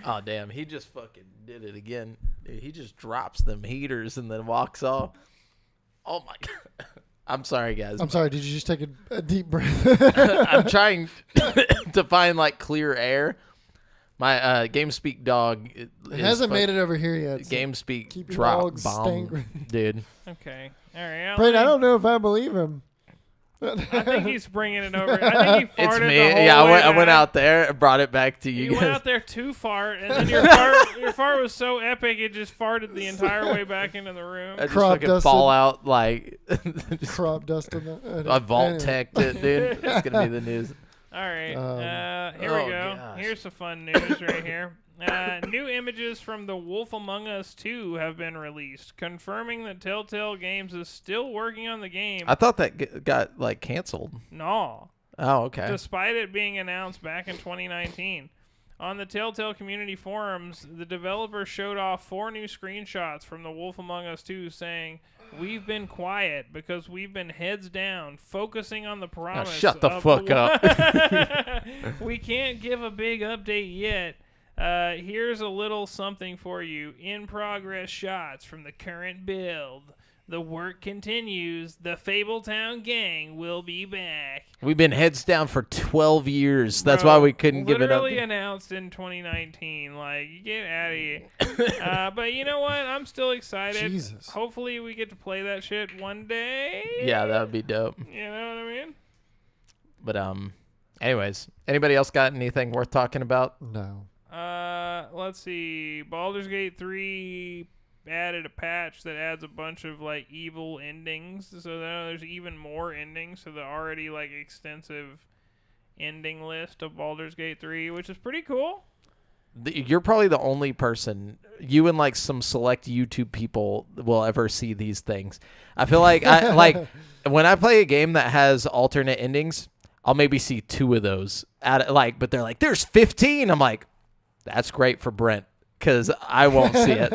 Oh, damn. He just fucking did it again. Dude, he just drops them heaters and then walks off. Oh, my God. I'm sorry, guys. I'm sorry. Did you just take a deep breath? I'm trying to find clear air. My GameSpeak dog it hasn't made it over here yet. So GameSpeak drop bomb, dude. Okay, all right. Brent, I don't know if I believe him. I think he's bringing it over. I think he farted It's me. The whole Yeah, way I went back. out there and brought it back to you. You guys. went out there to fart, and then your fart was so epic it just farted the entire way back into the room. I just Crop fucking dusted. fall out Crop dust in the... I vault teched it, dude. It's gonna be the news. All right, here we go. Gosh. Here's some fun news right here. New images from The Wolf Among Us 2 have been released, confirming that Telltale Games is still working on the game. I thought that got canceled. No. Oh, okay. Despite it being announced back in 2019. On the Telltale community forums, the developer showed off 4 new screenshots from The Wolf Among Us 2 saying, "We've been quiet because we've been heads down, focusing on the promise." Now shut the fuck up. We can't give a big update yet. Here's a little something for you. In progress shots from the current build. The work continues. The Fabletown gang will be back. We've been heads down for 12 years. That's why we couldn't give it up. Literally announced in 2019. Like, get out of here. But you know what? I'm still excited. Jesus. Hopefully we get to play that shit one day. Yeah, that would be dope. You know what I mean? But anyways, anybody else got anything worth talking about? No. Let's see. Baldur's Gate 3 added a patch that adds a bunch of evil endings, so now there's even more endings to the already extensive ending list of Baldur's Gate 3, which is pretty cool. You're probably the only person, you and some select YouTube people, will ever see these things. I feel like when I play a game that has alternate endings, I'll maybe see 2 of those but they're like, there's 15. I'm like, that's great for Brent because I won't see it.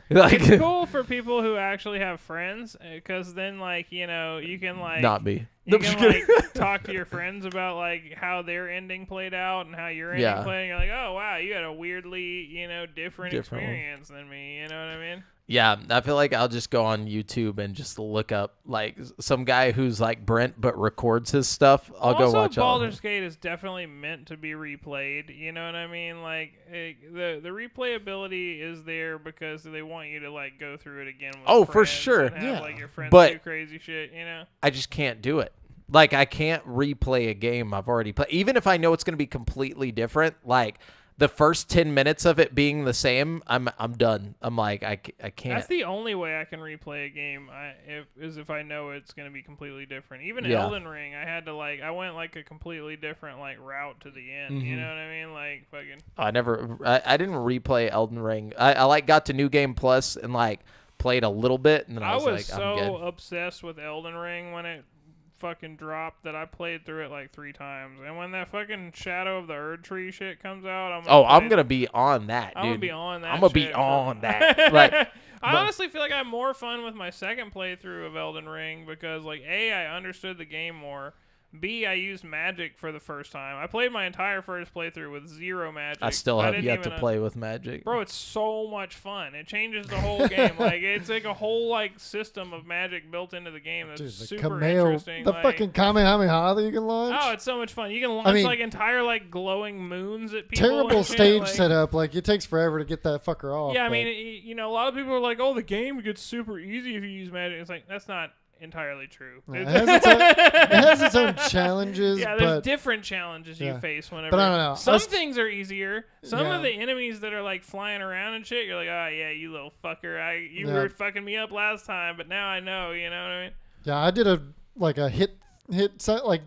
It's cool for people who actually have friends because then you can not me. You can talk to your friends about how their ending played out and how your ending played. You're like, oh wow, you had a weirdly different experience than me. You know what I mean? Yeah, I feel like I'll just go on YouTube and just look up some guy who's like Brent but records his stuff. I'll go watch it. Baldur's Gate is definitely meant to be replayed. You know what I mean? The replayability is there because they want you to go through it again. With for sure. And have, your friends but do crazy shit. I just can't do it. I can't replay a game I've already played, even if I know it's going to be completely different. The first 10 minutes of it being the same, I'm done. I'm like, I can't. That's the only way I can replay a game if I know it's going to be completely different. Even Elden Ring, I had to I went a completely different route to the end. You know what I mean? Fucking. I didn't replay Elden Ring. I got to New Game Plus and played a little bit, and then I was so I'm good. obsessed with Elden Ring when it fucking dropped that I played through it 3 times, and when that fucking Shadow of the Erd Tree shit comes out, I'm gonna be on that, dude. I'm gonna be on that. I'm gonna be on that. I honestly feel like I had more fun with my second playthrough of Elden Ring because A, I understood the game more. B, I used magic for the first time. I played my entire first playthrough with 0 magic. I still have yet to play with magic. Bro, it's so much fun. It changes the whole game. It's a whole system of magic built into the game that's super interesting. The fucking Kamehameha that you can launch. Oh, it's so much fun. You can launch entire glowing moons at people. Terrible stage setup. It takes forever to get that fucker off. Yeah, I mean, a lot of people are like, oh, the game gets super easy if you use magic. It's that's not entirely true. It has its own challenges. Yeah, there's different challenges you face whenever. But I don't know. Some things are easier. Some of the enemies that are flying around and shit, you're like, oh yeah, you little fucker. You were fucking me up last time, but now I know. You know what I mean? Yeah, I did a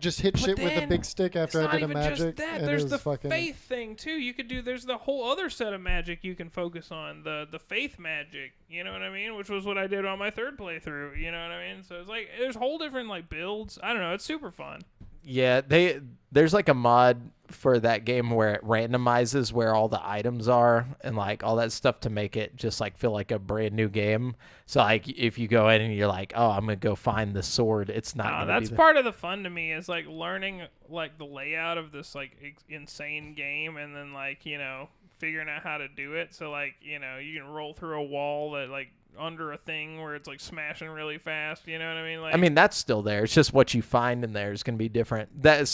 just hit shit with a big stick after I did a magic. And there's the faith thing too. You could do. There's the whole other set of magic you can focus on. The faith magic. You know what I mean? Which was what I did on my 3rd playthrough. You know what I mean? So it's there's whole different builds. I don't know. It's super fun. Yeah, there's a mod for that game where it randomizes where all the items are and all that stuff to make it just feel like a brand new game. So if you go in and you're like, oh, I'm gonna go find the sword, it's not. That's part of the fun to me is learning the layout of this insane game and then figuring out how to do it. So you can roll through a wall that under a thing where it's smashing really fast. You know what I mean? I mean that's still there. It's just what you find in there is gonna be different. I'm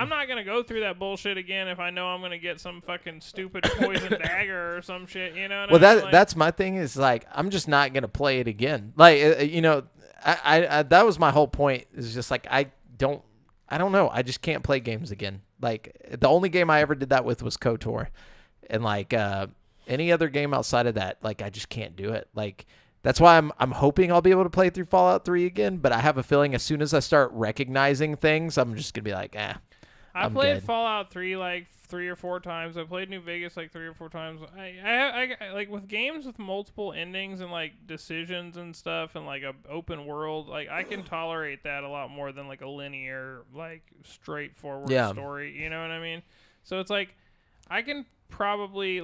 not gonna go through that bullshit again if I know I'm gonna get some fucking stupid poison dagger or some shit. You know what I mean? That's my thing is I'm just not gonna play it again. I that was my whole point. Is just I don't know. I just can't play games again. The only game I ever did that with was KOTOR, and any other game outside of that, I just can't do it. That's why I'm hoping I'll be able to play through Fallout 3 again, but I have a feeling as soon as I start recognizing things, I'm just going to be I played good. Fallout 3 3 or 4 times. I played New Vegas 3 or 4 times. I with games with multiple endings and decisions and stuff and a open world, I can tolerate that a lot more than a linear straightforward story. You know what I mean? So it's I can probably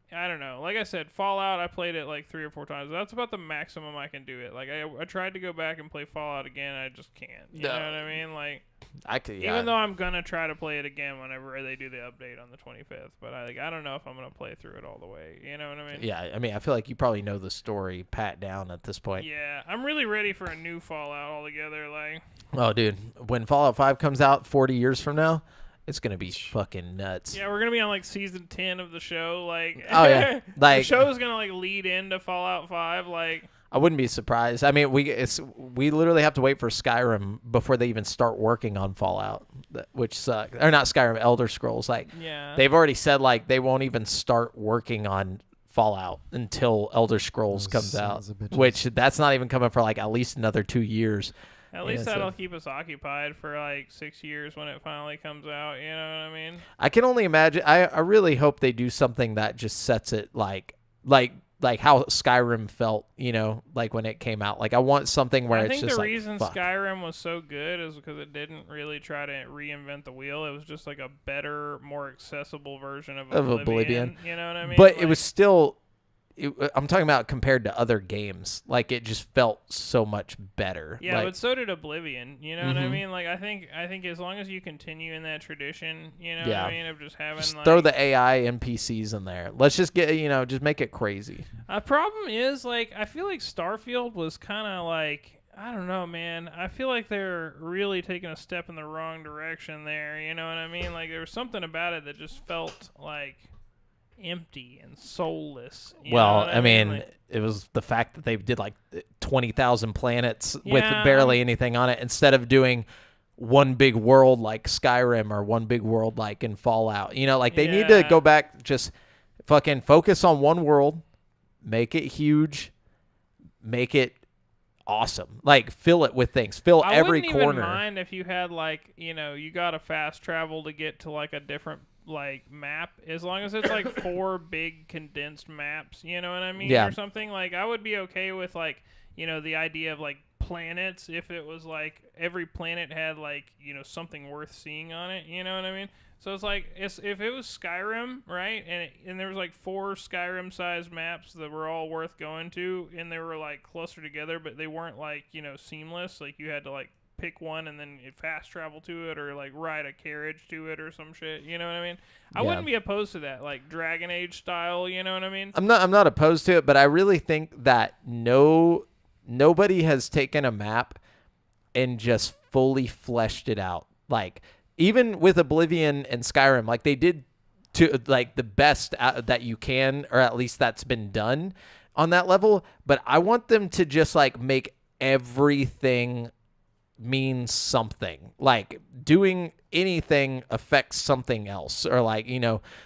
I don't know. Like I said, Fallout, I played it 3 or 4 times. That's about the maximum I can do it. I tried to go back and play Fallout again. I just can't. You know what I mean? Even though I'm going to try to play it again whenever they do the update on the 25th. But I don't know if I'm going to play through it all the way. You know what I mean? Yeah, I mean, I feel like you probably know the story pat down at this point. Yeah, I'm really ready for a new Fallout altogether. Oh, dude. When Fallout 5 comes out 40 years from now, it's going to be fucking nuts. Yeah, we're going to be on season 10 of the show. Oh, yeah. The show's going to lead into Fallout 5. I wouldn't be surprised. I mean, we literally have to wait for Skyrim before they even start working on Fallout, which sucks. Or not Skyrim, Elder Scrolls. They've already said they won't even start working on Fallout until Elder Scrolls comes out, which that's not even coming for at least another 2 years. At least that'll keep us occupied for 6 years when it finally comes out. You know what I mean? I can only imagine. I really hope they do something that just sets it like how Skyrim felt, you know, like when it came out. Like I want something where I it's think just the like, reason fuck. Skyrim was so good is because it didn't really try to reinvent the wheel. It was just like a better, more accessible version of Oblivion. You know what I mean? But like, it was still, I'm talking about compared to other games. Like it just felt so much better. Yeah, like, but so did Oblivion. You know what I mean? Like I think as long as you continue in that tradition, you know what I mean, of just having just like throw the AI NPCs in there. Let's just get, you know, just make it crazy. A problem is like I feel like Starfield was kind of like I don't know, man. I feel like they're really taking a step in the wrong direction there. You know what I mean? Like there was something about it that just felt like empty and soulless. Well, I mean, like, it was the fact that they did like 20,000 planets with Yeah, barely anything on it instead of doing one big world like Skyrim or one big world like in Fallout. You know, like they need to Yeah. go back, just fucking focus on one world, make it huge, make it awesome. Like fill it with things, fill I every wouldn't corner. even mind if you had like you got to fast travel to get to like a different like map, as long as it's like 4 big condensed maps, you know what I mean, Yeah. or something. Like I would be okay with like the idea of like planets, if it was like every planet had like something worth seeing on it, you know what I mean. So it's like if it was Skyrim, right, and there was like 4 Skyrim sized maps that were all worth going to, and they were like clustered together, but they weren't like seamless, like you had to like pick one and then fast travel to it, or like ride a carriage to it or some shit, you know what I mean. I Yeah. wouldn't be opposed to that, like Dragon Age style, you know what I mean. I'm not opposed to it, but I really think that nobody has taken a map and just fully fleshed it out. Like even with Oblivion and Skyrim, like they did to like the best that you can, or at least that's been done on that level. But I want them to just like make everything mean something. Like doing anything affects something else, or like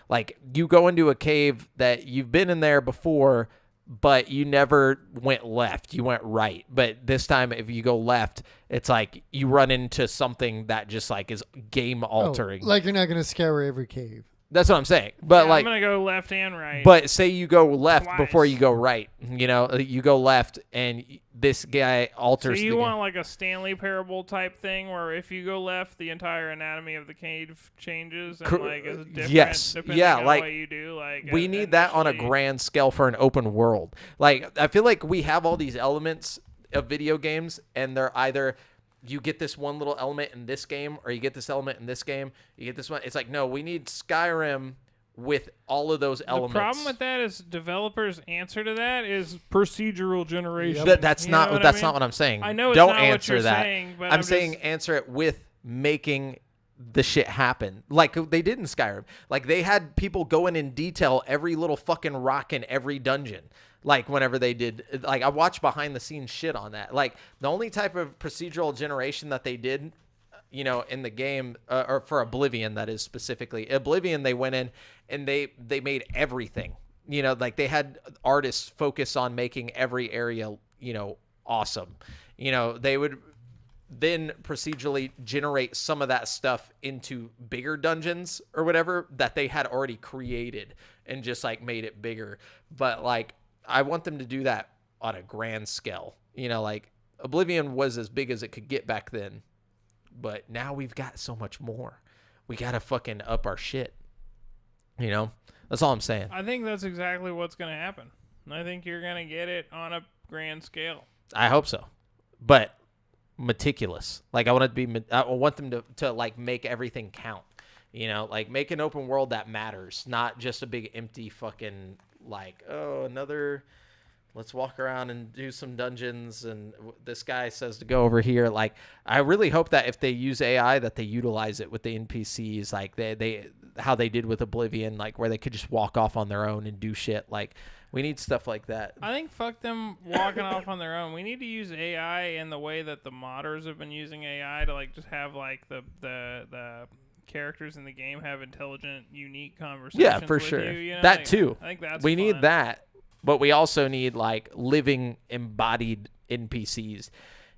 like you go into a cave that you've been in there before, but you never went left, you went right. But this time if you go left, it's like you run into something that just like is game altering. Like you're not gonna scour every cave. That's what I'm saying. But Yeah, like I'm gonna go left and right. but say you go left Twice. before you go right. You go left and this guy So alters you the want like a Stanley Parable type thing, where if you go left, the entire anatomy of the cave changes and like is different. Yes. Depending Yeah, on like, what you do. Like we need that on a initially. grand scale for an open world. Like I feel like we have all these elements of video games, and they're either you get this one little element in this game, or you get this element in this game, you get this one. It's like, no, we need Skyrim with all of those elements. The problem with that is developers' answer to that is procedural generation. That's You not know what that's I not mean? what I'm saying. I know it's Don't not what answer you're that. saying, but I'm I'm saying just- answer it with making the shit happen, like they did in Skyrim. Like they had people go in detail every little fucking rock in every dungeon. Like whenever they did, like I watched behind the scenes shit on that. Like the only type of procedural generation that they did, in the game, or for Oblivion, that is specifically Oblivion, they went in and they made everything. Like they had artists focus on making every area, awesome. They would then procedurally generate some of that stuff into bigger dungeons or whatever that they had already created and just like made it bigger. But like I want them to do that on a grand scale. Like Oblivion was as big as it could get back then, but now we've got so much more. We got to fucking up our shit. That's all I'm saying. I think that's exactly what's going to happen. I think you're going to get it on a grand scale. I hope so, but meticulous. Like I want it to be. I want them to like make everything count. Like make an open world that matters, not just a big empty fucking like another. Let's walk around and do some dungeons, and this guy says to go over here. Like I really hope that if they use AI, that they utilize it with the NPCs, like they how they did with Oblivion, like where they could just walk off on their own and do shit. Like we need stuff like that. I think fuck them walking off on their own. We need to use AI in the way that the modders have been using AI to like just have like the characters in the game have intelligent, unique conversations. Yeah, for with sure. You, That like, too. I think that's we fun. need that, but we also need like living embodied NPCs.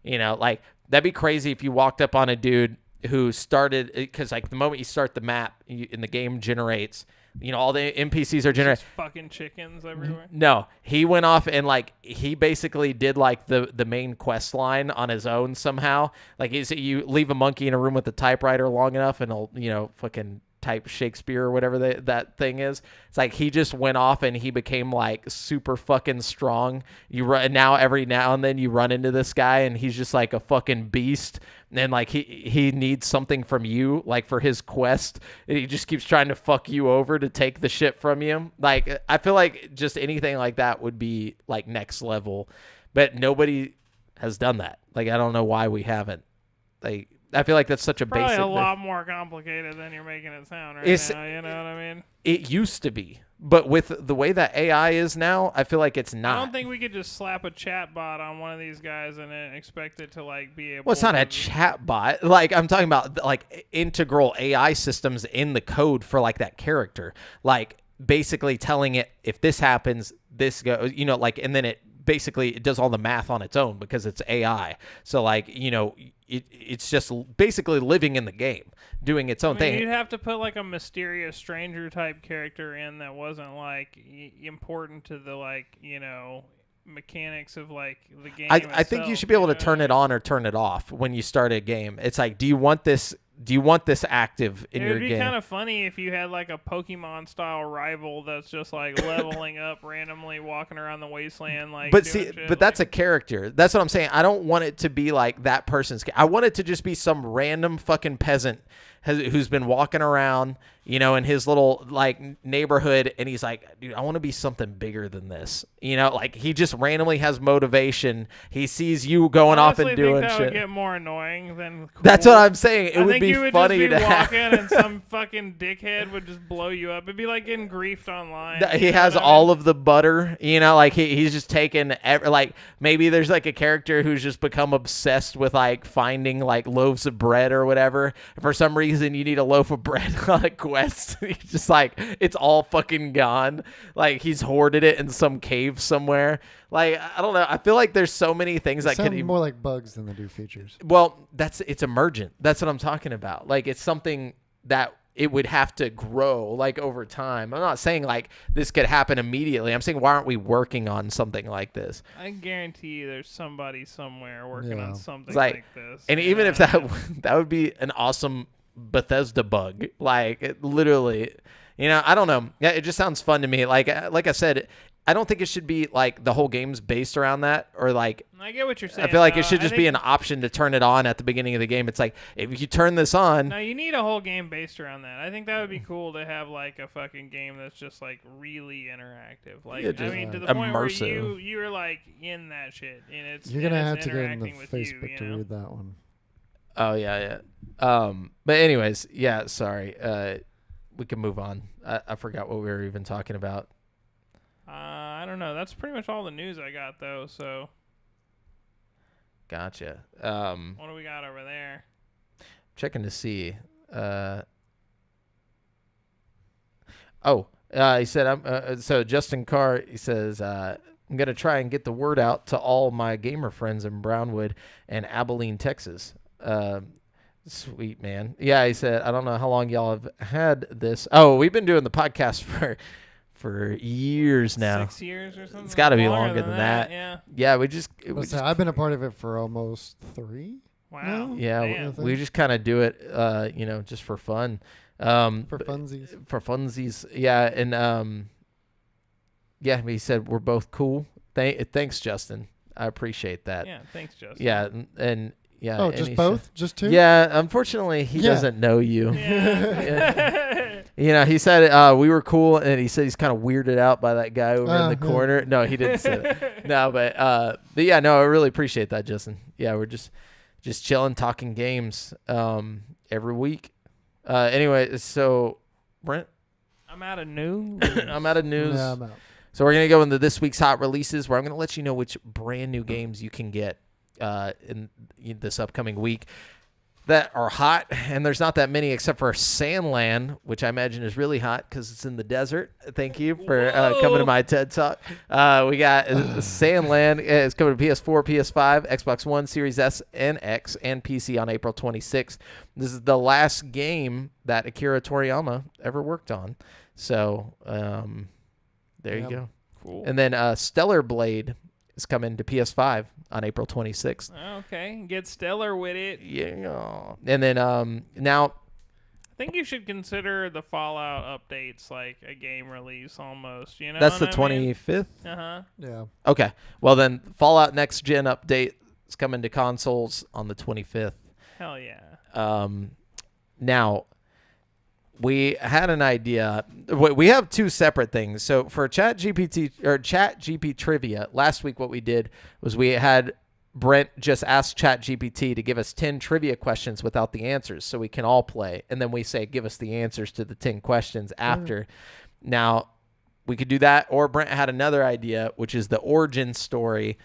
Like that'd be crazy if you walked up on a dude who started, because like the moment you start the map and the game generates, all the NPCs are generated. Just fucking chickens everywhere. No, he went off and he basically did the main quest line on his own somehow. Like you leave a monkey in a room with a typewriter long enough and he'll fucking type Shakespeare or whatever that thing is. It's like he just went off and he became super fucking strong. You run now every now and then you run into this guy and he's just like a fucking beast. And he needs something from you, for his quest. And he just keeps trying to fuck you over to take the shit from you. I feel like just anything like that would be next level, but nobody has done that. I don't know why we haven't. I feel like that's such a Probably basic. a lot more complicated than you're making it sound now. You know what I mean? It used to be, but with the way that AI is now, I feel like it's not. I don't think we could just slap a chat bot on one of these guys and then expect it to be able. Well, it's not a chat bot. I'm talking about integral AI systems in the code for that character. Basically telling it if this happens, this goes. And then it does all the math on its own because it's AI. So it's just basically living in the game, doing its own thing. You'd have to put a mysterious stranger type character in that wasn't important to the mechanics of the game. I think you should be able to turn it on or turn it off when you start a game. It's do you want this? Do you want this active in your game? It would be kind of funny if you had a Pokemon style rival that's just leveling up randomly, walking around the wasteland. But that's a character. That's what I'm saying. I don't want it to be that person's. I want it to just be some random fucking peasant who's been walking around, in his little neighborhood, and he's dude, I want to be something bigger than this. He just randomly has motivation. He sees you going off and doing that shit. Would get more annoying than cool. That's what I'm saying. It would be you would funny just be to walking have. and some fucking dickhead would just blow you up. It'd be like getting griefed online. He has all of the butter, he's just taking maybe there's a character who's just become obsessed with finding loaves of bread or whatever. For some reason you need a loaf of bread on a quest. He's just it's all fucking gone. He's hoarded it in some cave somewhere. I don't know. I feel like there's so many things that could more like bugs than they do features. Well, it's emergent. That's what I'm talking about. It's something that it would have to grow over time. I'm not saying this could happen immediately. I'm saying, why aren't we working on something like this? I guarantee you there's somebody somewhere working on something like this. And even if that would be an awesome Bethesda bug. Literally, I don't know. Yeah, it just sounds fun to me. Like I said, I don't think it should be the whole game's based around that, or I get what you're saying. I feel like it should just be an option to turn it on at the beginning of the game. It's if you turn this on. No, you need a whole game based around that. I think that would be cool to have a fucking game that's just really interactive. To the point where you're in that shit, and it's you're gonna have to get in the Facebook to read that one. Oh yeah. But anyways, yeah. Sorry. We can move on. I forgot what we were even talking about. I don't know. That's pretty much all the news I got, though. So. Gotcha. What do we got over there? Checking to see. He said, so Justin Carr, he says, I'm going to try and get the word out to all my gamer friends in Brownwood and Abilene, Texas. Sweet, man. Yeah, he said, I don't know how long y'all have had this. Oh, we've been doing the podcast for years now. 6 years or something? It's got to be longer than that. Yeah. Yeah, I've been a part of it for almost 3. Wow. No? Yeah, we just kind of do it, just for fun. For funsies. For funsies, yeah. And, yeah, he said, we're both cool. Thanks, Justin. I appreciate that. Yeah, thanks, Justin. Yeah, and yeah. Oh, just both? Just 2? Yeah, unfortunately, he doesn't know you. Yeah. He said we were cool, and he said he's kind of weirded out by that guy over in the corner. No, he didn't say that. No, but yeah, no, I really appreciate that, Justin. Yeah, we're just chilling, talking games every week. Anyway, so Brent, I'm out of news. I'm out of news. Yeah, I'm out. So we're gonna go into this week's hot releases, where I'm gonna let you know which brand new games you can get in this upcoming week. that are hot, and there's not that many except for Sandland, which I imagine is really hot because it's in the desert. Thank you for coming to my TED Talk. We got Sandland. It's coming to PS4, PS5, Xbox One, Series S and X, and PC on April 26th. This is the last game that Akira Toriyama ever worked on. So there you go. Cool. And then StellarBlade is coming to PS5 on April 26th. Okay, get stellar with it. Yeah. And then now, I think you should consider the Fallout updates like a game release almost. You know, that's the what I mean? 25th. Yeah. Okay. Well, then Fallout Next Gen update is coming to consoles on the 25th. Hell yeah. Now, we had an idea. We have two separate things. So for ChatGPT trivia, last week what we did was we had Brent just ask ChatGPT to give us 10 trivia questions without the answers so we can all play. And then we say, give us the answers to the 10 questions after. Now, we could do that. Or Brent had another idea, which is the origin story,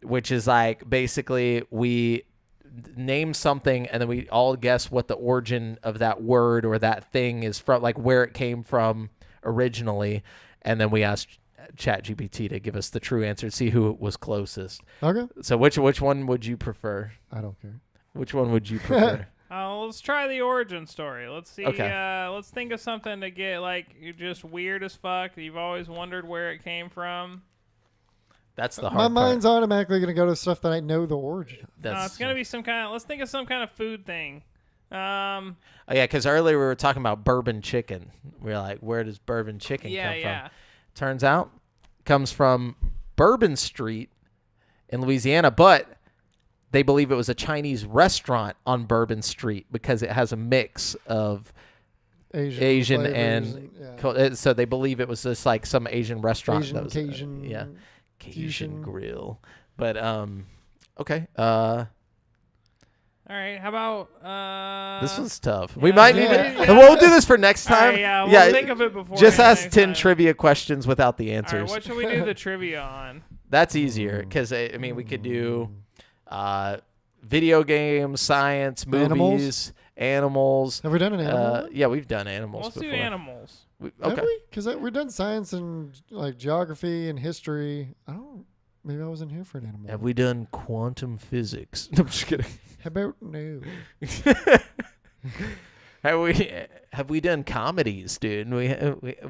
which is like basically we name something and then we all guess what the origin of that word or that thing is from, like where it came from originally, and then we ask ChatGPT to give us the true answer, see who was closest. Okay. So which one would you prefer? I don't care. Which one would you prefer? Let's try the origin story. Let's see. Okay. Let's think of something to get like just weird as fuck. You've always wondered where it came from. That's the hard My part. mind's automatically going to go to stuff that I know the origin of. That's, It's gonna be some kind of. Let's think of some kind of food thing. oh yeah, because earlier we were talking about bourbon chicken. We were like, where does bourbon chicken come from? Turns out, it comes from Bourbon Street in Louisiana, but they believe it was a Chinese restaurant on Bourbon Street because it has a mix of Asian flavors and so they believe it was just like some Asian restaurant. Asian, that was, Cajun, Cajun fusion. grill. But okay. All right. How about This one's tough. yeah, We might need yeah. it. We'll do this for next All time. right, yeah, we'll think of it before. Just ask next 10 time. trivia questions without the All answers. right, what should we do the trivia on? That's easier because I mean we could do video games, science, movies, animals. Have we done an animal? Yeah, we've done animals Let's before. do animals. Okay. Have we? Because we've done science and like geography and history. I don't. Maybe I wasn't here for an animal. Have we done quantum physics? No, I'm just kidding. How about no? Have we done comedies, dude?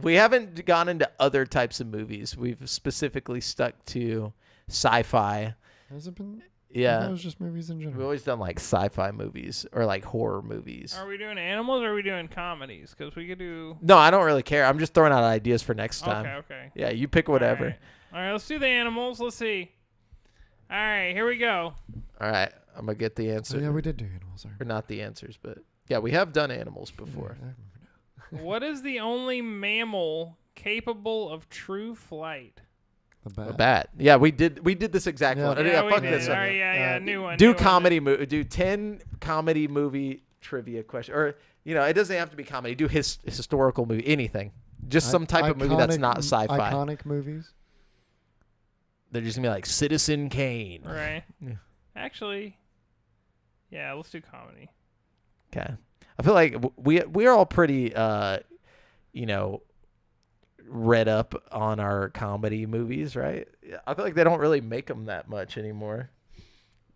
We haven't gone into other types of movies. We've specifically stuck to sci-fi. Has it been? Yeah. It was just movies in We've general. always done like sci-fi movies or like horror movies. Are we doing animals or are we doing comedies? Because we could do. No, I don't really care. I'm just throwing out ideas for next time. Okay. Yeah, you pick whatever. All right, let's do the animals. Let's see. All right, here we go. All right, I'm gonna get the answer. So yeah, we did do animals. Sorry. Or not the answers, but yeah, we have done animals before. Yeah, I remember now. What is the only mammal capable of true flight? The bat. A bat. Yeah, we did this exact Yeah. one. Yeah, Yeah, we fuck did. this All one. right, yeah, new one. Do new one. comedy do 10 comedy movie trivia questions, or it doesn't have to be comedy. Do historical movie, anything. Just some type of movie that's not sci-fi. Iconic movies. They're just gonna be like Citizen Kane. Right. Yeah. Actually, yeah, let's do comedy. Okay. I feel like we're all pretty read up on our comedy movies, right? I feel like they don't really make them that much anymore.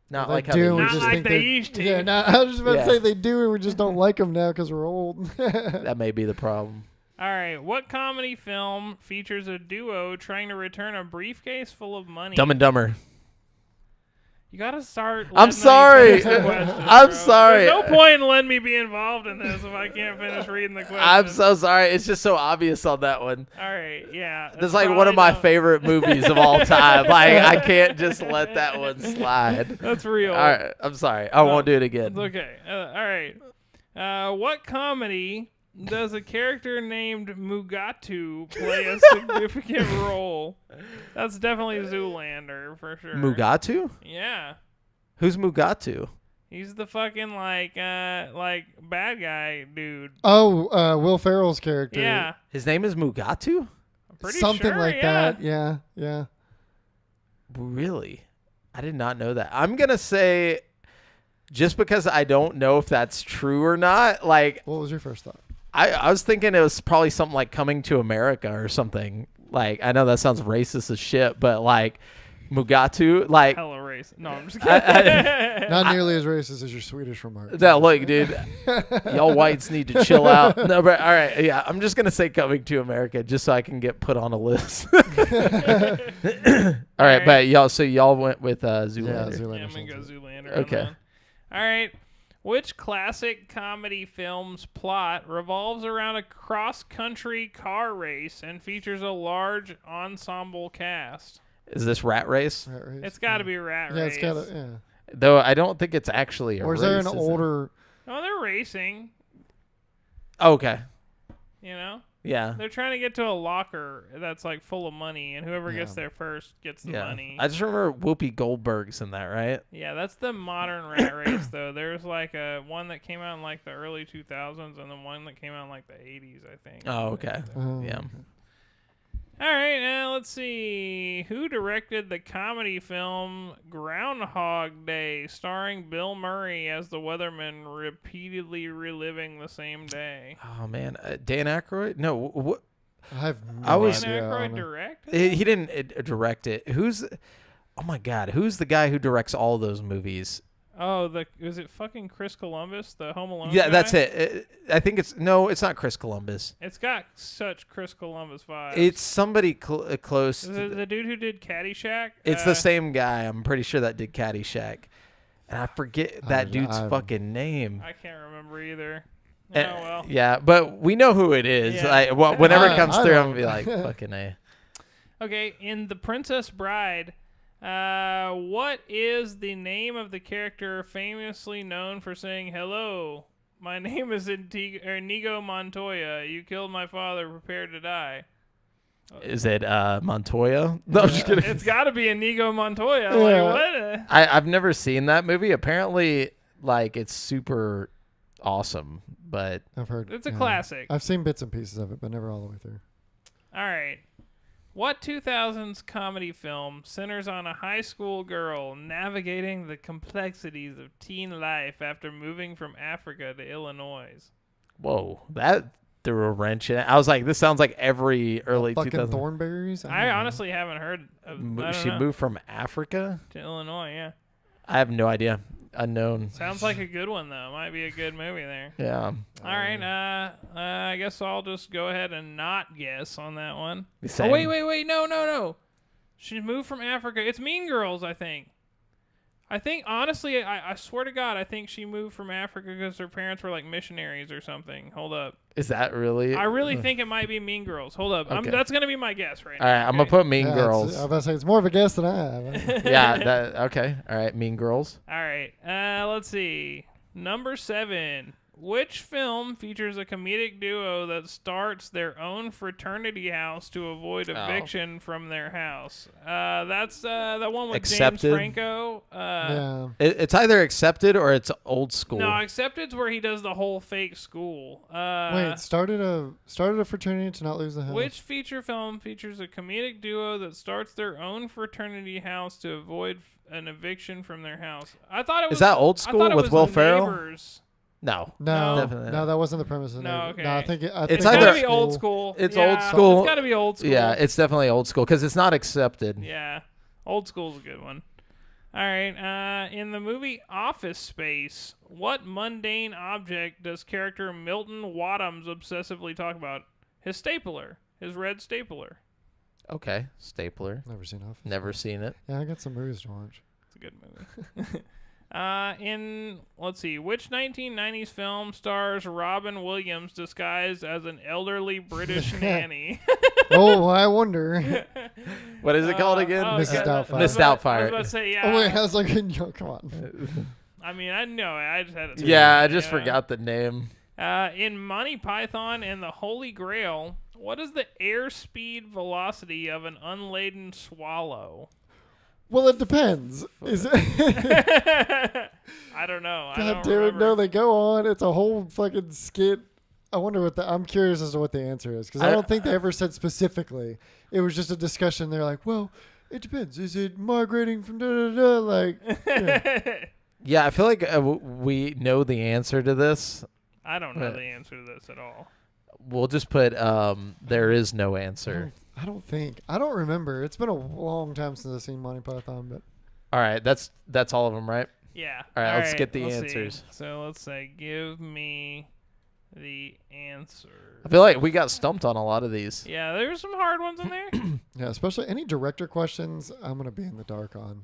Not Well, like they how they do, we Not just like think they used to. Yeah, I was just about Yeah. to say they do, and we just don't like them now because we're old. That may be the problem. All right, what comedy film features a duo trying to return a briefcase full of money? Dumb and Dumber. You gotta start. I'm letting me sorry. finish the questions, I'm bro. sorry. There's no point in letting me be involved in this if I can't finish reading the question. I'm so sorry. It's just so obvious on that one. All right, yeah. That's like one of my favorite. favorite movies of all time. Like I can't just let that one slide. That's real. All right, I'm sorry. I won't do it again. It's okay. All right. What comedy does a character named Mugatu play a significant role? That's definitely Zoolander for sure. Mugatu? Yeah. Who's Mugatu? He's the fucking like bad guy dude. Oh, Will Ferrell's character. Yeah. His name is Mugatu? I'm pretty Something sure, like yeah. that. Yeah. Really? I did not know that. I'm gonna say just because I don't know if that's true or not. Like, What was your first thought? I was thinking it was probably something like Coming to America or something. Like, I know that sounds racist as shit, but like Mugatu, like Hella racist. No, I'm just kidding. Not nearly as racist as your Swedish remark. that. Look, dude, y'all whites need to chill out. No, but all right, yeah, I'm just gonna say Coming to America just so I can get put on a list. All right, but y'all went with Zoolander. Yeah, Zoolander. Yeah, I'm gonna go sounds good. Zoolander. Okay. On that. All right. Which classic comedy film's plot revolves around a cross-country car race and features a large ensemble cast? Is this Rat Race? Rat Race? It's got to be Rat Yeah, Race. it's got to. Yeah. Though I don't think it's actually a Or is race. there an is it? older? Oh, they're racing. Okay. You know, Yeah. they're trying to get to a locker that's like full of money, and whoever gets Yeah. there first gets the Yeah. money. I just remember Whoopi Goldberg's in that, right? Yeah, that's the modern Rat Race, though. There's like a one that came out in like the early 2000s, and then one that came out in like the 80s, I think. Oh, okay. Yeah. All right, let's see. Who directed the comedy film Groundhog Day, starring Bill Murray as the weatherman repeatedly reliving the same day? Oh man, Dan Aykroyd? No, what? I have. I was- Dan idea, Aykroyd honestly. directed? He didn't direct it. Who's? Oh my God, who's the guy who directs all those movies? Oh, was it fucking Chris Columbus, the Home Alone Yeah, guy? that's it. I think it's not Chris Columbus. It's got such Chris Columbus vibes. It's somebody close. Is To it the dude who did Caddyshack? it's the same guy. I'm pretty sure that did Caddyshack, and I forget that dude's fucking name. I can't remember either. Oh, Eh, well. Yeah, but we know who it is. Yeah. Like, whenever it I- comes I through, know. I'm gonna be like, fucking A. Okay, in The Princess Bride, what is the name of the character famously known for saying, "Hello, my name is Inigo Montoya. You killed my father. Prepare to die." Is it Montoya? No, I'm just kidding. It's got to be Inigo Montoya. Yeah. Like, what? I've never seen that movie. Apparently, like, it's super awesome, but I've heard. It's a yeah. classic. I've seen bits and pieces of it, but never all the way through. All right. What 2000s comedy film centers on a high school girl navigating the complexities of teen life after moving from Africa to Illinois? whoa, that threw a wrench in it. I was like, this sounds like every early Fucking 2000s. I Thornberries. don't know. honestly haven't heard of I don't She know. moved from Africa? To Illinois, yeah. I have no idea. Unknown. Sounds like a good one, though. Might be a good movie there. Yeah. All right, I guess I'll just go ahead and not guess on that one. Same. Oh, wait. No. She moved from Africa. It's Mean Girls, I think. Honestly, I swear to God, I think she moved from Africa because her parents were like missionaries or something. Hold up. Is that really? I really think it might be Mean Girls. Hold up. Okay. That's going to be my guess right All now. right, I'm going to put Mean Yeah, Girls. I was about to say it's more of a guess than I have. Yeah, okay. All right, Mean Girls. All right. Let's see. Number 7. Which film features a comedic duo that starts their own fraternity house to avoid eviction from their house? That's the one with Accepted. James Franco. Yeah. It's either Accepted or it's Old School. No, Accepted's where he does the whole fake school. Wait, started a fraternity to not lose the house. Which feature film features a comedic duo that starts their own fraternity house to avoid an eviction from their house? I thought it was. Is that Old I School thought it with was Will Ferrell? Neighbors. No. No, Definitely no, not. that wasn't the premise of No, it. okay. No, I think It's It's either- gotta be old school. It's Yeah, Old School. It's gotta be old school. Yeah, it's definitely Old School because it's not Accepted. Yeah, old school's a good one. All right. In the movie Office Space, what mundane object does character Milton Wadhams obsessively talk about? His stapler. His red stapler. Okay, Stapler. Never seen Office. Never seen it. Yeah, I got some movies to watch. It's a good movie. Let's see, which 1990s film stars Robin Williams disguised as an elderly British nanny? Oh, I wonder. What is it called again? Mrs. Doubtfire. Miss I Doubtfire. was about to say, yeah. Oh wait, I was like, yo, come on. I mean, I know it. I just had it. Yeah, I just forgot the name. In Monty Python and the Holy Grail, what is the airspeed velocity of an unladen swallow? Well, it depends. Is it? I don't know. I God don't damn it! remember. No, they go on. It's a whole fucking skit. I wonder what I'm curious as to what the answer is because I don't think they ever said specifically. It was just a discussion. They're like, well, it depends. Is it migrating from da da da? Like, yeah. Yeah, I feel like we know the answer to this. I don't know the answer to this at all. We'll just put there is no answer. I don't remember. It's been a long time since I've seen Monty Python, but All right, that's all of them, right? Yeah. All right, let's get the let's answers. See. So let's say, give me the answer. I feel like we got stumped on a lot of these. Yeah, there's some hard ones in there. yeah, especially any director questions, I'm gonna be in the dark on.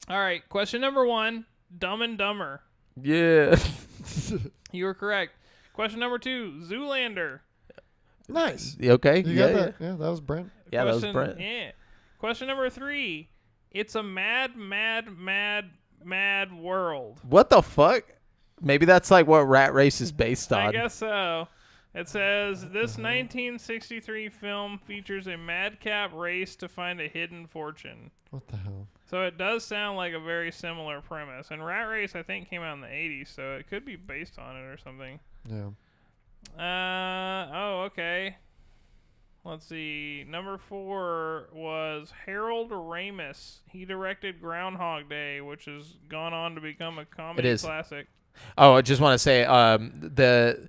All right, question number 1, Dumb and Dumber. Yeah. You were correct. Question number 2, Zoolander. Nice. Okay. You got that? Yeah, that was Brent. Yeah, that was Brent. Yeah. Question number 3, it's a mad, mad, mad, mad world. What the fuck? Maybe that's like what Rat Race is based on. I guess so. It says, this 1963 film features a madcap race to find a hidden fortune. What the hell? So it does sound like a very similar premise. And Rat Race, I think, came out in the 80s, so it could be based on it or something. Yeah. Oh, okay. Let's see. Number 4 was Harold Ramis. He directed Groundhog Day, which has gone on to become a comedy classic. Oh, I just want to say the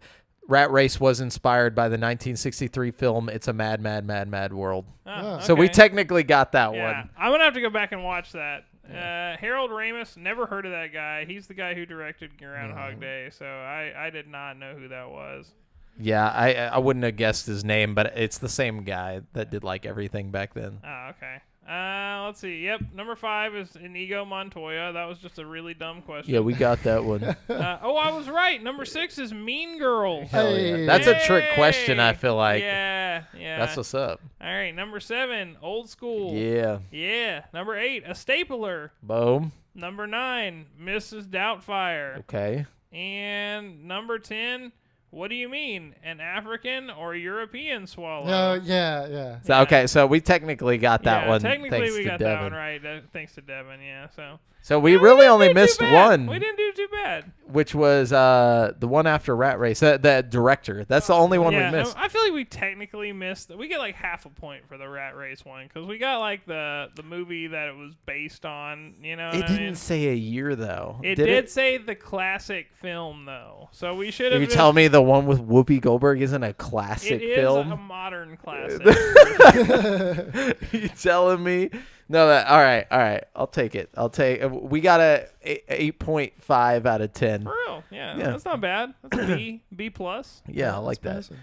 Rat Race was inspired by the 1963 film It's a Mad, Mad, Mad, Mad World. Oh, So we technically got that one. I'm going to have to go back and watch that. Harold Ramis, never heard of that guy. He's the guy who directed Groundhog Day, so I did not know who that was. Yeah, I wouldn't have guessed his name, but it's the same guy that did like everything back then. Oh, okay. Let's see. Yep, number 5 is Inigo Montoya. That was just a really dumb question. Yeah, we got that one. I was right. Number 6 is Mean Girls. Hell yeah. That's a trick question, I feel like. Yeah. That's what's up. All right, number 7, Old School. Yeah. Number 8, A Stapler. Boom. Number 9, Mrs. Doubtfire. Okay. And number 10, what do you mean? An African or European swallow? Yeah. So, okay, so we technically got that one. Technically, we got Devin. that one right. Thanks to Devin, yeah. So we really only missed one. We didn't do too bad. Which was the one after Rat Race. The director. That's the only one we missed. I feel like we technically missed. We get like half a point for the Rat Race one because we got like the movie that it was based on. You know, it didn't say a year though. It did say the classic film though. So we should have. You tell me the one with Whoopi Goldberg isn't a classic film? It is a modern classic. You telling me? No, all right. I'll take it. We got a 8.5 out of 10. For real? Yeah. That's not bad. That's a B plus. Yeah, I like that. Massive.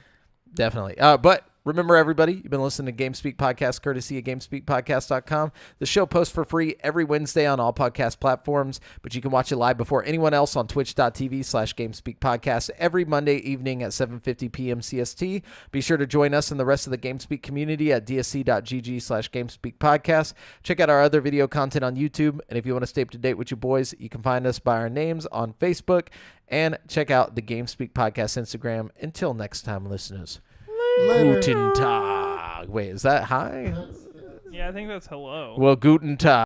Definitely. But remember, everybody, you've been listening to GameSpeak Podcast, courtesy of GameSpeakPodcast.com. The show posts for free every Wednesday on all podcast platforms, but you can watch it live before anyone else on twitch.tv/GameSpeakPodcast every Monday evening at 7:50 p.m. CST. Be sure to join us and the rest of the GameSpeak community at dsc.gg/GameSpeakPodcast. Check out our other video content on YouTube, and if you want to stay up to date with you boys, you can find us by our names on Facebook, and check out the GameSpeak Podcast Instagram. Until next time, listeners. Later. Guten Tag. Wait, is that hi? Yeah, I think that's hello. Well, Guten Tag.